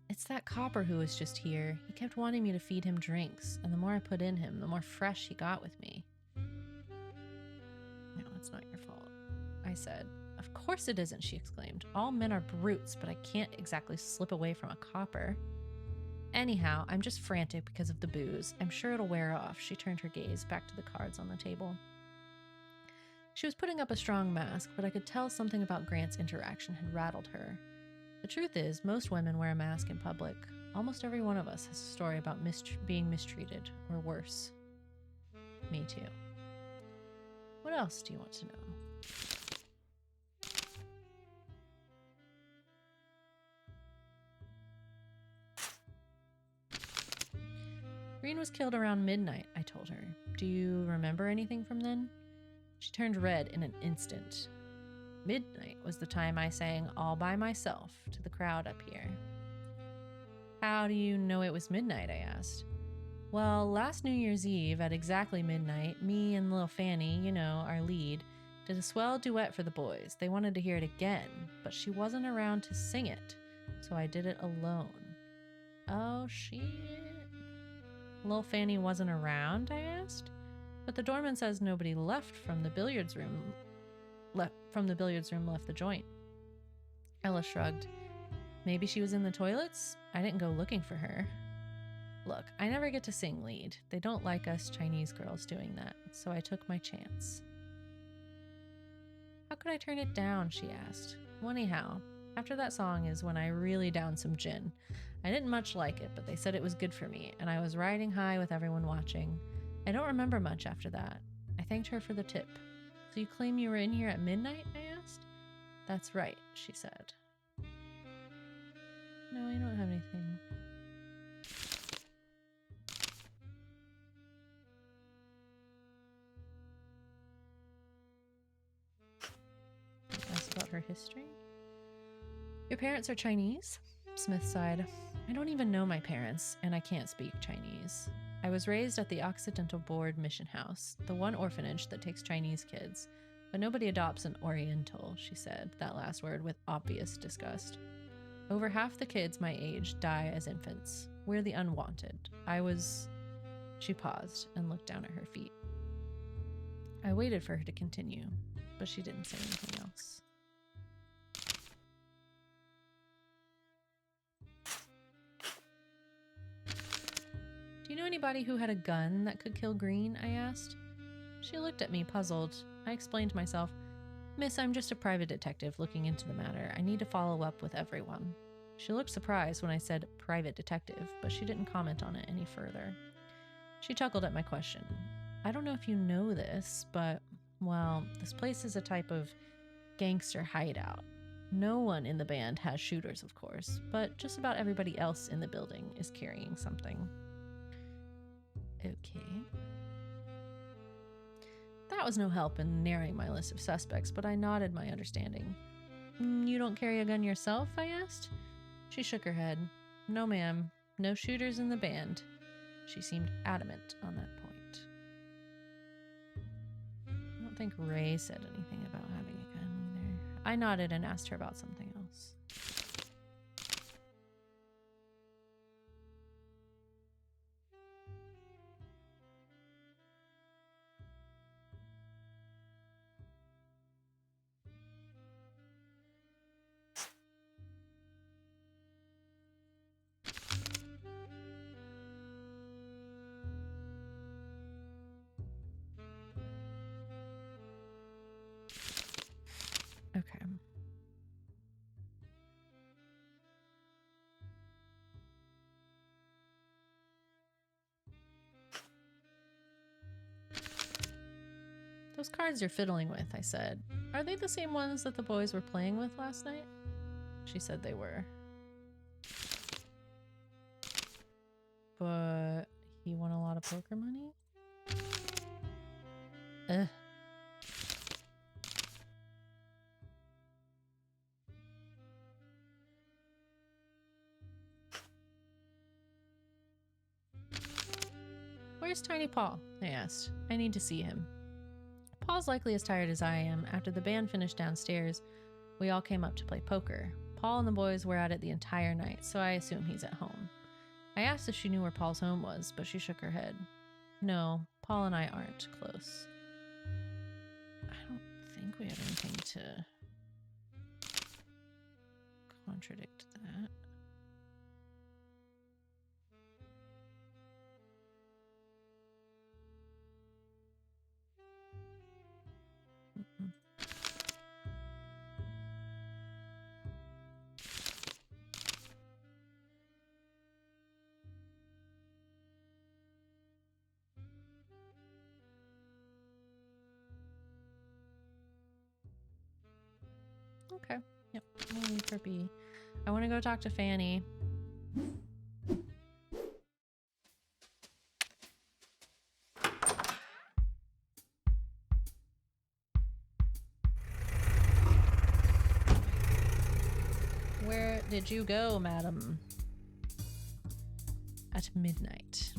Speaker 1: "It's that copper who was just here. He kept wanting me to feed him drinks, and the more I put in him, the more fresh he got with me." "No, it's not your fault," I said. "Of course it isn't," she exclaimed. "All men are brutes, but I can't exactly slip away from a copper. Anyhow, I'm just frantic because of the booze. I'm sure it'll wear off." She turned her gaze back to the cards on the table. She was putting up a strong mask, but I could tell something about Grant's interaction had rattled her. The truth is, most women wear a mask in public. Almost every one of us has a story about being mistreated, or worse. Me too. What else do you want to know? Green was killed around midnight, I told her. Do you remember anything from then? She turned red in an instant. Midnight was the time I sang All by Myself to the crowd up here. How do you know it was midnight? I asked. Well, last New Year's Eve at exactly midnight, me and Little Fanny, you know, our lead, did a swell duet for the boys. They wanted to hear it again, but she wasn't around to sing it, so I did it alone. Oh, shit. Little Fanny wasn't around? I asked. But the doorman says nobody left the billiards room left the joint. Ella shrugged. Maybe she was in the toilets? I didn't go looking for her. Look, I never get to sing lead. They don't like us Chinese girls doing that, so I took my chance. How could I turn it down? She asked. Well, anyhow, after that song is when I really downed some gin. I didn't much like it, but they said it was good for me, and I was riding high with everyone watching. I don't remember much after that. I thanked her for the tip. So you claim you were in here at midnight? I asked. That's right, she said. No, I don't have anything. Ask about her history. Your parents are Chinese? Smith sighed. I don't even know my parents, and I can't speak Chinese. I was raised at the Occidental Board Mission House, the one orphanage that takes Chinese kids. But nobody adopts an Oriental, she said, that last word with obvious disgust. Over half the kids my age die as infants. We're the unwanted. She paused and looked down at her feet. I waited for her to continue, but she didn't say anything else. Do you know anybody who had a gun that could kill Green? I asked. She looked at me, puzzled. I explained to myself, Miss, I'm just a private detective looking into the matter. I need to follow up with everyone. She looked surprised when I said private detective, but she didn't comment on it any further. She chuckled at my question. I don't know if you know this, but, well, this place is a type of gangster hideout. No one in the band has shooters, of course, but just about everybody else in the building is carrying something. Okay. That was no help in narrowing my list of suspects, but I nodded my understanding. You don't carry a gun yourself? I asked. She shook her head. No, ma'am. No shooters in the band. She seemed adamant on that point. I don't think Ray said anything about having a gun either. I nodded and asked her about something else. Okay. Those cards you're fiddling with, I said. Are they the same ones that the boys were playing with last night? She said they were. But he won a lot of poker money? Ugh. Where's Tiny Paul? I asked. I need to see him. Paul's likely as tired as I am. After the band finished downstairs, we all came up to play poker. Paul and the boys were at it the entire night, so I assume he's at home. I asked if she knew where Paul's home was, but she shook her head. No, Paul and I aren't close. I don't think we have anything to contradict that. Okay. Yep. We'll leave her be. I want to go talk to Fanny. Where did you go, madam? At midnight.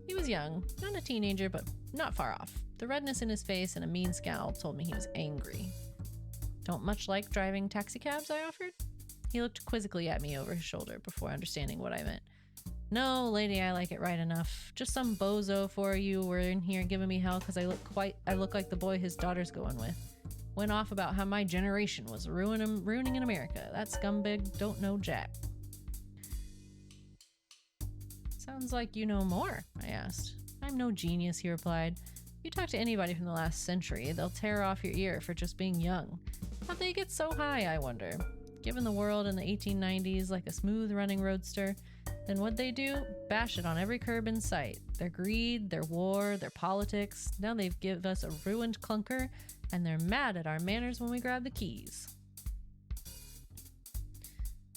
Speaker 1: He was young, not a teenager, but not far off. The redness in his face and a mean scowl told me he was angry. Don't much like driving taxicabs, I offered. He looked quizzically at me over his shoulder before understanding what I meant. No, lady, I like it right enough. Just some bozo for you were in here giving me hell because I look like the boy his daughter's going with. Went off about how my generation was ruining in America. That scumbag don't know jack. Sounds like you know more, I asked. I'm no genius, he replied. You talk to anybody from the last century, they'll tear off your ear for just being young. How'd they get so high, I wonder? Given the world in the 1890s like a smooth-running roadster, then what'd they do? Bash it on every curb in sight. Their greed, their war, their politics. Now they've given us a ruined clunker, and they're mad at our manners when we grab the keys.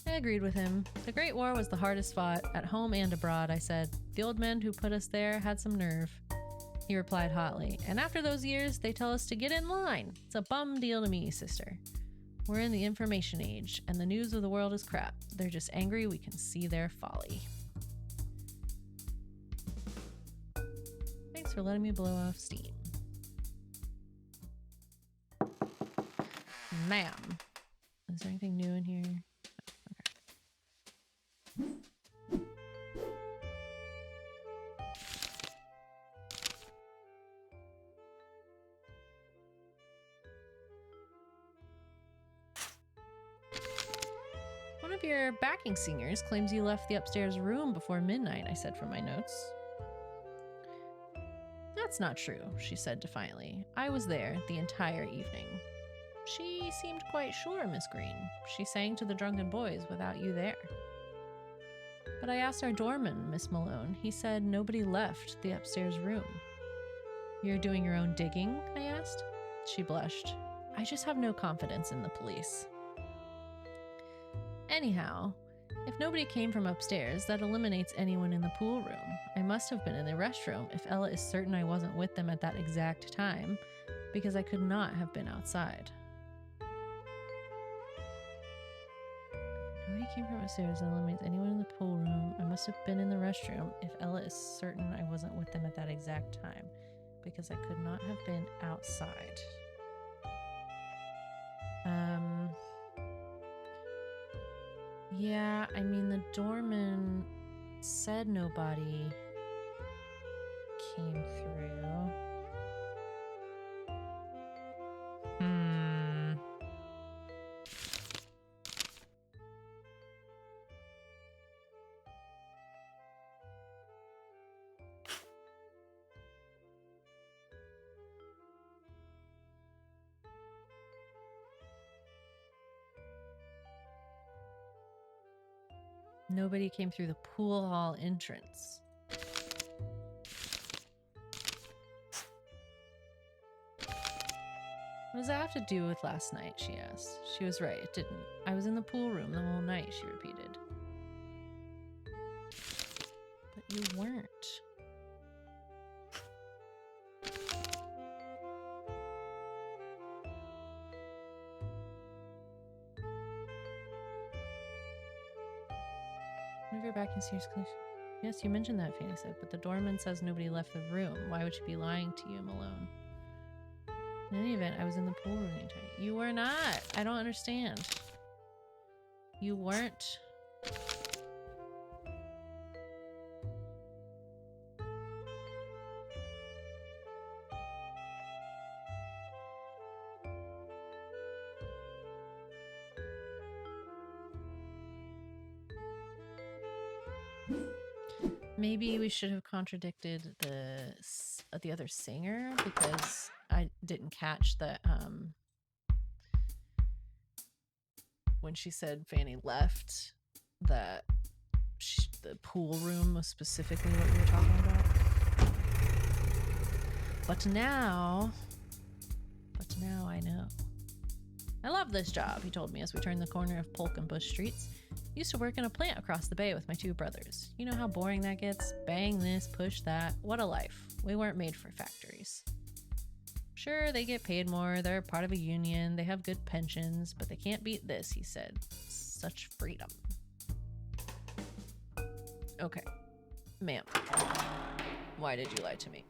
Speaker 1: I agreed with him. The Great War was the hardest fought, at home and abroad, I said. The old men who put us there had some nerve. He replied hotly, and after those years, they tell us to get in line. It's a bum deal to me, sister. We're in the information age, and the news of the world is crap. They're just angry we can see their folly. for letting me blow off steam. Ma'am. Is there anything new in here? Okay. One of your backing singers claims you left the upstairs room before midnight, I said from my notes. That's not true, she said defiantly. I was there the entire evening. She seemed quite sure, Miss Green. She sang to the drunken boys without you there. But I asked our doorman, Miss Malone. He said nobody left the upstairs room. You're doing your own digging? I asked. She blushed. I just have no confidence in the police. Anyhow, if nobody came from upstairs, that eliminates anyone in the pool room. I must have been in the restroom if Ella is certain I wasn't with them at that exact time, because I could not have been outside. Nobody came from upstairs, that eliminates anyone in the pool room. I must have been in the restroom if Ella is certain I wasn't with them at that exact time, because I could not have been outside. Yeah, I mean, the doorman said nobody came through. Nobody came through the pool hall entrance. What does that have to do with last night, she asked. She was right, it didn't. I was in the pool room the whole night, she repeated. But you weren't. One of your back and serious collision. Yes, you mentioned that, Fanny said, but the doorman says nobody left the room. Why would she be lying to you, Malone? In any event, I was in the pool room the entire time. You were not. I don't understand. You weren't. Maybe we should have contradicted the other singer, because I didn't catch that when she said Fanny left, that the pool room was specifically what we were talking about. But now I know. I love this job, he told me as we turned the corner of Polk and Bush Streets. Used to work in a plant across the bay with my two brothers. You know how boring that gets? Bang this, push that. What a life. We weren't made for factories. Sure, they get paid more, they're part of a union, they have good pensions, but they can't beat this, he said. Such freedom. Okay. Ma'am. Why did you lie to me?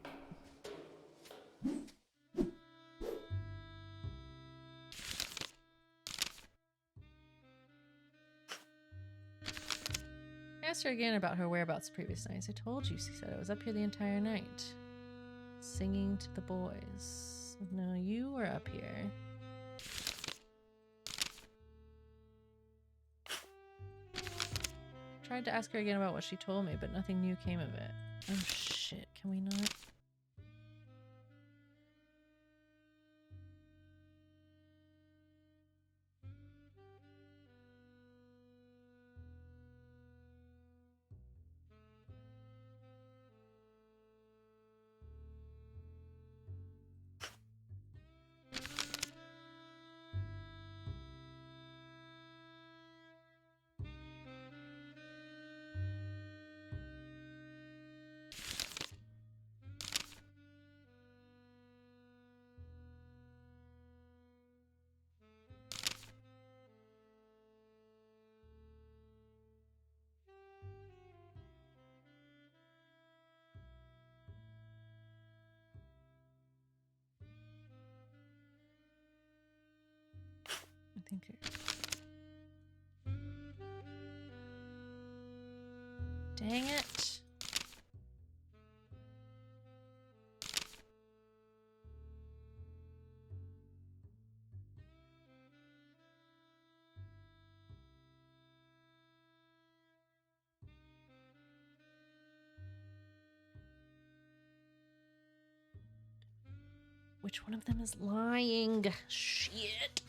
Speaker 1: I asked her again about her whereabouts the previous nights. I told you, she said. I was up here the entire night. Singing to the boys. No, you were up here. Tried to ask her again about what she told me, but nothing new came of it. Oh shit, can we not? think dang it. Which one of them is lying? Shit.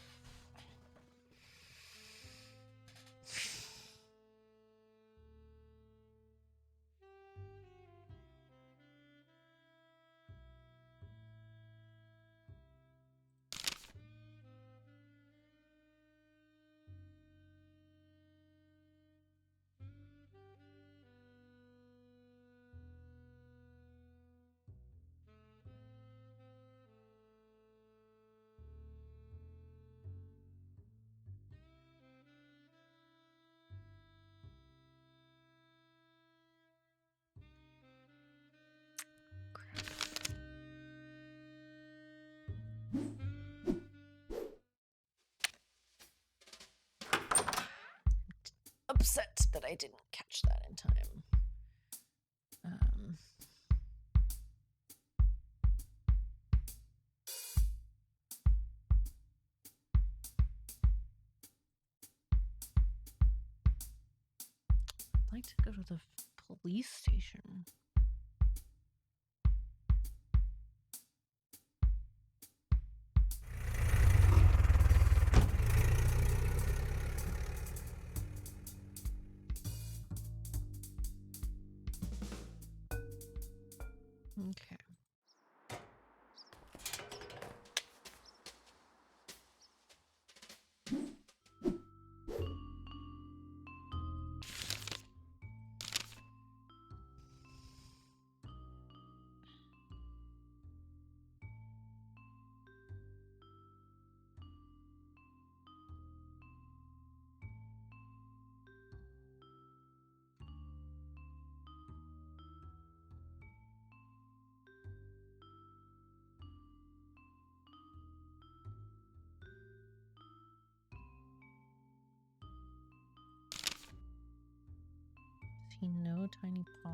Speaker 1: Upset that I didn't catch that in time. I'd like to go to the police station. Okay. Does he know Tiny Paw?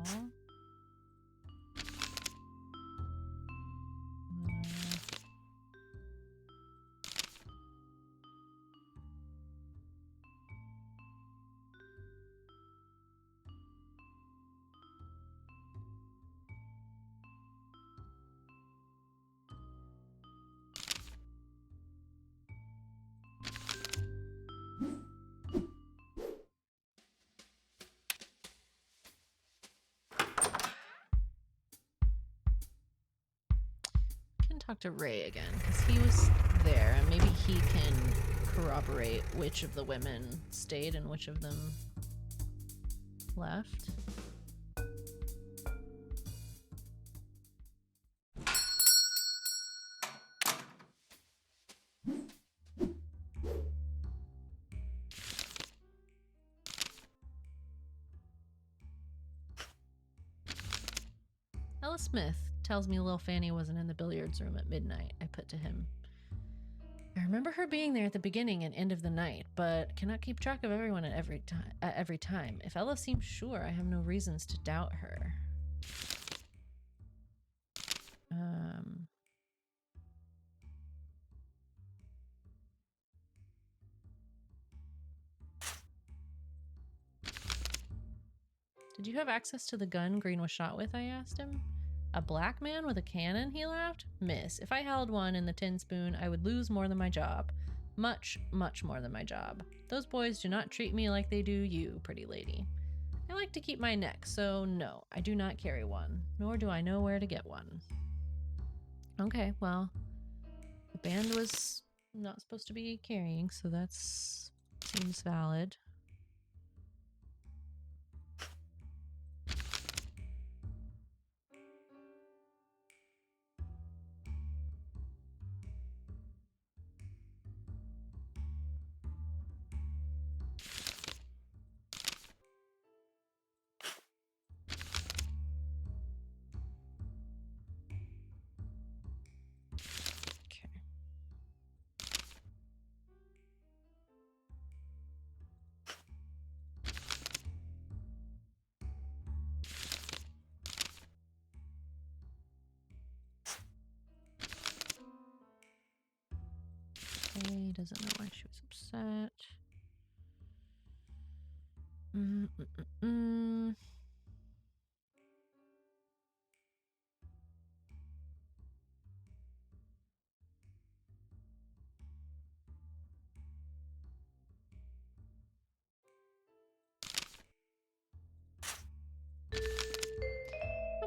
Speaker 1: Talk to Ray again because he was there and maybe he can corroborate which of the women stayed and which of them left. Ella Smith tells me Lil Fanny wasn't in the billiards room at midnight. I put to him. I remember her being there at the beginning and end of the night, but cannot keep track of everyone at every time. If Ella seems sure, I have no reasons to doubt her. Did you have access to the gun Green was shot with? I asked him. A black man with a cannon? He laughed. Miss, if I held one in the tin spoon, I would lose more than my job. Much, much more than my job. Those boys do not treat me like they do you, pretty lady. I like to keep my neck, so no, I do not carry one, nor do I know where to get one. Okay, well, the band was not supposed to be carrying, so that seems valid. doesn't know why she was upset. How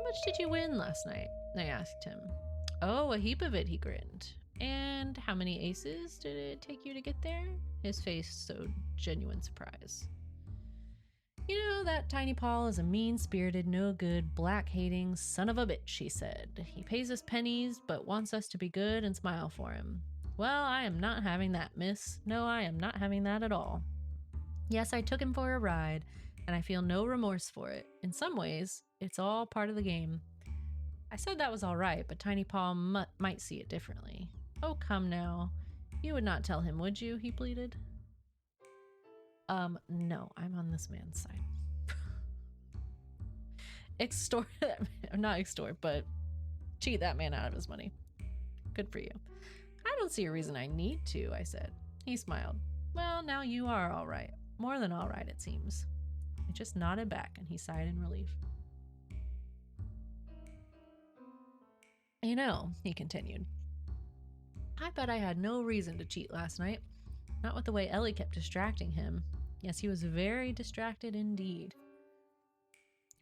Speaker 1: much did you win last night? I asked him. Oh, a heap of it, he grinned. And how many aces did it take you to get there? His face showed genuine surprise. You know, that Tiny Paul is a mean-spirited, no-good, black-hating son of a bitch, he said. He pays us pennies, but wants us to be good and smile for him. Well, I am not having that, miss. No, I am not having that at all. Yes, I took him for a ride, and I feel no remorse for it. In some ways, it's all part of the game. I said that was all right, but Tiny Paul might see it differently. Oh, come now. You would not tell him, would you? He pleaded. No, I'm on this man's side. Extort that man, not extort, but cheat that man out of his money. Good for you. I don't see a reason I need to, I said. He smiled. Well, now you are all right. More than all right, it seems. I just nodded back and he sighed in relief. You know, he continued, I bet I had no reason to cheat last night. Not with the way Ellie kept distracting him. Yes, he was very distracted indeed.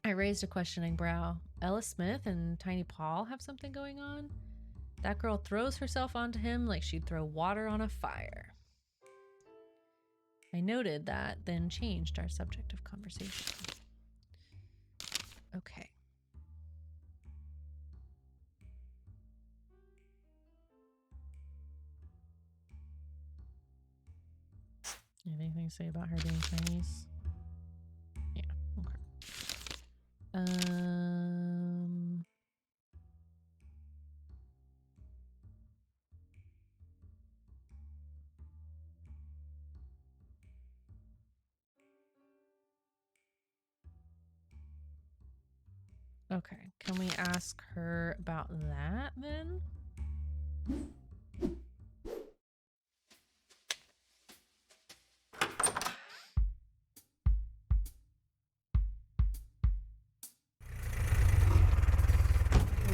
Speaker 1: I raised a questioning brow. Ella Smith and Tiny Paul have something going on? That girl throws herself onto him like she'd throw water on a fire. I noted that, then changed our subject of conversation. Okay. You have anything to say about her being Chinese? Yeah, okay. Okay, can we ask her about that then?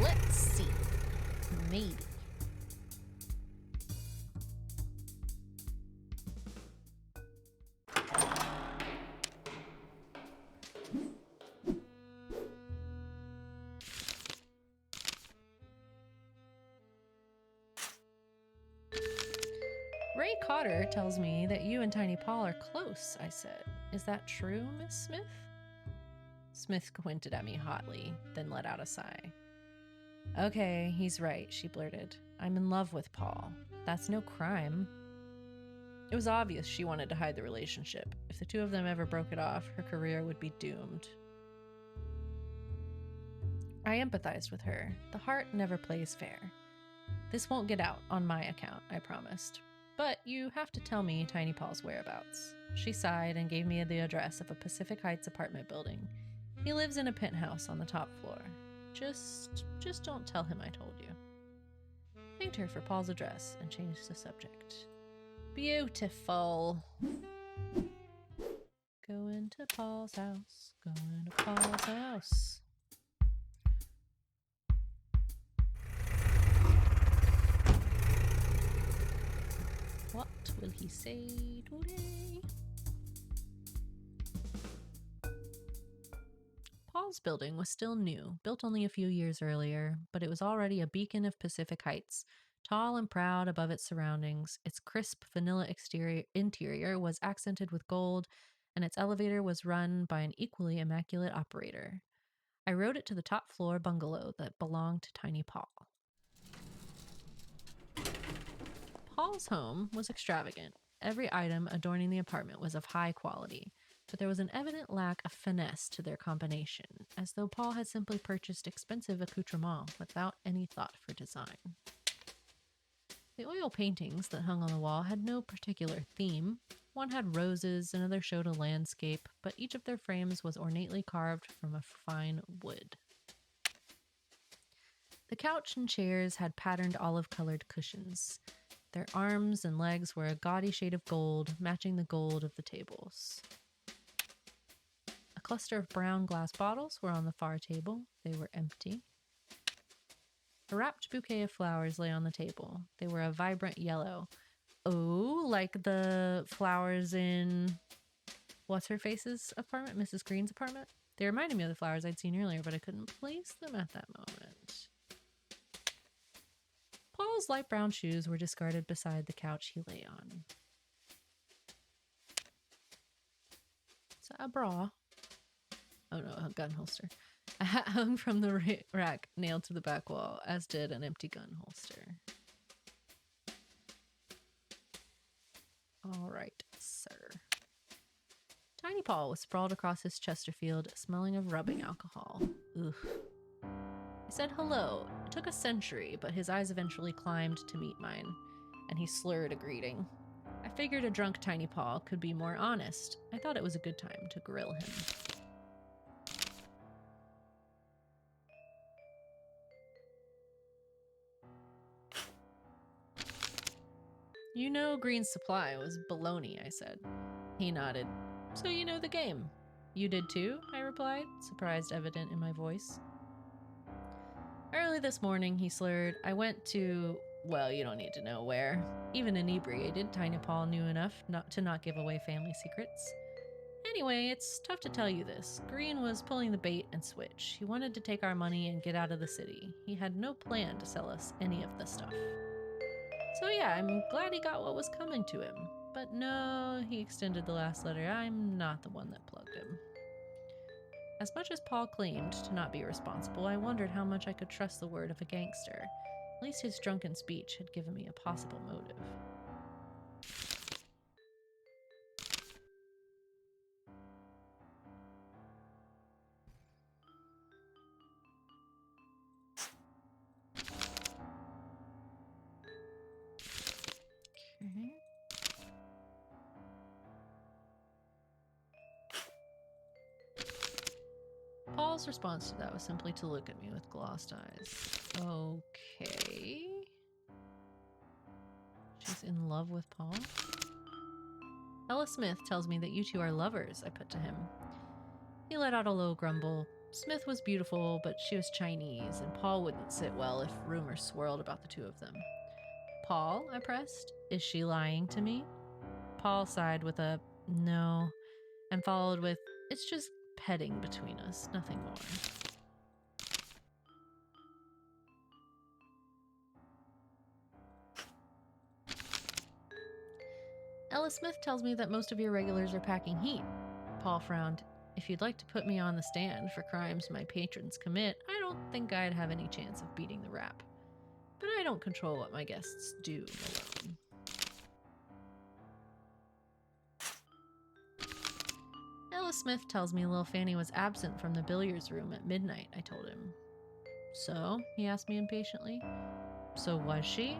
Speaker 1: Let's see. Maybe. Ray Cotter tells me that you and Tiny Paul are close, I said. Is that true, Miss Smith? Smith squinted at me hotly, then let out a sigh. Okay, he's right, she blurted. I'm in love with Paul. That's no crime. It was obvious she wanted to hide the relationship. If the two of them ever broke it off, her career would be doomed. I empathized with her. The heart never plays fair. This won't get out on my account, I promised. But you have to tell me Tiny Paul's whereabouts. She sighed and gave me the address of a Pacific Heights apartment building. He lives in a penthouse on the top floor. Just don't tell him I told you. Thanked her for Paul's address and changed the subject. Beautiful. Going to Paul's house. Going to Paul's house. What will he say today? Paul's building was still new, built only a few years earlier, but it was already a beacon of Pacific Heights, tall and proud above its surroundings. Its crisp vanilla interior was accented with gold, and its elevator was run by an equally immaculate operator. I rode it to the top floor bungalow that belonged to Tiny Paul. Paul's home was extravagant. Every item adorning the apartment was of high quality, but there was an evident lack of finesse to their combination, as though Paul had simply purchased expensive accoutrements without any thought for design. The oil paintings that hung on the wall had no particular theme. One had roses, another showed a landscape, but each of their frames was ornately carved from a fine wood. The couch and chairs had patterned olive-colored cushions. Their arms and legs were a gaudy shade of gold, matching the gold of the tables. A cluster of brown glass bottles were on the far table. They were empty. A wrapped bouquet of flowers lay on the table. They were a vibrant yellow. Oh, like the flowers in what's-her-face's apartment, Mrs. Green's apartment? They reminded me of the flowers I'd seen earlier, but I couldn't place them at that moment. Paul's light brown shoes were discarded beside the couch he lay on. Is that a bra? Oh no, a gun holster. A hat hung from the rack, nailed to the back wall, as did an empty gun holster. All right, sir. Tiny Paul was sprawled across his Chesterfield, smelling of rubbing alcohol. Ugh. I said hello. It took a century, but his eyes eventually climbed to meet mine, and he slurred a greeting. I figured a drunk Tiny Paul could be more honest. I thought it was a good time to grill him. You know Green's supply was baloney, I said. He nodded. So you know the game. You did too, I replied, surprise evident in my voice. Early this morning, he slurred, I went to, well, you don't need to know where. Even inebriated, Tiny Paul knew enough not to give away family secrets. Anyway, it's tough to tell you this. Green was pulling the bait and switch. He wanted to take our money and get out of the city. He had no plan to sell us any of the stuff. So yeah, I'm glad he got what was coming to him. But no, he extended the last letter. I'm not the one that plugged him. As much as Paul claimed to not be responsible, I wondered how much I could trust the word of a gangster. At least his drunken speech had given me a possible motive. Okay. Paul's response to that was simply to look at me with glossed eyes. Okay. She's in love with Paul? Ella Smith tells me that you two are lovers, I put to him. He let out a low grumble. Smith was beautiful, but she was Chinese, and Paul wouldn't sit well if rumors swirled about the two of them. Paul, I pressed, is she lying to me? Paul sighed with a no, and followed with, it's just petting between us, nothing more. Ella Smith tells me that most of your regulars are packing heat. Paul frowned. If you'd like to put me on the stand for crimes my patrons commit, I don't think I'd have any chance of beating the rap. But I don't control what my guests do alone. Ella Smith tells me Lil Fanny was absent from the billiards room at midnight, I told him. So? He asked me impatiently. So was she?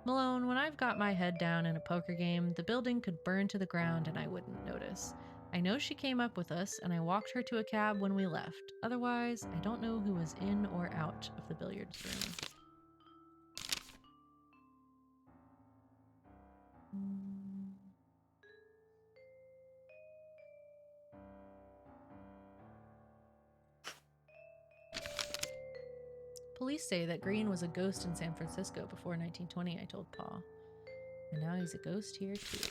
Speaker 1: Malone, when I've got my head down in a poker game, the building could burn to the ground and I wouldn't notice. I know she came up with us, and I walked her to a cab when we left. Otherwise, I don't know who was in or out of the billiards room. Police say that Green was a ghost in San Francisco before 1920, I told Paul. And now he's a ghost here too.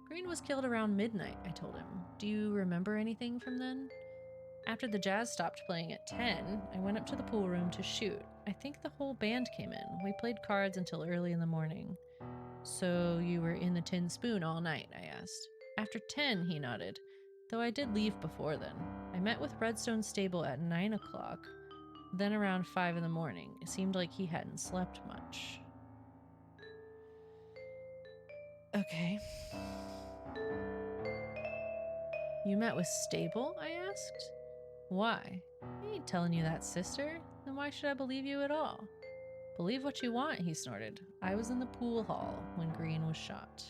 Speaker 1: Green was killed around midnight, I told him. Do you remember anything from then? After the jazz stopped playing at 10, I went up to the pool room to shoot. I think the whole band came in. We played cards until early in the morning. So you were in the Tin Spoon all night, I asked. After 10, he nodded. Though I did leave before then. I met with Redstone Stable at 9 o'clock, then around 5 in the morning. It seemed like he hadn't slept much. Okay. You met with Stable? I asked. Why? I ain't telling you that, sister. Then why should I believe you at all? Believe what you want, he snorted. I was in the pool hall when Green was shot.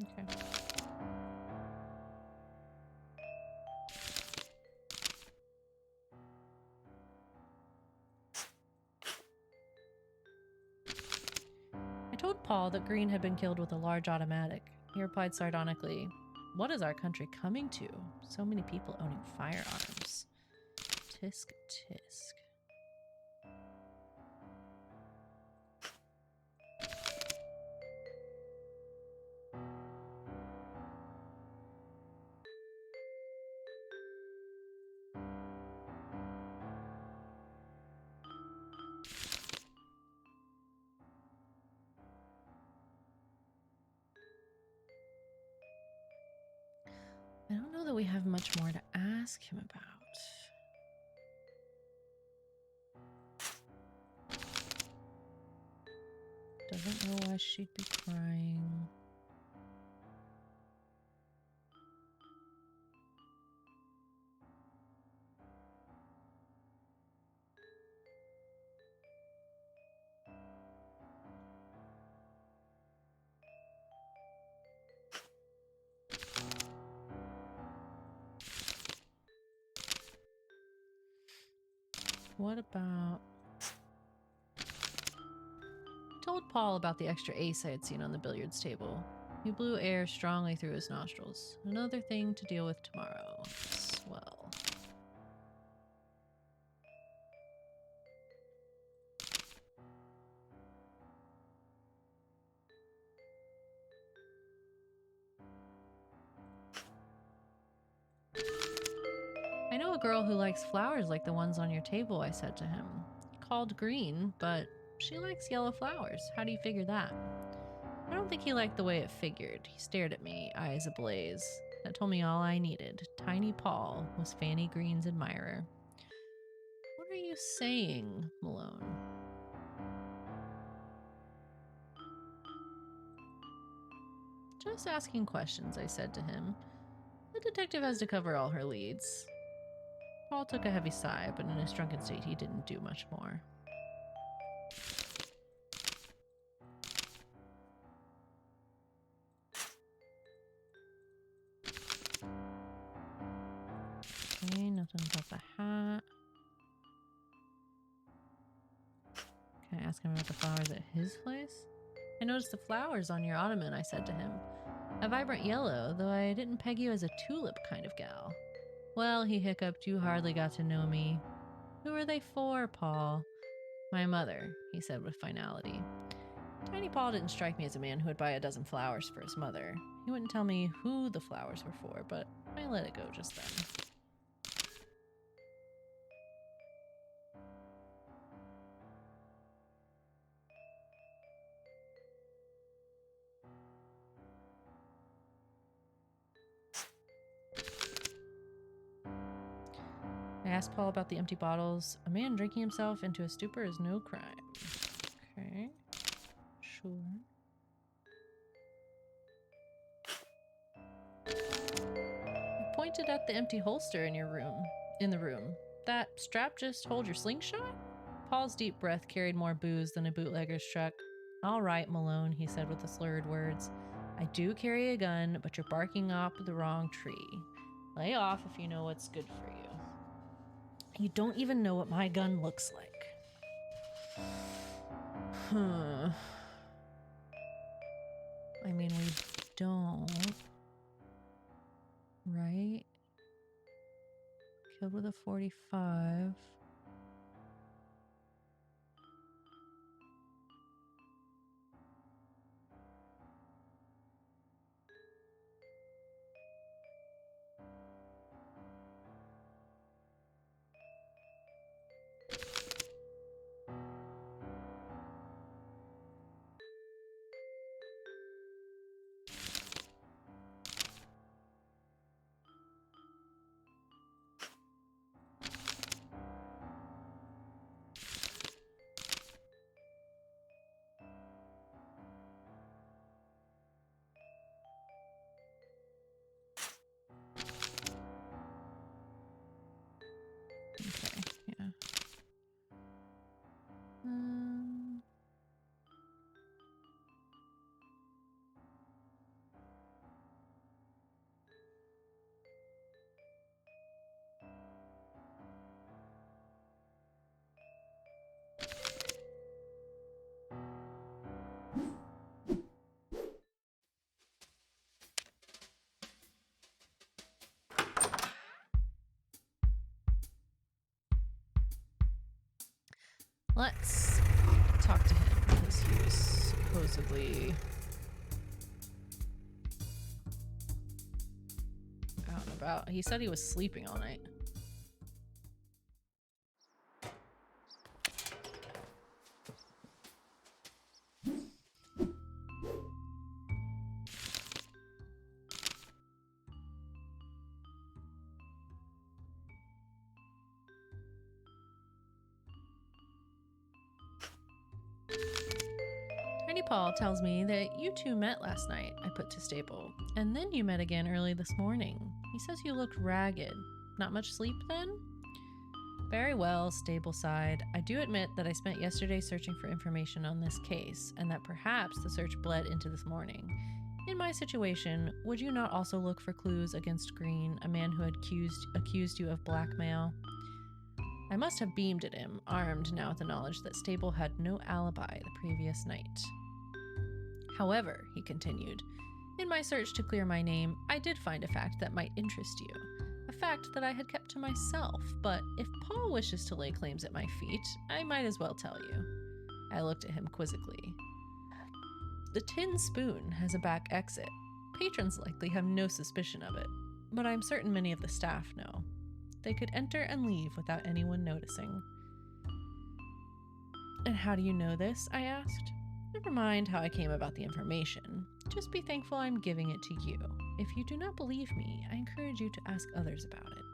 Speaker 1: Okay. I told Paul that Green had been killed with a large automatic. He replied sardonically, "What is our country coming to? So many people owning firearms. Tisk tisk." I don't know that we have much more to ask him about. Doesn't know why she'd be crying. What about... I told Paul about the extra ace I had seen on the billiards table. He blew air strongly through his nostrils. Another thing to deal with tomorrow. Swell. "I know a girl who likes flowers like the ones on your table," I said to him. "Called green, but she likes yellow flowers. How do you figure that?" I don't think he liked the way it figured. He stared at me, eyes ablaze. That told me all I needed. Tiny Paul was Fanny Green's admirer. "What are you saying, Malone?" "Just asking questions," I said to him. "The detective has to cover all her leads." Paul took a heavy sigh, but in his drunken state he didn't do much more. Okay, nothing about the hat. Can I ask him about the flowers at his place? "I noticed the flowers on your ottoman," I said to him. "A vibrant yellow, though I didn't peg you as a tulip kind of gal." "Well," he hiccuped, "you hardly got to know me." "Who are they for, Paul?" "My mother," he said with finality. Tiny Paul didn't strike me as a man who would buy a dozen flowers for his mother. He wouldn't tell me who the flowers were for, but I let it go just then. I asked Paul about the empty bottles. "A man drinking himself into a stupor is no crime." Okay, sure. I pointed at the empty holster in the room. "That strap just hold your slingshot?" Paul's deep breath carried more booze than a bootlegger's truck. "All right, Malone," he said with the slurred words. "I do carry a gun, but you're barking up the wrong tree. Lay off if you know what's good for you." "You don't even know what my gun looks like." I mean, we don't. Right? Killed with a 45. Let's talk to him because he was supposedly out and about. He said he was sleeping all night. Tiny Paul tells me that you two met last night, I put to Stable, and then you met again early this morning. He says you looked ragged. Not much sleep then? Very well, Stable sighed. I do admit that I spent yesterday searching for information on this case, and that perhaps the search bled into this morning. In my situation, would you not also look for clues against Green, a man who had accused you of blackmail? I must have beamed at him, armed now with the knowledge that Stable had no alibi the previous night. However, he continued, in my search to clear my name, I did find a fact that might interest you. A fact that I had kept to myself, but if Paul wishes to lay claims at my feet, I might as well tell you. I looked at him quizzically. The tin spoon has a back exit. Patrons likely have no suspicion of it, but I'm certain many of the staff know. They could enter and leave without anyone noticing. And how do you know this? I asked. Never mind how I came about the information. Just be thankful I'm giving it to you. If you do not believe me, I encourage you to ask others about it.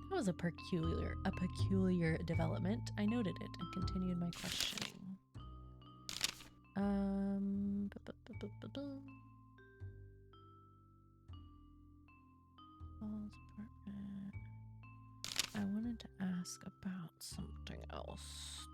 Speaker 1: That was a peculiar development. I noted it and continued my questioning. Paul's apartment. I wanted to ask about something else.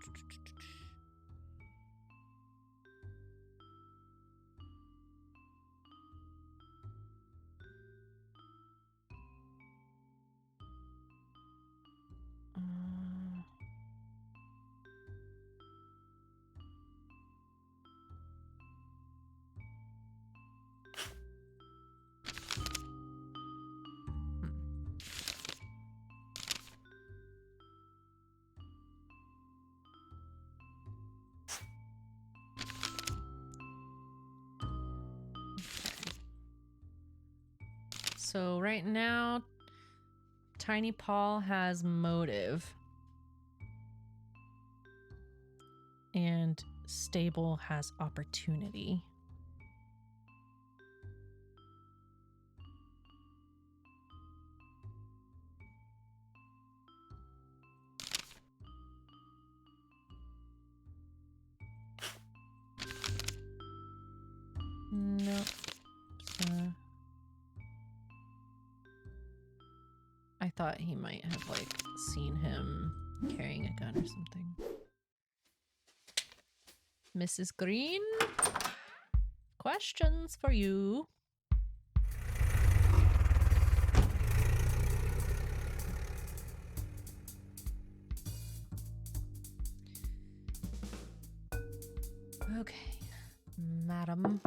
Speaker 1: So right now, Tiny Paul has motive. And Stable has opportunity. Nope. I thought he might have, like, seen him carrying a gun or something. Mrs. Green? Questions for you. Okay, madam.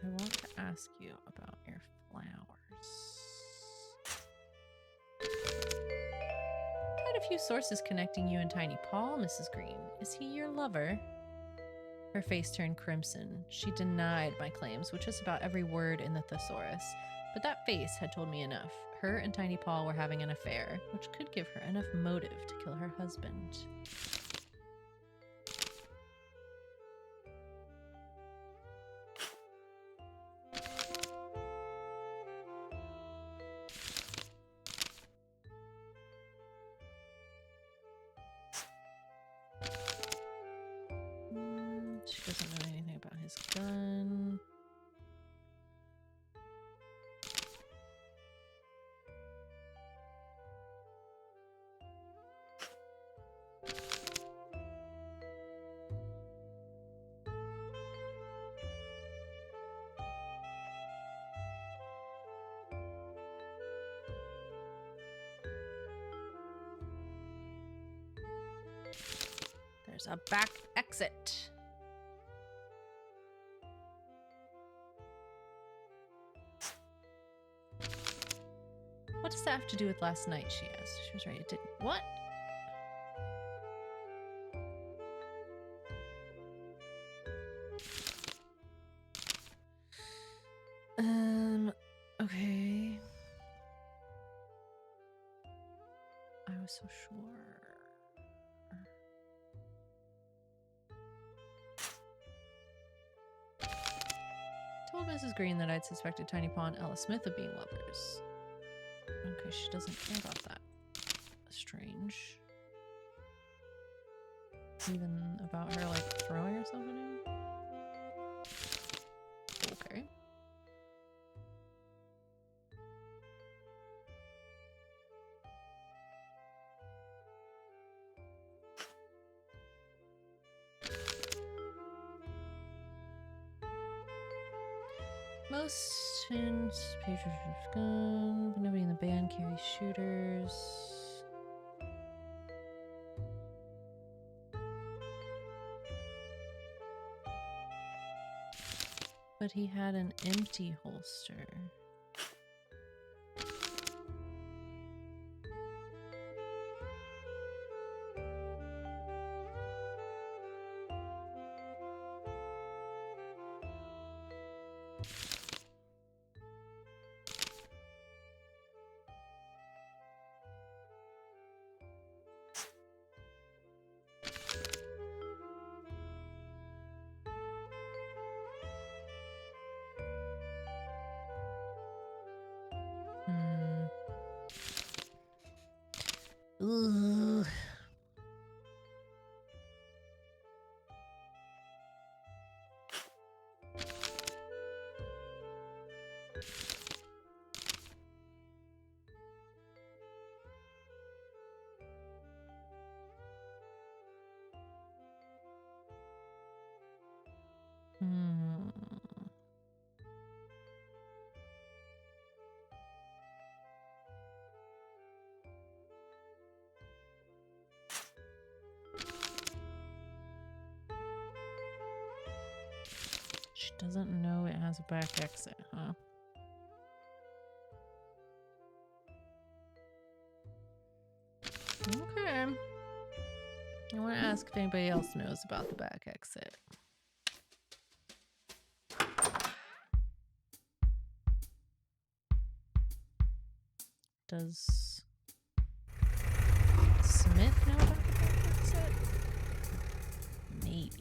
Speaker 1: I want to ask you about your flowers. Quite a few sources connecting you and Tiny Paul, Mrs. Green. Is he your lover? Her face turned crimson. She denied my claims, which was about every word in the thesaurus. But that face had told me enough. Her and Tiny Paul were having an affair, which could give her enough motive to kill her husband. She doesn't know anything about his gun. There's a back exit. What does that have to do with last night, she asked. She was right, it didn't. What? Okay. I was so sure. Told Mrs. Green that I'd suspected Tiny Paw and Ella Smith of being lovers. Okay, she doesn't care about that. Strange. Even about her, like, throwing herself at him? Okay. Most patrons with gun, but nobody in the band carries shooters. But he had an empty holster. Ugh. She doesn't know it has a back exit, huh? Okay. I want to ask if anybody else knows about the back exit. Does Smith know about the back exit? Maybe.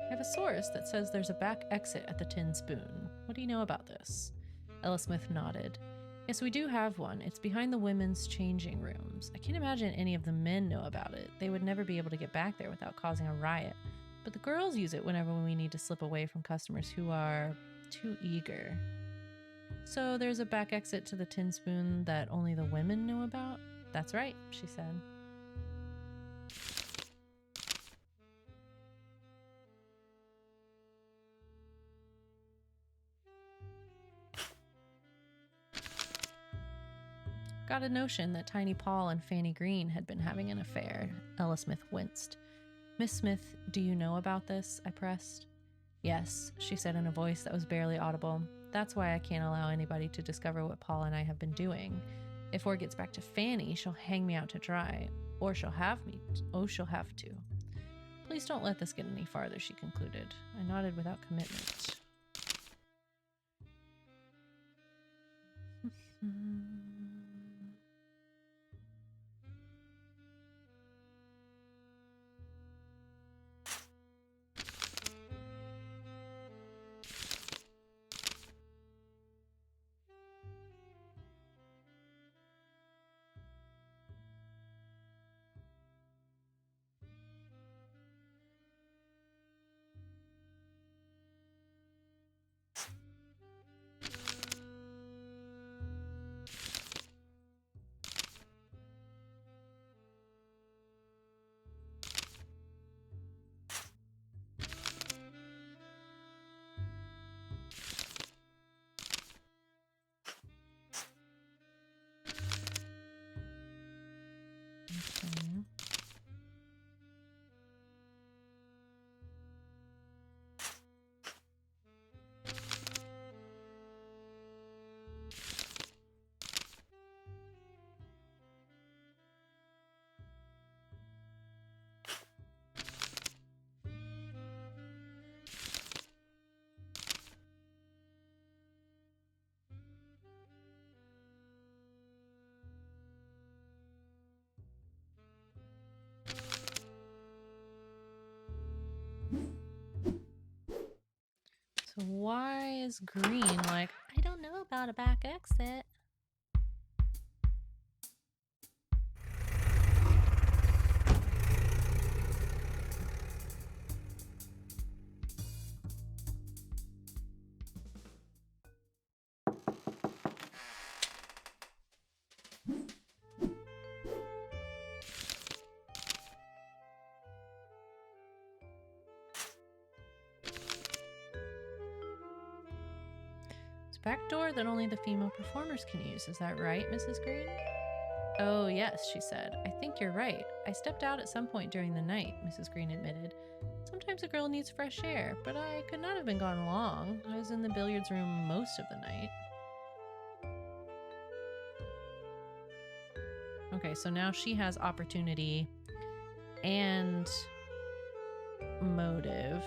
Speaker 1: I have a source that says there's a back exit at the Tin Spoon. What do you know about this? Ella Smith nodded. Yes, we do have one. It's behind the women's changing rooms. I can't imagine any of the men know about it. They would never be able to get back there without causing a riot. But the girls use it whenever we need to slip away from customers who are too eager. So there's a back exit to the Tin Spoon that only the women know about? That's right, she said. Got a notion that Tiny Paul and Fanny Green had been having an affair. Ella Smith winced. Miss Smith, do you know about this? I pressed. Yes, she said in a voice that was barely audible. That's why I can't allow anybody to discover what Paul and I have been doing. If word gets back to Fanny, she'll hang me out to dry. Or she'll have me. Oh, she'll have to. Please don't let this get any farther, she concluded. I nodded without commitment. So why is green like, I don't know about a back exit? It's a back door that only the female performers can use. Is that right, Mrs. Green? Oh, yes, she said. I think you're right. I stepped out at some point during the night, Mrs. Green admitted. Sometimes a girl needs fresh air, but I could not have been gone long. I was in the billiards room most of the night. Okay, so now she has opportunity and motive.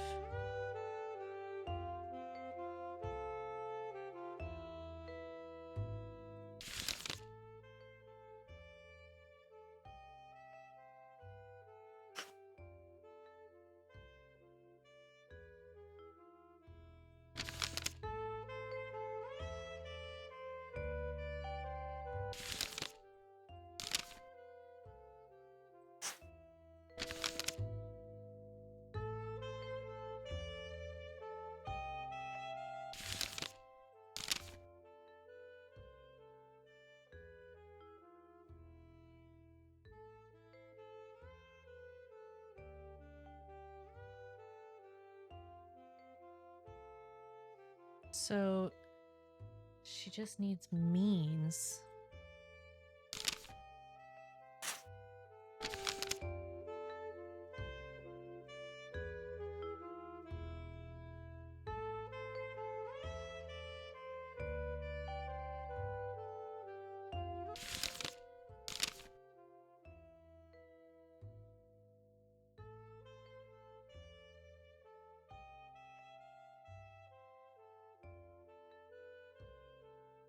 Speaker 1: So she just needs means.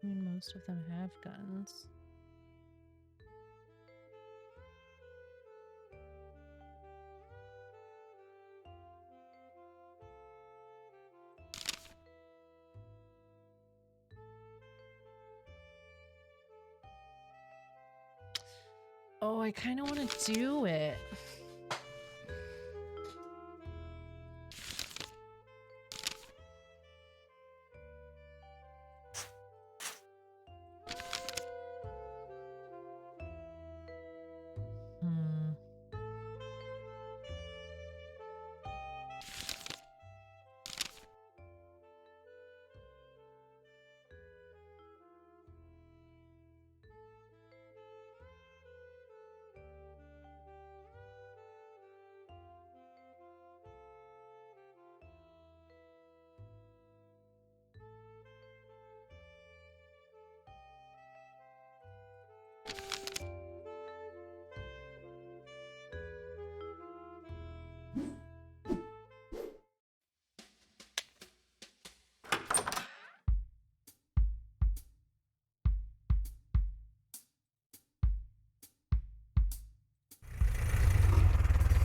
Speaker 1: I mean, most of them have guns. Oh, I kind of want to do it.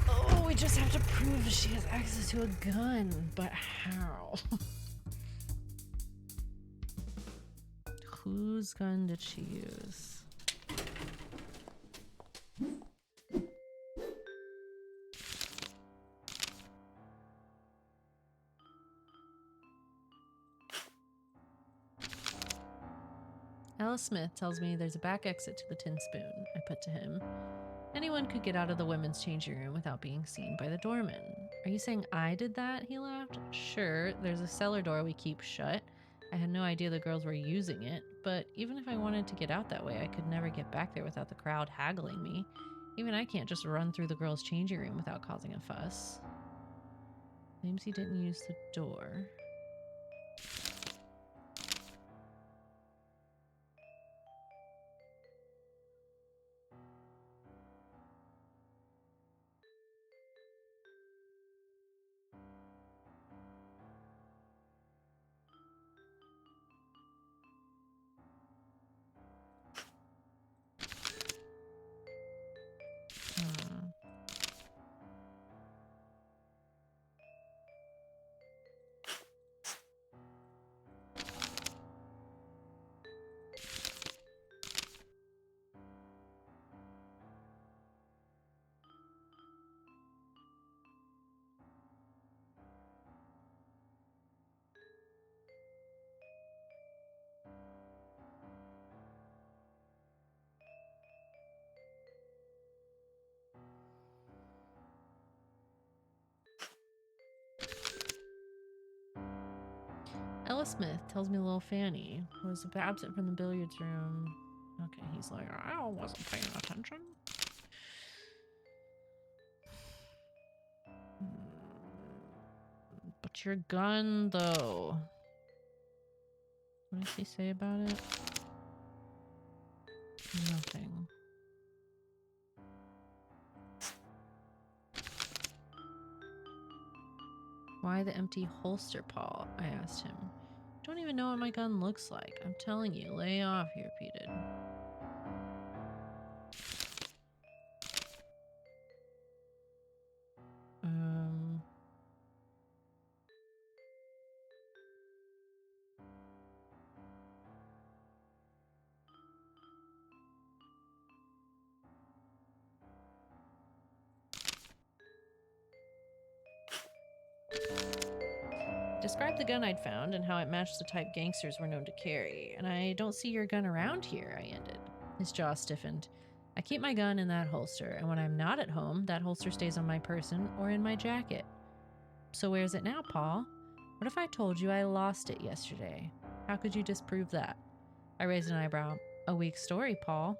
Speaker 1: Oh, we just have to prove she has access to a gun, but how? Whose gun did she use? Alice Smith tells me there's a back exit to the Tin Spoon, I put to him. Anyone could get out of the women's changing room without being seen by the doorman. Are you saying I did that? He laughed. Sure, there's a cellar door we keep shut. I had no idea the girls were using it, but even if I wanted to get out that way, I could never get back there without the crowd haggling me. Even I can't just run through the girls' changing room without causing a fuss. Claims he didn't use the door. Smith tells me little Fanny was absent from the billiards room. Okay, he's like, I wasn't paying attention. But your gun, though. What does he say about it? Nothing. Why the empty holster, Paul? I asked him. Don't even know what my gun looks like. I'm telling you, lay off, he repeated. Described the gun I'd found and how it matched the type gangsters were known to carry. And I don't see your gun around here, I ended. His jaw stiffened. I keep my gun in that holster, and when I'm not at home, that holster stays on my person or in my jacket. So where's it now, Paul? What if I told you I lost it yesterday? How could you disprove that? I raised an eyebrow. A weak story, Paul.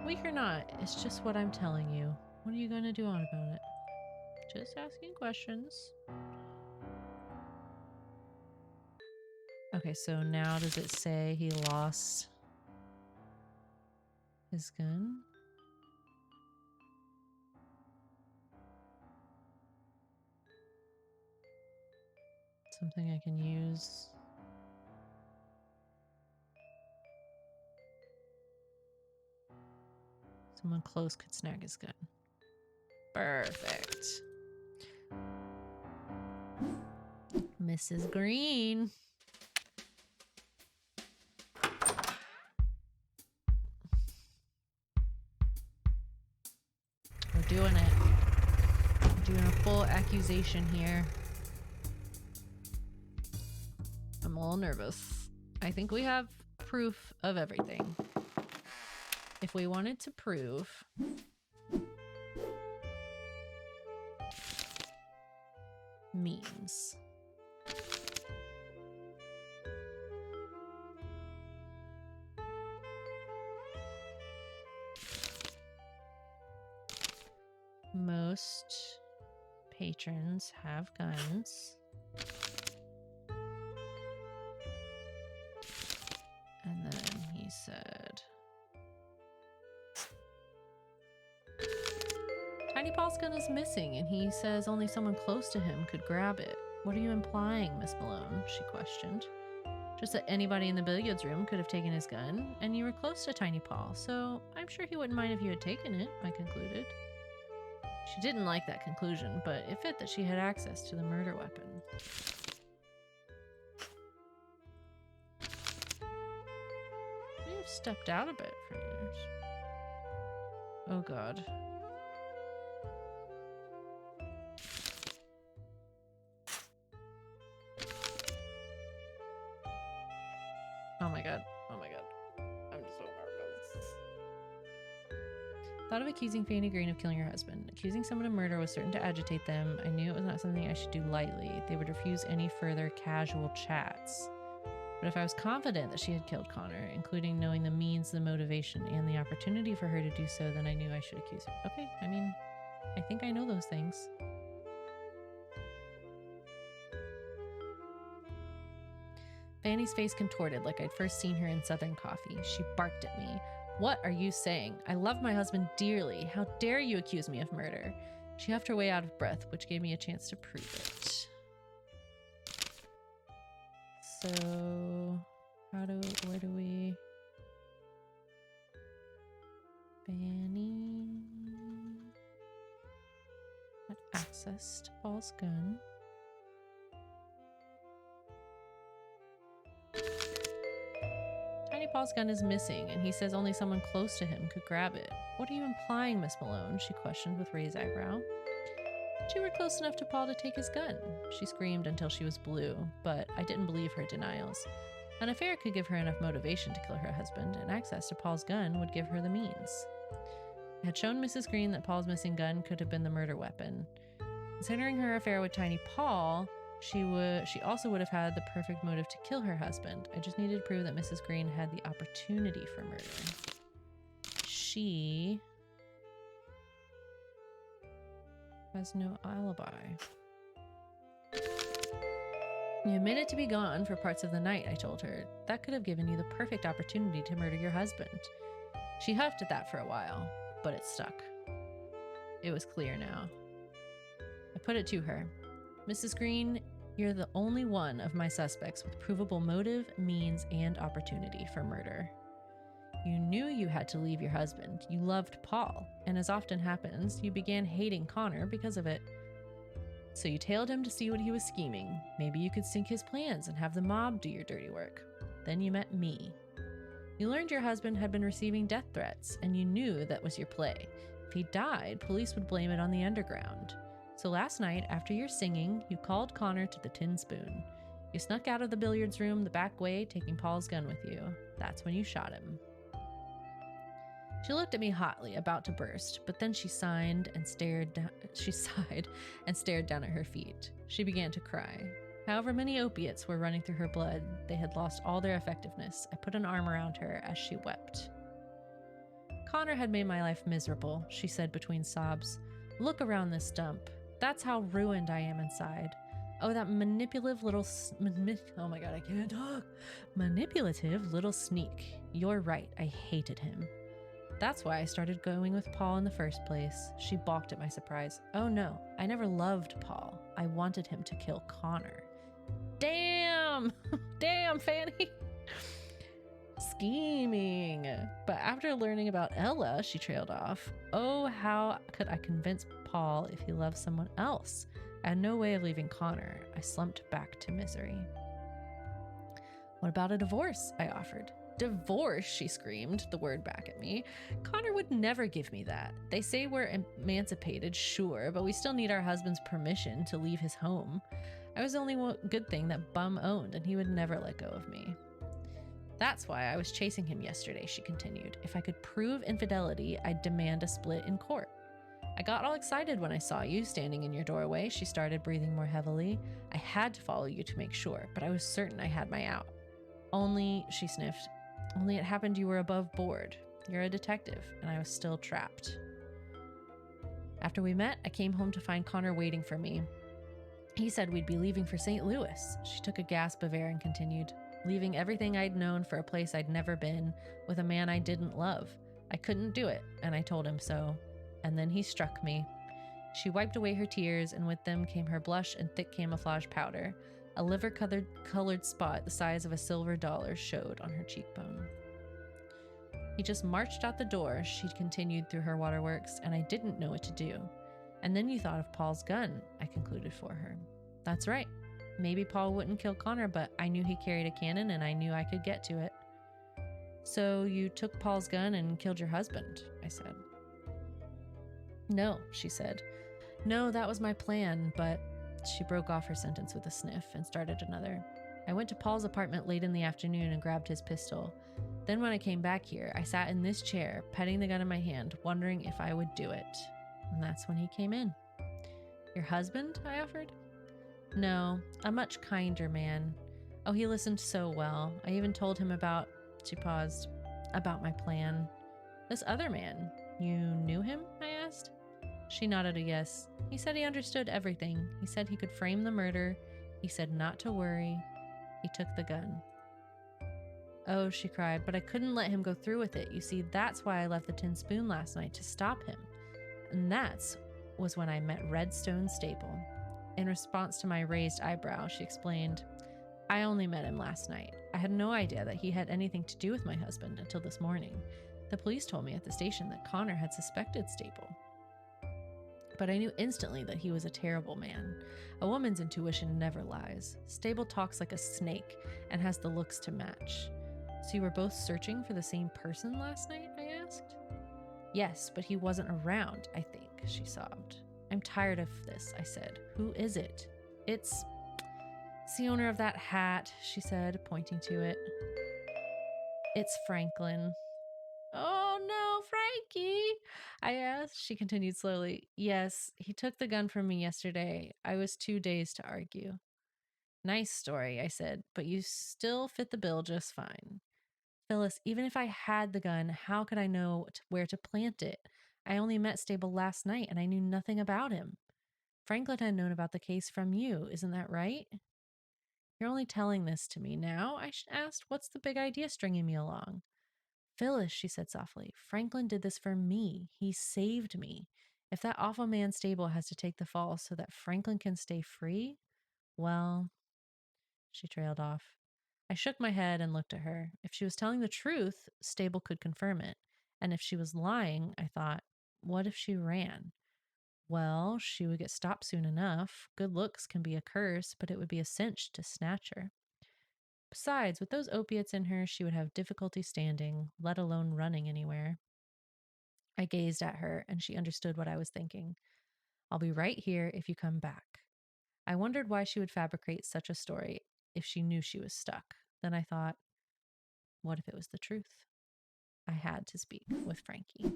Speaker 1: Weak or not, it's just what I'm telling you. What are you going to do on about it? Just asking questions. Okay, so now does it say he lost his gun? Something I can use. Someone close could snag his gun. Perfect. Mrs. Green. We're doing it. We're doing a full accusation here. I'm a little nervous. I think we have proof of everything. If we wanted to prove means. Most patrons have guns. And then he said, Tiny Paul's gun is missing, and he says only someone close to him could grab it. What are you implying, Miss Malone? She questioned. Just that anybody in the billiards room could have taken his gun, and you were close to Tiny Paul, so I'm sure he wouldn't mind if you had taken it, I concluded. She didn't like that conclusion, but it fit that she had access to the murder weapon. We have stepped out a bit from yours. Oh god. Oh my god. Oh my god. I'm so nervous. Thought of accusing Fanny Green of killing her husband. Accusing someone of murder was certain to agitate them. I knew it was not something I should do lightly. They would refuse any further casual chats. But if I was confident that she had killed Connor, including knowing the means, the motivation, and the opportunity for her to do so, then I knew I should accuse her. Okay, I mean, I think I know those things. Fanny's face contorted like I'd first seen her in Southern Coffee. She barked at me. What are you saying? I love my husband dearly. How dare you accuse me of murder? She huffed her way out of breath, which gave me a chance to prove it. So, where do we... Fanny had access to Paul's gun. Tiny Paul's gun is missing, and he says only someone close to him could grab it. What are you implying, Miss Malone? She questioned with raised eyebrow. You were close enough to Paul to take his gun. She screamed until she was blue, but I didn't believe her denials. An affair could give her enough motivation to kill her husband, and access to Paul's gun would give her the means. I had shown Mrs. Green that Paul's missing gun could have been the murder weapon. Considering her affair with Tiny Paul, She also would have had the perfect motive to kill her husband. I just needed to prove that Mrs. Green had the opportunity for murder. She has no alibi. You admitted to be gone for parts of the night, I told her. That could have given you the perfect opportunity to murder your husband. She huffed at that for a while, but it stuck. It was clear now. I put it to her. Mrs. Green, you're the only one of my suspects with provable motive, means, and opportunity for murder. You knew you had to leave your husband. You loved Paul, and as often happens, you began hating Connor because of it. So you tailed him to see what he was scheming. Maybe you could sink his plans and have the mob do your dirty work. Then you met me. You learned your husband had been receiving death threats, and you knew that was your play. If he died, police would blame it on the underground. So last night, after your singing, you called Connor to the Tin Spoon. You snuck out of the billiards room the back way, taking Paul's gun with you. That's when you shot him. She looked at me hotly, about to burst, but then she sighed and stared down at her feet. She began to cry. However many opiates were running through her blood, they had lost all their effectiveness. I put an arm around her as she wept. Connor had made my life miserable, she said between sobs. Look around this dump. That's how ruined I am inside. Oh, that manipulative little oh my god, I can't talk. Manipulative little sneak. You're right, I hated him. That's why I started going with Paul in the first place. She balked at my surprise. Oh no, I never loved Paul. I wanted him to kill Connor. Damn! Damn, Fanny! Scheming. But after learning about Ella, she trailed off. Oh, how could I convince Paul if he loved someone else? I had no way of leaving Connor. I slumped back to misery. What about a divorce? I offered. Divorce, she screamed, the word back at me. Connor would never give me that. They say we're emancipated, sure, but we still need our husband's permission to leave his home. I was the only good thing that Bum owned, and he would never let go of me. That's why I was chasing him yesterday, she continued. If I could prove infidelity, I'd demand a split in court. I got all excited when I saw you standing in your doorway. She started breathing more heavily. I had to follow you to make sure, but I was certain I had my out. Only, she sniffed, only it happened you were above board. You're a detective, and I was still trapped. After we met, I came home to find Connor waiting for me. He said we'd be leaving for St. Louis. She took a gasp of air and continued, leaving everything I'd known for a place I'd never been, with a man I didn't love. I couldn't do it, and I told him so. And then he struck me. She wiped away her tears, and with them came her blush and thick camouflage powder. A liver-colored spot the size of a silver dollar showed on her cheekbone. He just marched out the door, she continued through her waterworks, and I didn't know what to do. And then you thought of Paul's gun, I concluded for her. That's right. Maybe Paul wouldn't kill Connor, but I knew he carried a cannon and I knew I could get to it. So you took Paul's gun and killed your husband, I said. No, she said. No, that was my plan, but... She broke off her sentence with a sniff and started another. I went to Paul's apartment late in the afternoon and grabbed his pistol. Then when I came back here, I sat in this chair, petting the gun in my hand, wondering if I would do it. And that's when he came in. Your husband? I offered. No, a much kinder man. Oh, he listened so well. I even told him about, she paused, about my plan. This other man, you knew him? I asked. She nodded a yes. He said he understood everything. He said he could frame the murder. He said not to worry. He took the gun. Oh, she cried, but I couldn't let him go through with it. You see, that's why I left the Tin Spoon last night, to stop him. And was when I met Redstone Staple. In response to my raised eyebrow, she explained, I only met him last night. I had no idea that he had anything to do with my husband until this morning. The police told me at the station that Connor had suspected Staple. But I knew instantly that he was a terrible man. A woman's intuition never lies. Stable talks like a snake and has the looks to match. So you were both searching for the same person last night? I asked. Yes, but he wasn't around, I think, she sobbed. I'm tired of this, I said. Who is it? It's the owner of that hat, she said, pointing to it. It's Franklin. Oh no, Frankie, I asked. She continued slowly. Yes, he took the gun from me yesterday. I was too dazed to argue. Nice story, I said, but you still fit the bill just fine. Phyllis, even if I had the gun, how could I know where to plant it? I only met Stable last night and I knew nothing about him. Franklin had known about the case from you, isn't that right? You're only telling this to me now, I asked. What's the big idea stringing me along? Phyllis, she said softly, Franklin did this for me. He saved me. If that awful man Stable has to take the fall so that Franklin can stay free, well, she trailed off. I shook my head and looked at her. If she was telling the truth, Stable could confirm it. And if she was lying, I thought, what if she ran? Well, she would get stopped soon enough. Good looks can be a curse, but it would be a cinch to snatch her. Besides, with those opiates in her, she would have difficulty standing, let alone running anywhere. I gazed at her, and she understood what I was thinking. I'll be right here if you come back. I wondered why she would fabricate such a story if she knew she was stuck. Then I thought, what if it was the truth? I had to speak with Frankie.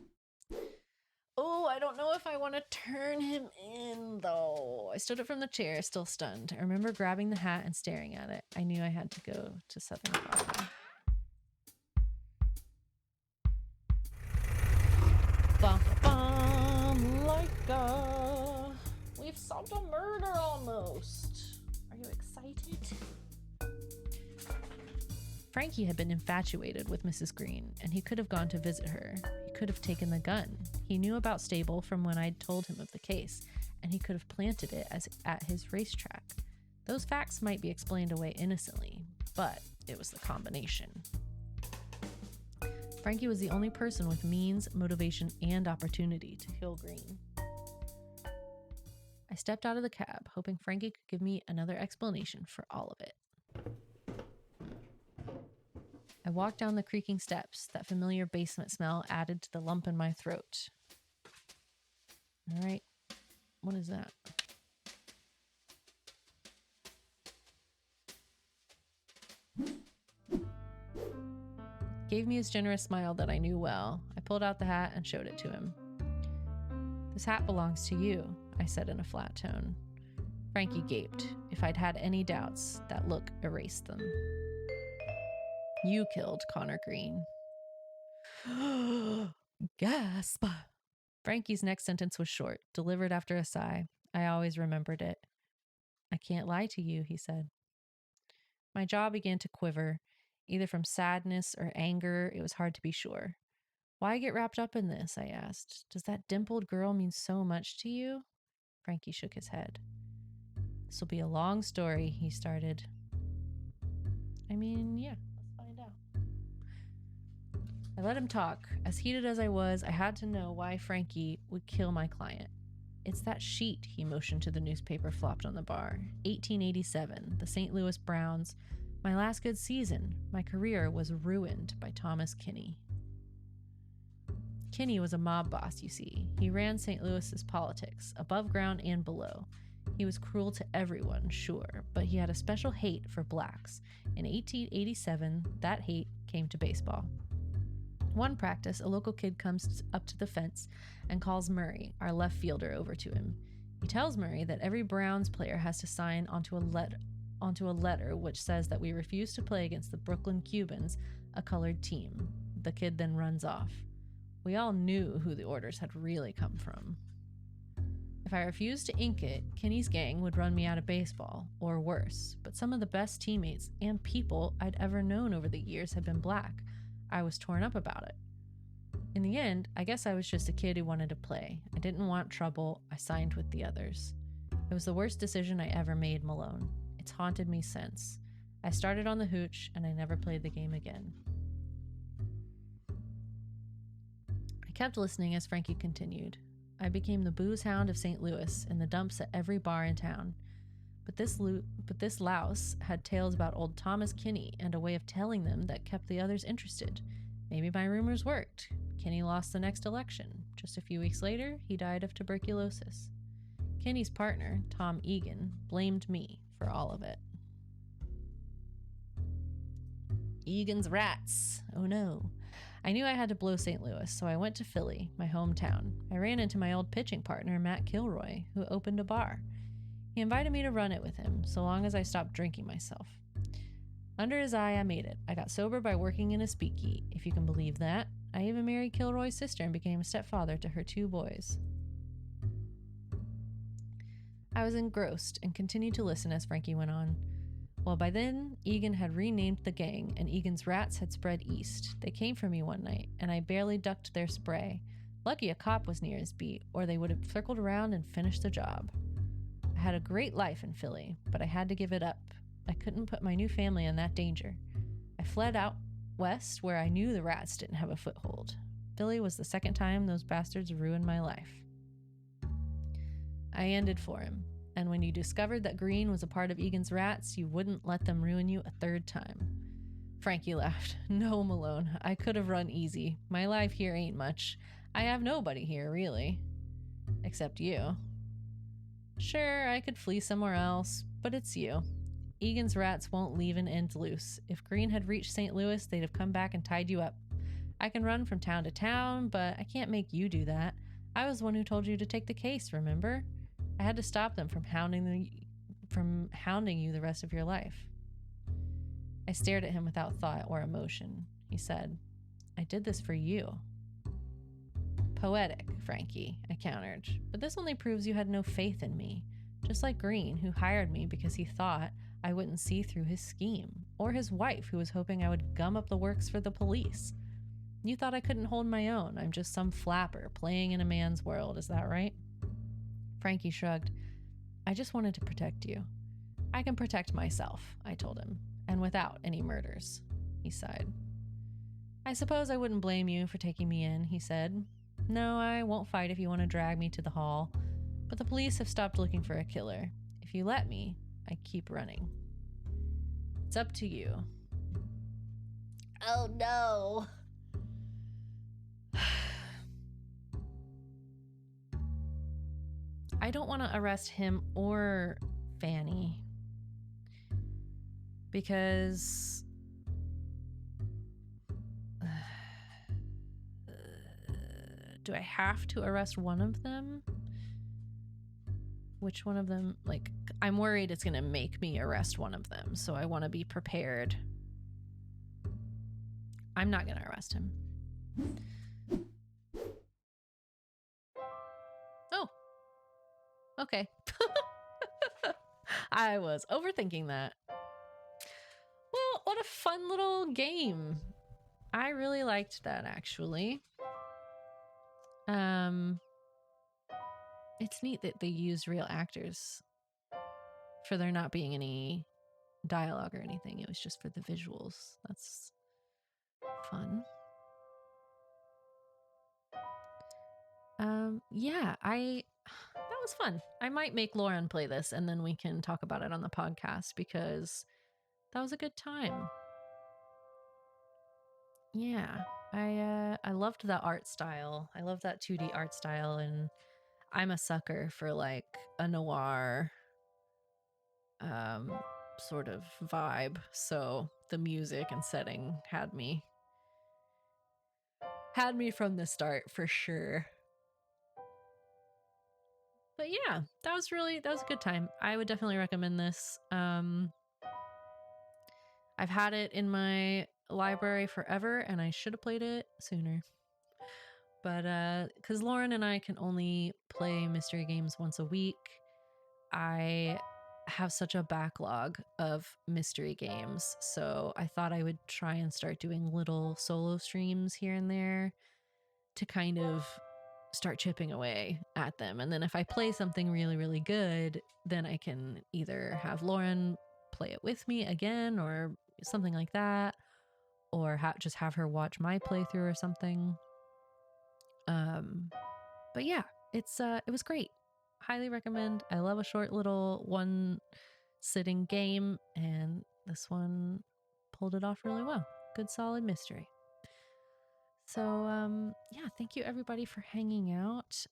Speaker 1: Oh, I don't know if I want to turn him in, though. I stood up from the chair, still stunned. I remember grabbing the hat and staring at it. I knew I had to go to Southern Florida. Bum, bum, like we've solved a murder almost. Are you excited? Frankie had been infatuated with Mrs. Green, and he could have gone to visit her. He could have taken the gun. He knew about Stable from when I'd told him of the case, and he could have planted it at his racetrack. Those facts might be explained away innocently, but it was the combination. Frankie was the only person with means, motivation, and opportunity to kill Green. I stepped out of the cab, hoping Frankie could give me another explanation for all of it. I walked down the creaking steps. That familiar basement smell added to the lump in my throat. All right, what is that? Gave me his generous smile that I knew well. I pulled out the hat and showed it to him. This hat belongs to you, I said in a flat tone. Frankie gaped. If I'd had any doubts, that look erased them. You killed Connor Green. Gasp. Frankie's next sentence was short, delivered after a sigh. I always remembered it. I can't lie to you, he said. My jaw began to quiver, either from sadness or anger. It was hard to be sure. Why get wrapped up in this? I asked. Does that dimpled girl mean so much to you? Frankie shook his head. This will be a long story, he started. I mean, yeah, let's find out. I let him talk. As heated as I was, I had to know why Frankie would kill my client. It's that sheet, he motioned to the newspaper flopped on the bar. 1887, the St. Louis Browns. My last good season. My career was ruined by Thomas Kinney. Kinney was a mob boss, you see. He ran St. Louis's politics, above ground and below. He was cruel to everyone, sure, but he had a special hate for blacks. In 1887, that hate came to baseball. One practice, a local kid comes up to the fence and calls Murray, our left fielder, over to him. He tells Murray that every Browns player has to sign onto a letter which says that we refuse to play against the Brooklyn Cubans, a colored team. The kid then runs off. We all knew who the orders had really come from. If I refused to ink it, Kinney's gang would run me out of baseball, or worse. But some of the best teammates and people I'd ever known over the years had been black. I was torn up about it. In the end, I guess I was just a kid who wanted to play. I didn't want trouble. I signed with the others. It was the worst decision I ever made, Malone. It's haunted me since. I started on the hooch, and I never played the game again. I kept listening as Frankie continued. I became the booze hound of St. Louis in the dumps at every bar in town. But this louse had tales about old Thomas Kinney and a way of telling them that kept the others interested. Maybe my rumors worked. Kinney lost the next election. Just a few weeks later, he died of tuberculosis. Kinney's partner, Tom Egan, blamed me for all of it. Egan's rats. Oh no. I knew I had to blow St. Louis, so I went to Philly, my hometown. I ran into my old pitching partner, Matt Kilroy, who opened a bar. He invited me to run it with him, so long as I stopped drinking myself. Under his eye, I made it. I got sober by working in a speakeasy, if you can believe that. I even married Kilroy's sister and became a stepfather to her 2 boys. I was engrossed and continued to listen as Frankie went on. Well, by then, Egan had renamed the gang, and Egan's rats had spread east. They came for me one night, and I barely ducked their spray. Lucky a cop was near his beat, or they would have circled around and finished the job. I had a great life in Philly, but I had to give it up. I couldn't put my new family in that danger. I fled out west, where I knew the rats didn't have a foothold. Philly was the second time those bastards ruined my life. I ended for him, and when you discovered that Green was a part of Egan's rats, you wouldn't let them ruin you a 3rd time. Frankie laughed. No, Malone, I could have run easy. My life here ain't much. I have nobody here, really. Except you. Sure, I could flee somewhere else, but it's you. Egan's rats won't leave an end loose. If Green had reached St. Louis, they'd have come back and tied you up. I can run from town to town, but I can't make you do that. I was the one who told you to take the case, remember? I had to stop them from hounding you the rest of your life. I stared at him without thought or emotion. He said, I did this for you. Poetic, Frankie, I countered, but this only proves you had no faith in me, just like Green, who hired me because he thought I wouldn't see through his scheme, or his wife, who was hoping I would gum up the works for the police. You thought I couldn't hold my own. I'm just some flapper playing in a man's world, is that right? Frankie shrugged. I just wanted to protect you. I can protect myself, I told him, and without any murders. He sighed. I suppose I wouldn't blame you for taking me in, he said. No, I won't fight if you want to drag me to the hall, but the police have stopped looking for a killer. If you let me, I keep running. It's up to you. Oh no. I don't want to arrest him or Fanny because do I have to arrest one of them? Which one of them? Like, I'm worried it's going to make me arrest one of them, so I want to be prepared. I'm not going to arrest him. Oh. Okay. I was overthinking that. Well, what a fun little game. I really liked that, actually. It's neat that they use real actors for there not being any dialogue or anything. It was just for the visuals. That's fun. Yeah, that was fun. I might make Lauren play this and then we can talk about it on the podcast because that was a good time. Yeah, I loved the art style. I love that 2D art style, and I'm a sucker for like a noir sort of vibe. So the music and setting had me from the start for sure. But yeah, that was a good time. I would definitely recommend this. I've had it in my library forever and I should have played it sooner. But because Lauren and I can only play mystery games once a week, I have such a backlog of mystery games. So I thought I would try and start doing little solo streams here and there to kind of start chipping away at them. And then if I play something really, really good, then I can either have Lauren play it with me again or something like that, or just have her watch my playthrough or something. But yeah, it was great. Highly recommend. I love a short little one sitting game, and this one pulled it off really well. Good solid mystery. So yeah, thank you everybody for hanging out.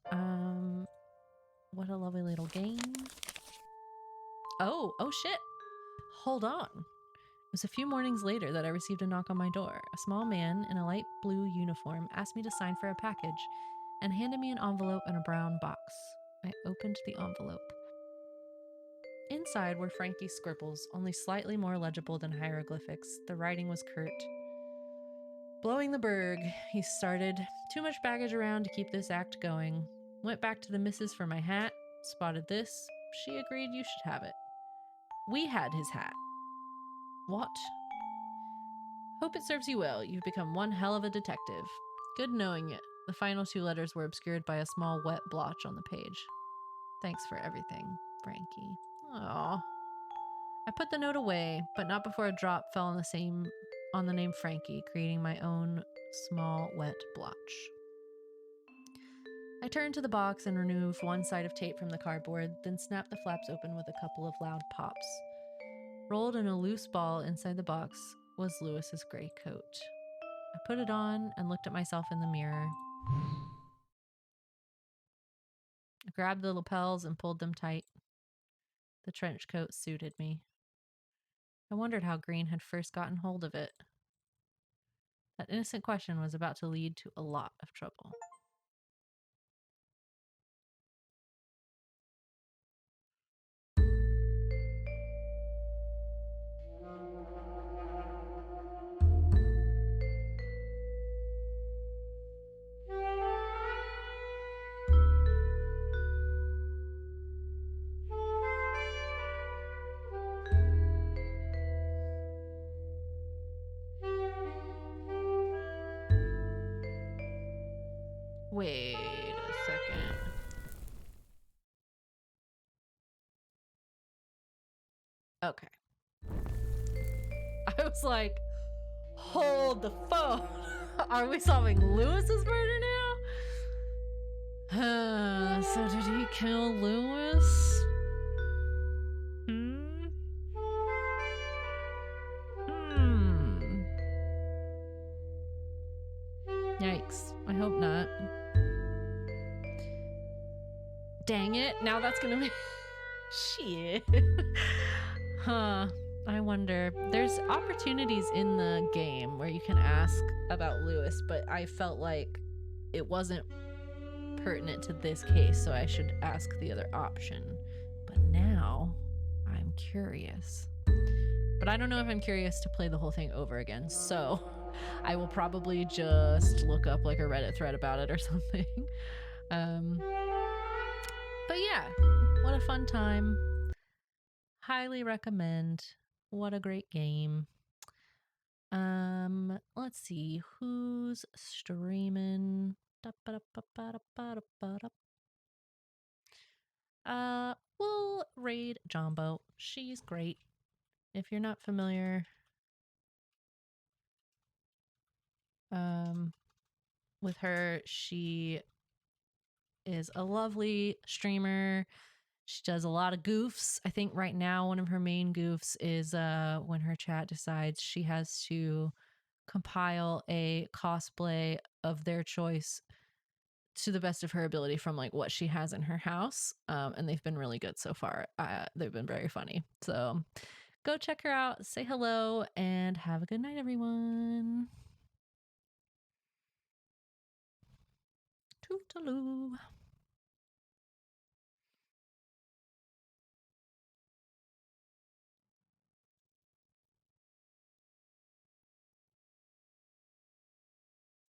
Speaker 1: What a lovely little game. Oh shit. Hold on. It was a few mornings later that I received a knock on my door. A small man in a light blue uniform asked me to sign for a package and handed me an envelope and a brown box. I opened the envelope. Inside were Frankie's scribbles, only slightly more legible than hieroglyphics. The writing was curt. Blowing the berg, he started. Too much baggage around to keep this act going. Went back to the missus for my hat. Spotted this. She agreed you should have it. We had his hat. What? Hope it serves you well. You've become one hell of a detective. Good knowing it. The final two letters were obscured by a small wet blotch on the page. Thanks for everything, Frankie. Aww. I put the note away, but not before a drop fell on the name Frankie, creating my own small wet blotch. I turned to the box and removed one side of tape from the cardboard, then snapped the flaps open with a couple of loud pops. Rolled in a loose ball inside the box was Lewis's gray coat. I put it on and looked at myself in the mirror. I grabbed the lapels and pulled them tight. The trench coat suited me. I wondered how Green had first gotten hold of it. That innocent question was about to lead to a lot of trouble. Wait a second. Okay. I was like, hold the phone. Are we solving Lewis's murder now? So did he kill Lewis? Yikes. I hope not. Dang it. Now that's gonna be... Shit. Huh. I wonder. There's opportunities in the game where you can ask about Lewis, but I felt like it wasn't pertinent to this case, so I should ask the other option. But now I'm curious. But I don't know if I'm curious to play the whole thing over again, so I will probably just look up like a Reddit thread about it or something. But yeah, what a fun time. Highly recommend. What a great game. Let's see who's streaming. We'll raid Jumbo. She's great. If you're not familiar with her, she is a lovely streamer. She does a lot of goofs. I think right now one of her main goofs is when her chat decides she has to compile a cosplay of their choice to the best of her ability from like what she has in her house. And they've been really good so far. They've been very funny. So go check her out, say hello, and have a good night, everyone. Toodaloo.